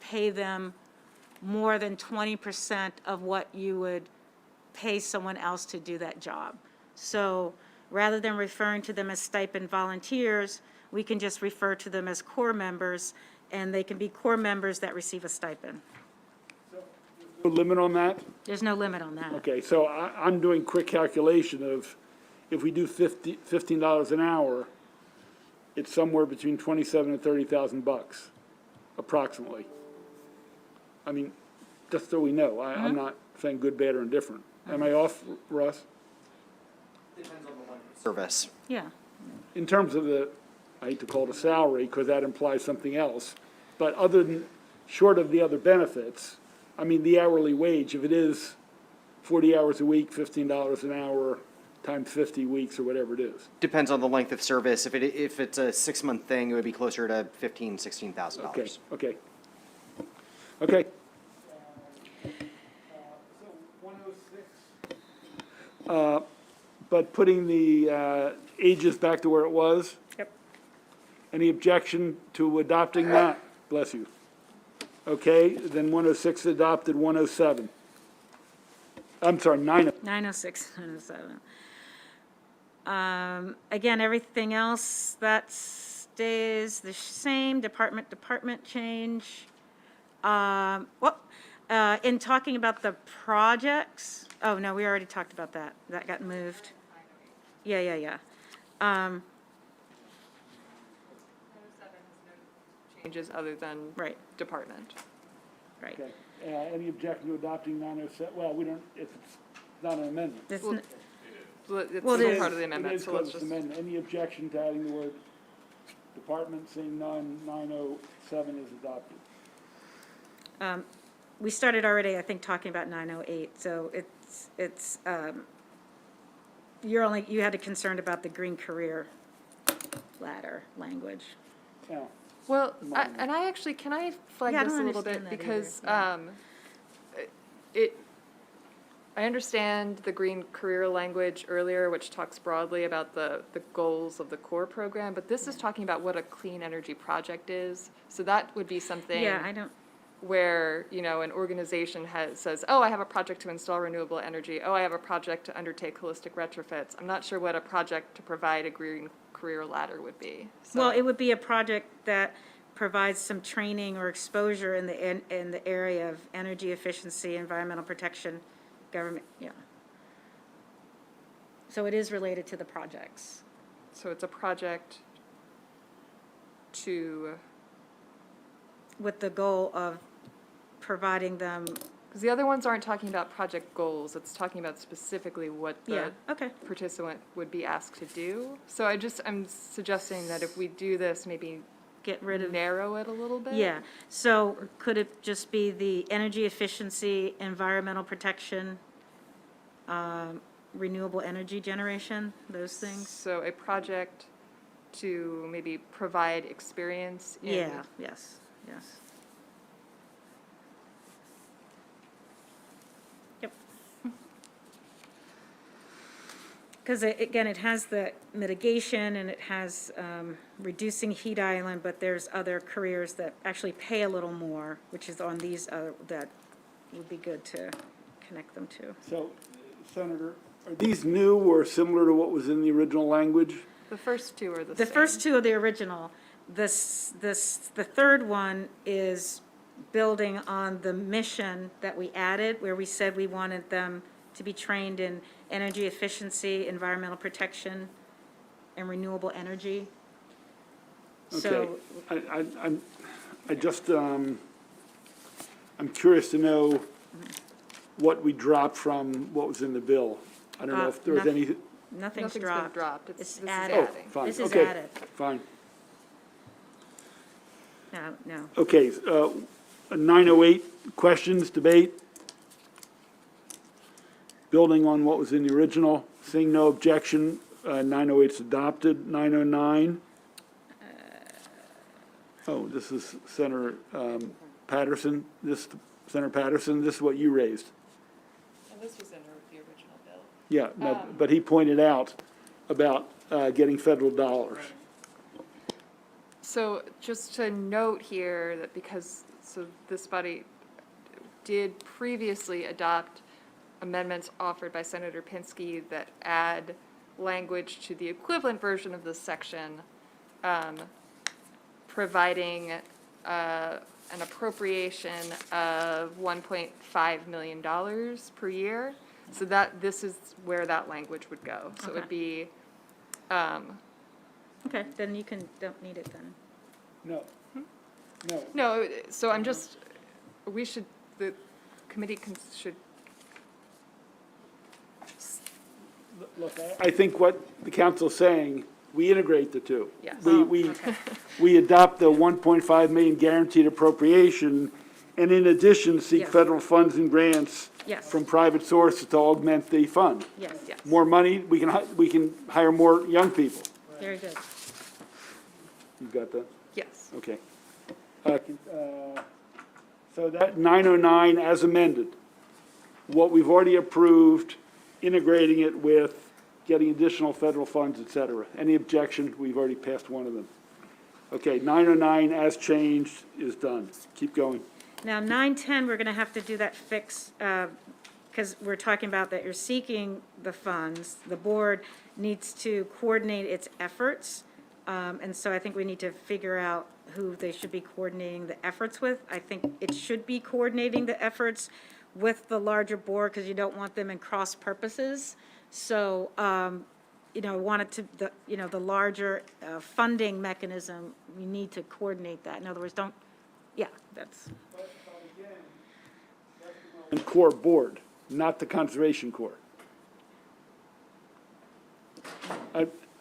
pay them more than 20% of what you would pay someone else to do that job. So rather than referring to them as stipend volunteers, we can just refer to them as core members, and they can be core members that receive a stipend. No limit on that? There's no limit on that. Okay, so I'm doing quick calculation of, if we do $15 an hour, it's somewhere between 27 and 30,000 bucks. approximately? I mean, just so we know, I'm not saying good, bad, or indifferent. Am I off, Russ? Service. Yeah. In terms of the, I hate to call it a salary, because that implies something else, but other than, short of the other benefits, I mean, the hourly wage, if it is 40 hours a week, $15 an hour, times 50 weeks, or whatever it is. Depends on the length of service. If it's a 6-month thing, it would be closer to $16,000. Okay, okay. Okay. But putting the ages back to where it was? Yep. Any objection to adopting that? Bless you. Okay, then 106 adopted, 107. I'm sorry, 906, 907. Again, everything else, that stays the same, department change. In talking about the projects, oh, no, we already talked about that. That got moved. Yeah. Changes other than Right. department. Right. Okay. Any objection to adopting 907? Well, we don't, if it's not an amendment. It's Well, n- It's Well, it still is. part of the It amendment, is so because let's it's just, amendment. Any objection to adding the word department, saying 907 is adopted? We started already, I think, talking about 908, so you had a concern about the green career ladder language. Now, well, and I actually, can I flag Yeah, I this a don't little bit? understand that Because either, I understand the green career language earlier, which talks broadly about the goals of the core program, but this is talking about what a clean energy project is. So that would be something. Yeah, I don't, Where, an organization says, oh, I have a project to install renewable energy, oh, I have a project to undertake holistic retrofits. I'm not sure what a project to provide a green career ladder would be. well, So- it would be a project that provides some training or exposure in the area of energy efficiency, environmental protection, government, yeah. So it is related to the projects. So it's a project to, With the goal of providing them, because the other ones aren't talking about project goals, it's talking about specifically what yeah, the okay. participant would be asked to do. So I'm suggesting that if we do this, maybe Get rid of, narrow it a little bit. yeah. So could it just be the energy efficiency, environmental protection, renewable energy generation, those things? So a project to maybe provide experience in. Yeah, yes. Yep. Because again, it has the mitigation and it has reducing heat island, but there's other careers that actually pay a little more, which is on these, that would be good to connect them to. so, Senator, are these new or similar to what was in the original language? The first two are the The same. first two are the original. The third one is building on the mission that we added, where we said we wanted them to be trained in energy efficiency, environmental protection, and renewable energy. So, Okay, I just, I'm curious to know what we dropped from what was in the bill. I don't know if there was nothing. any, nothing's Nothing's been dropped. dropped. It's This is added. oh, adding. fine, This is okay, added. fine. No. Okay, 908, questions, debate? Building on what was in the original, seeing no objection, 908 is adopted. 909? Oh, this is Senator Patterson, Senator Patterson, this is what you raised. And this was in the original bill. Yeah, no, but he pointed out about getting federal dollars. So just to note here that this body did previously adopt amendments offered by Senator Pinsky that add language to the equivalent version of this section, providing an appropriation of $1.5 million per year. So this is where that language would go. So it would be, Okay, then don't need it then. No. No, so I'm just, the committee should, Look, I think what the council's saying, we integrate the two. Yes. We adopt the 1.5 million guaranteed appropriation, and in addition, seek Yes. federal funds and grants Yes. from private sources to augment the fund. Yes, yes. More money, we can hire more young people. very good. You got that? Yes. Okay. So that 909 as amended, what we've already approved, integrating it with getting additional federal funds, et cetera. Any objection? We've already passed one of them. Okay, 909 as changed is done. Keep going. Now, 910, we're going to have to do that fix, because we're talking about that you're seeking the funds. The board needs to coordinate its efforts, and so I think we need to figure out who they should be coordinating the efforts with. I think it should be coordinating the efforts with the larger board, because you don't want them in cross purposes. So, want it to, the larger funding mechanism, we need to coordinate that. In other words, that's. And Corps board, not the Conservation Corps.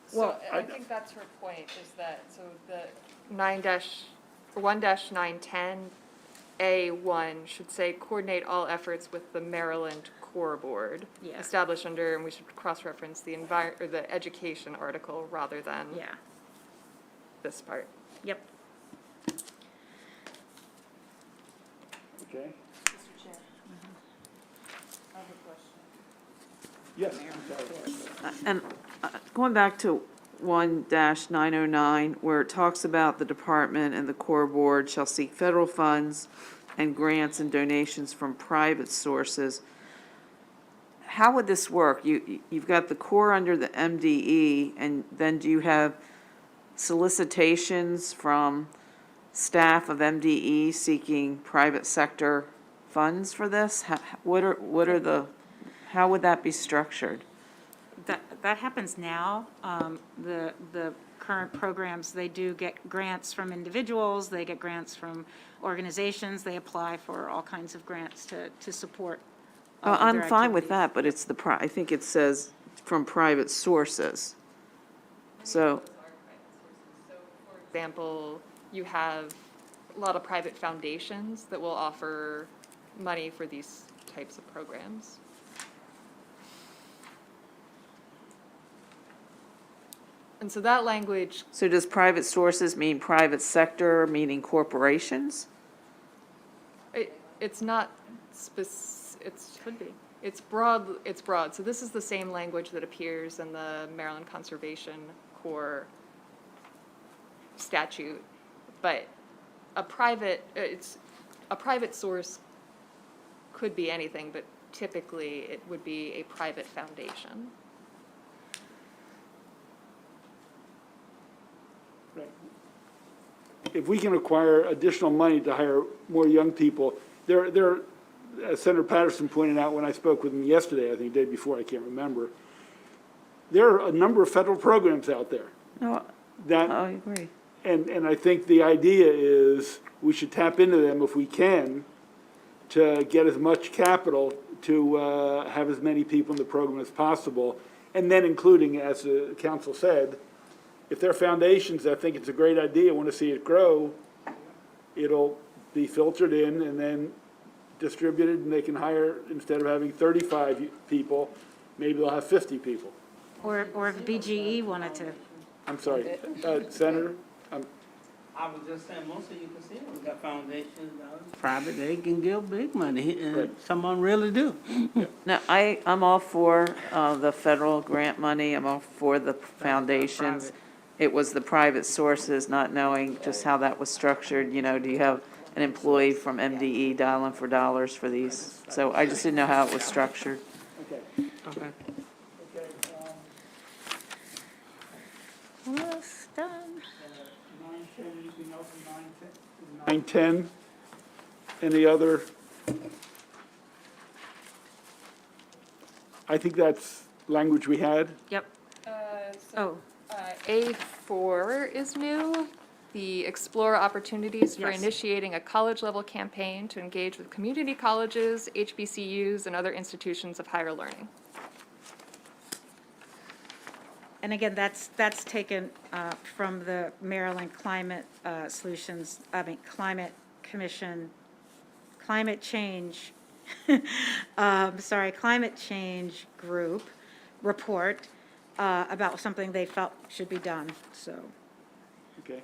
So I think that's her point, is that, so the 1-910A1 should say coordinate all efforts with the Maryland Corps Board. Yeah. Established under, and we should cross-reference the or the education article rather than Yeah, this part. yep. Okay? Mr. Chair, I have a question. Yes, I'm sorry. And going back to 1-909, where it talks about the department and the Corps Board shall seek federal funds and grants and donations from private sources. How would this work? You've got the Corps under the MDE, and then do you have solicitations from staff of MDE seeking private sector funds for this? How would that be structured? That happens now. The current programs, they do get grants from individuals, they get grants from organizations, they apply for all kinds of grants to support. I'm their fine with activities. that, but it's I think it says from private sources. So, For example, you have a lot of private foundations that will offer money for these types of programs. And so that language, so does private sources mean private sector, meaning corporations? it's not it should be. It's broad. So this is the same language that appears in the Maryland Conservation Corps statute, but a private source could be anything, but typically it would be a private foundation. If we can acquire additional money to hire more young people, as Senator Patterson pointed out when I spoke with him yesterday, I think the day before, I can't remember, there are a number of federal programs out there. No, that, I agree. and I think the idea is we should tap into them if we can to get as much capital to have as many people in the program as possible. And then including, as the council said, if there are foundations that think it's a great idea, want to see it grow, it'll be filtered in and then distributed, and they can hire, instead of having 35 people, maybe they'll have 50 people. Or if BGE wanted to. I'm sorry, Senator? I was just saying, most of you casinos got foundations, private, they can give big money, and some of them really do. No, I'm all for the federal grant money, I'm all for the foundations. private. It was the private sources, not knowing just how that was structured, do you have an employee from MDE dialing for dollars for these? So I just didn't know how it was structured. Okay. Okay. Almost done. 910, anything else in 910? Any other? I think that's language we had. Yep. A4 is new. The explore opportunities for Yes. initiating a college-level campaign to engage with community colleges, HBCUs, and other institutions of higher learning. And again, that's taken from the Maryland Climate Solutions, Climate Commission, Climate Change, Climate Change Group report about something they felt should be done, so. Okay.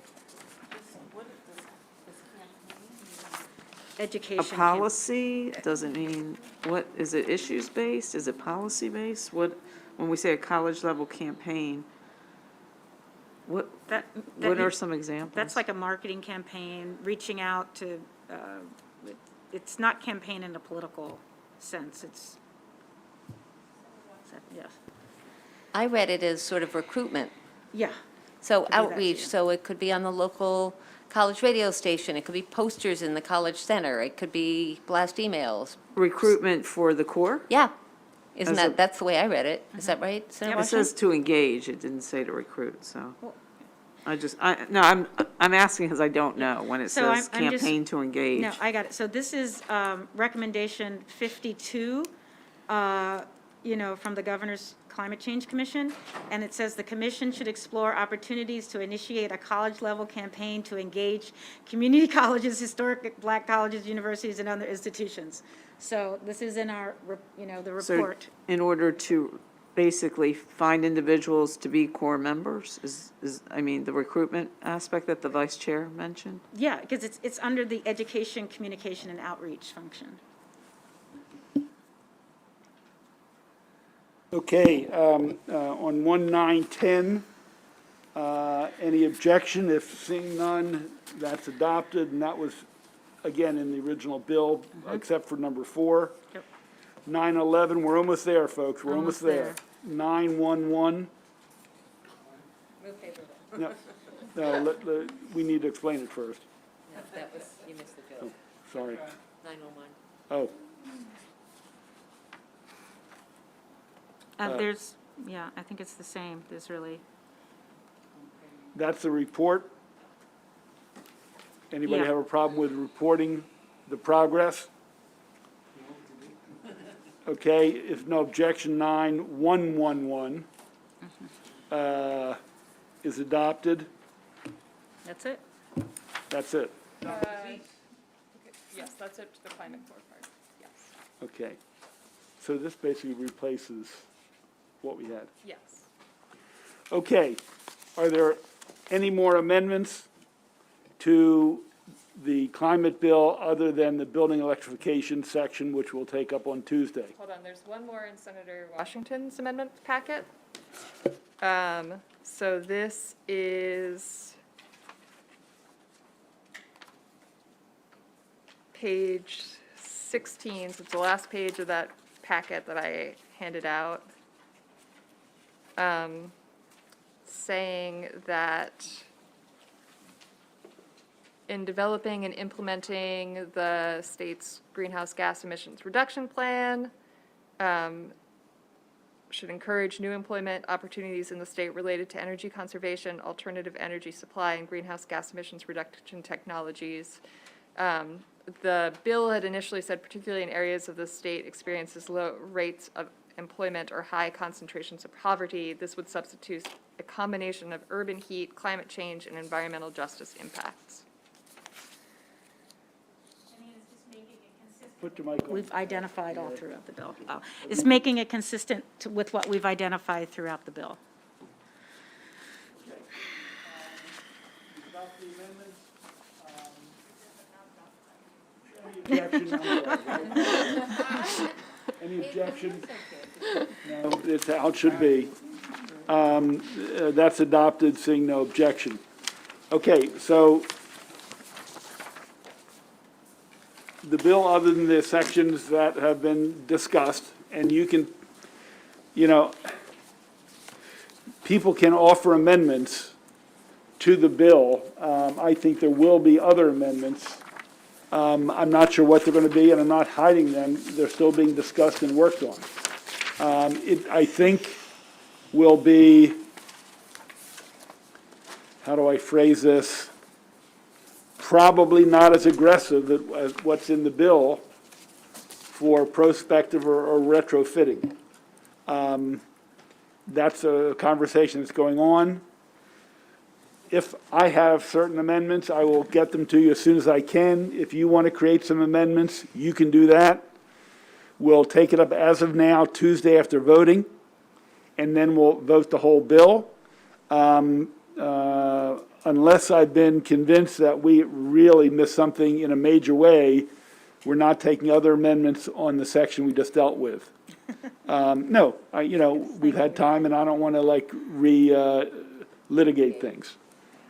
Education. A policy, doesn't mean, what, is it issues-based, is it policy-based? What, when we say a college-level campaign, what are some examples? That's like a marketing campaign, reaching out to, it's not campaign in a political sense, it's, yes, I read it as sort of recruitment. yeah. So Could be that outreach, too. so it could be on the local college radio station, it could be posters in the college center, it could be blast emails. Recruitment for the Corps? Yeah, isn't As a- that's the way I read it. Is that right, Senator It Washington? says to engage, it didn't say to recruit, so. I'm asking because I don't know when it So says I'm just- campaign to engage. No, I got it. So this is recommendation 52, from the Governor's Climate Change Commission, and it says the commission should explore opportunities to initiate a college-level campaign to engage community colleges, historic black colleges, universities, and other institutions. So this is in our, the So report. in order to basically find individuals to be Corps members is, the recruitment aspect that the vice chair mentioned? Yeah, because it's under the education, communication, and outreach function. Okay, on 1910, any objection? If seeing none, that's adopted, and that was, again, in the original bill, except for number 4. Yep. 911, we're almost there, folks, we're almost Almost there. 911. No, we need to explain it first. That was, you missed the joke. Sorry. 901. Oh, There's, I think it's the same. There's really, that's the report. Anybody Yeah. have a problem with reporting the progress? Okay, if no objection, 9111 is adopted. that's it. That's it. Yes, that's it to the climate core part, yes. Okay. So this basically replaces what we had. Yes. Okay. Are there any more amendments to the climate bill other than the building electrification section, which we'll take up on Tuesday? Hold on, there's one more in Senator Washington's amendment packet. So this is page 16, so it's the last page of that packet that I handed out, saying that in developing and implementing the state's greenhouse gas emissions reduction plan, should encourage new employment opportunities in the state related to energy conservation, alternative energy supply, and greenhouse gas emissions reduction technologies. The bill had initially said, particularly in areas of the state experiences low rates of employment or high concentrations of poverty, this would substitute a combination of urban heat, climate change, and environmental justice impacts. Put your mic on. We've identified all throughout the bill. It's making it consistent with what we've identified throughout the bill. About the amendments, any objection? Any objection? No, it's how it should be. That's adopted, seeing no objection. Okay, so the bill, other than the sections that have been discussed, and you can, people can offer amendments to the bill. I think there will be other amendments. I'm not sure what they're going to be, and I'm not hiding them. They're still being discussed and worked on. It, I think, will be, how do I phrase this? probably not as aggressive as what's in the bill for prospective or retrofitting. That's a conversation that's going on. If I have certain amendments, I will get them to you as soon as I can. If you want to create some amendments, you can do that. We'll take it up as of now, Tuesday after voting, and then we'll vote the whole bill. Unless I've been convinced that we really missed something in a major way, we're not taking other amendments on the section we just dealt with. No, we've had time, and I don't want to litigate things.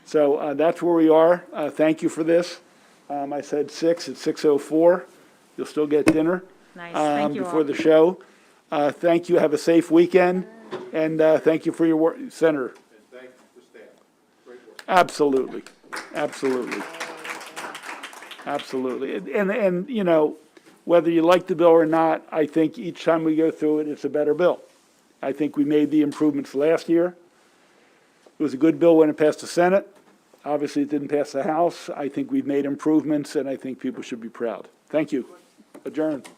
So that's where we are. Thank you for this. I said 6, it's 6:04. You'll still get dinner. Nice, thank you Before all. the show. Thank you, have a safe weekend, and thank you for your work, Senator. And thank the staff. Great work. Absolutely, absolutely. Absolutely. And whether you like the bill or not, I think each time we go through it, it's a better bill. I think we made the improvements last year. It was a good bill when it passed the Senate. Obviously, it didn't pass the House. I think we've made improvements, and I think people should be proud. Thank you. Adjourned.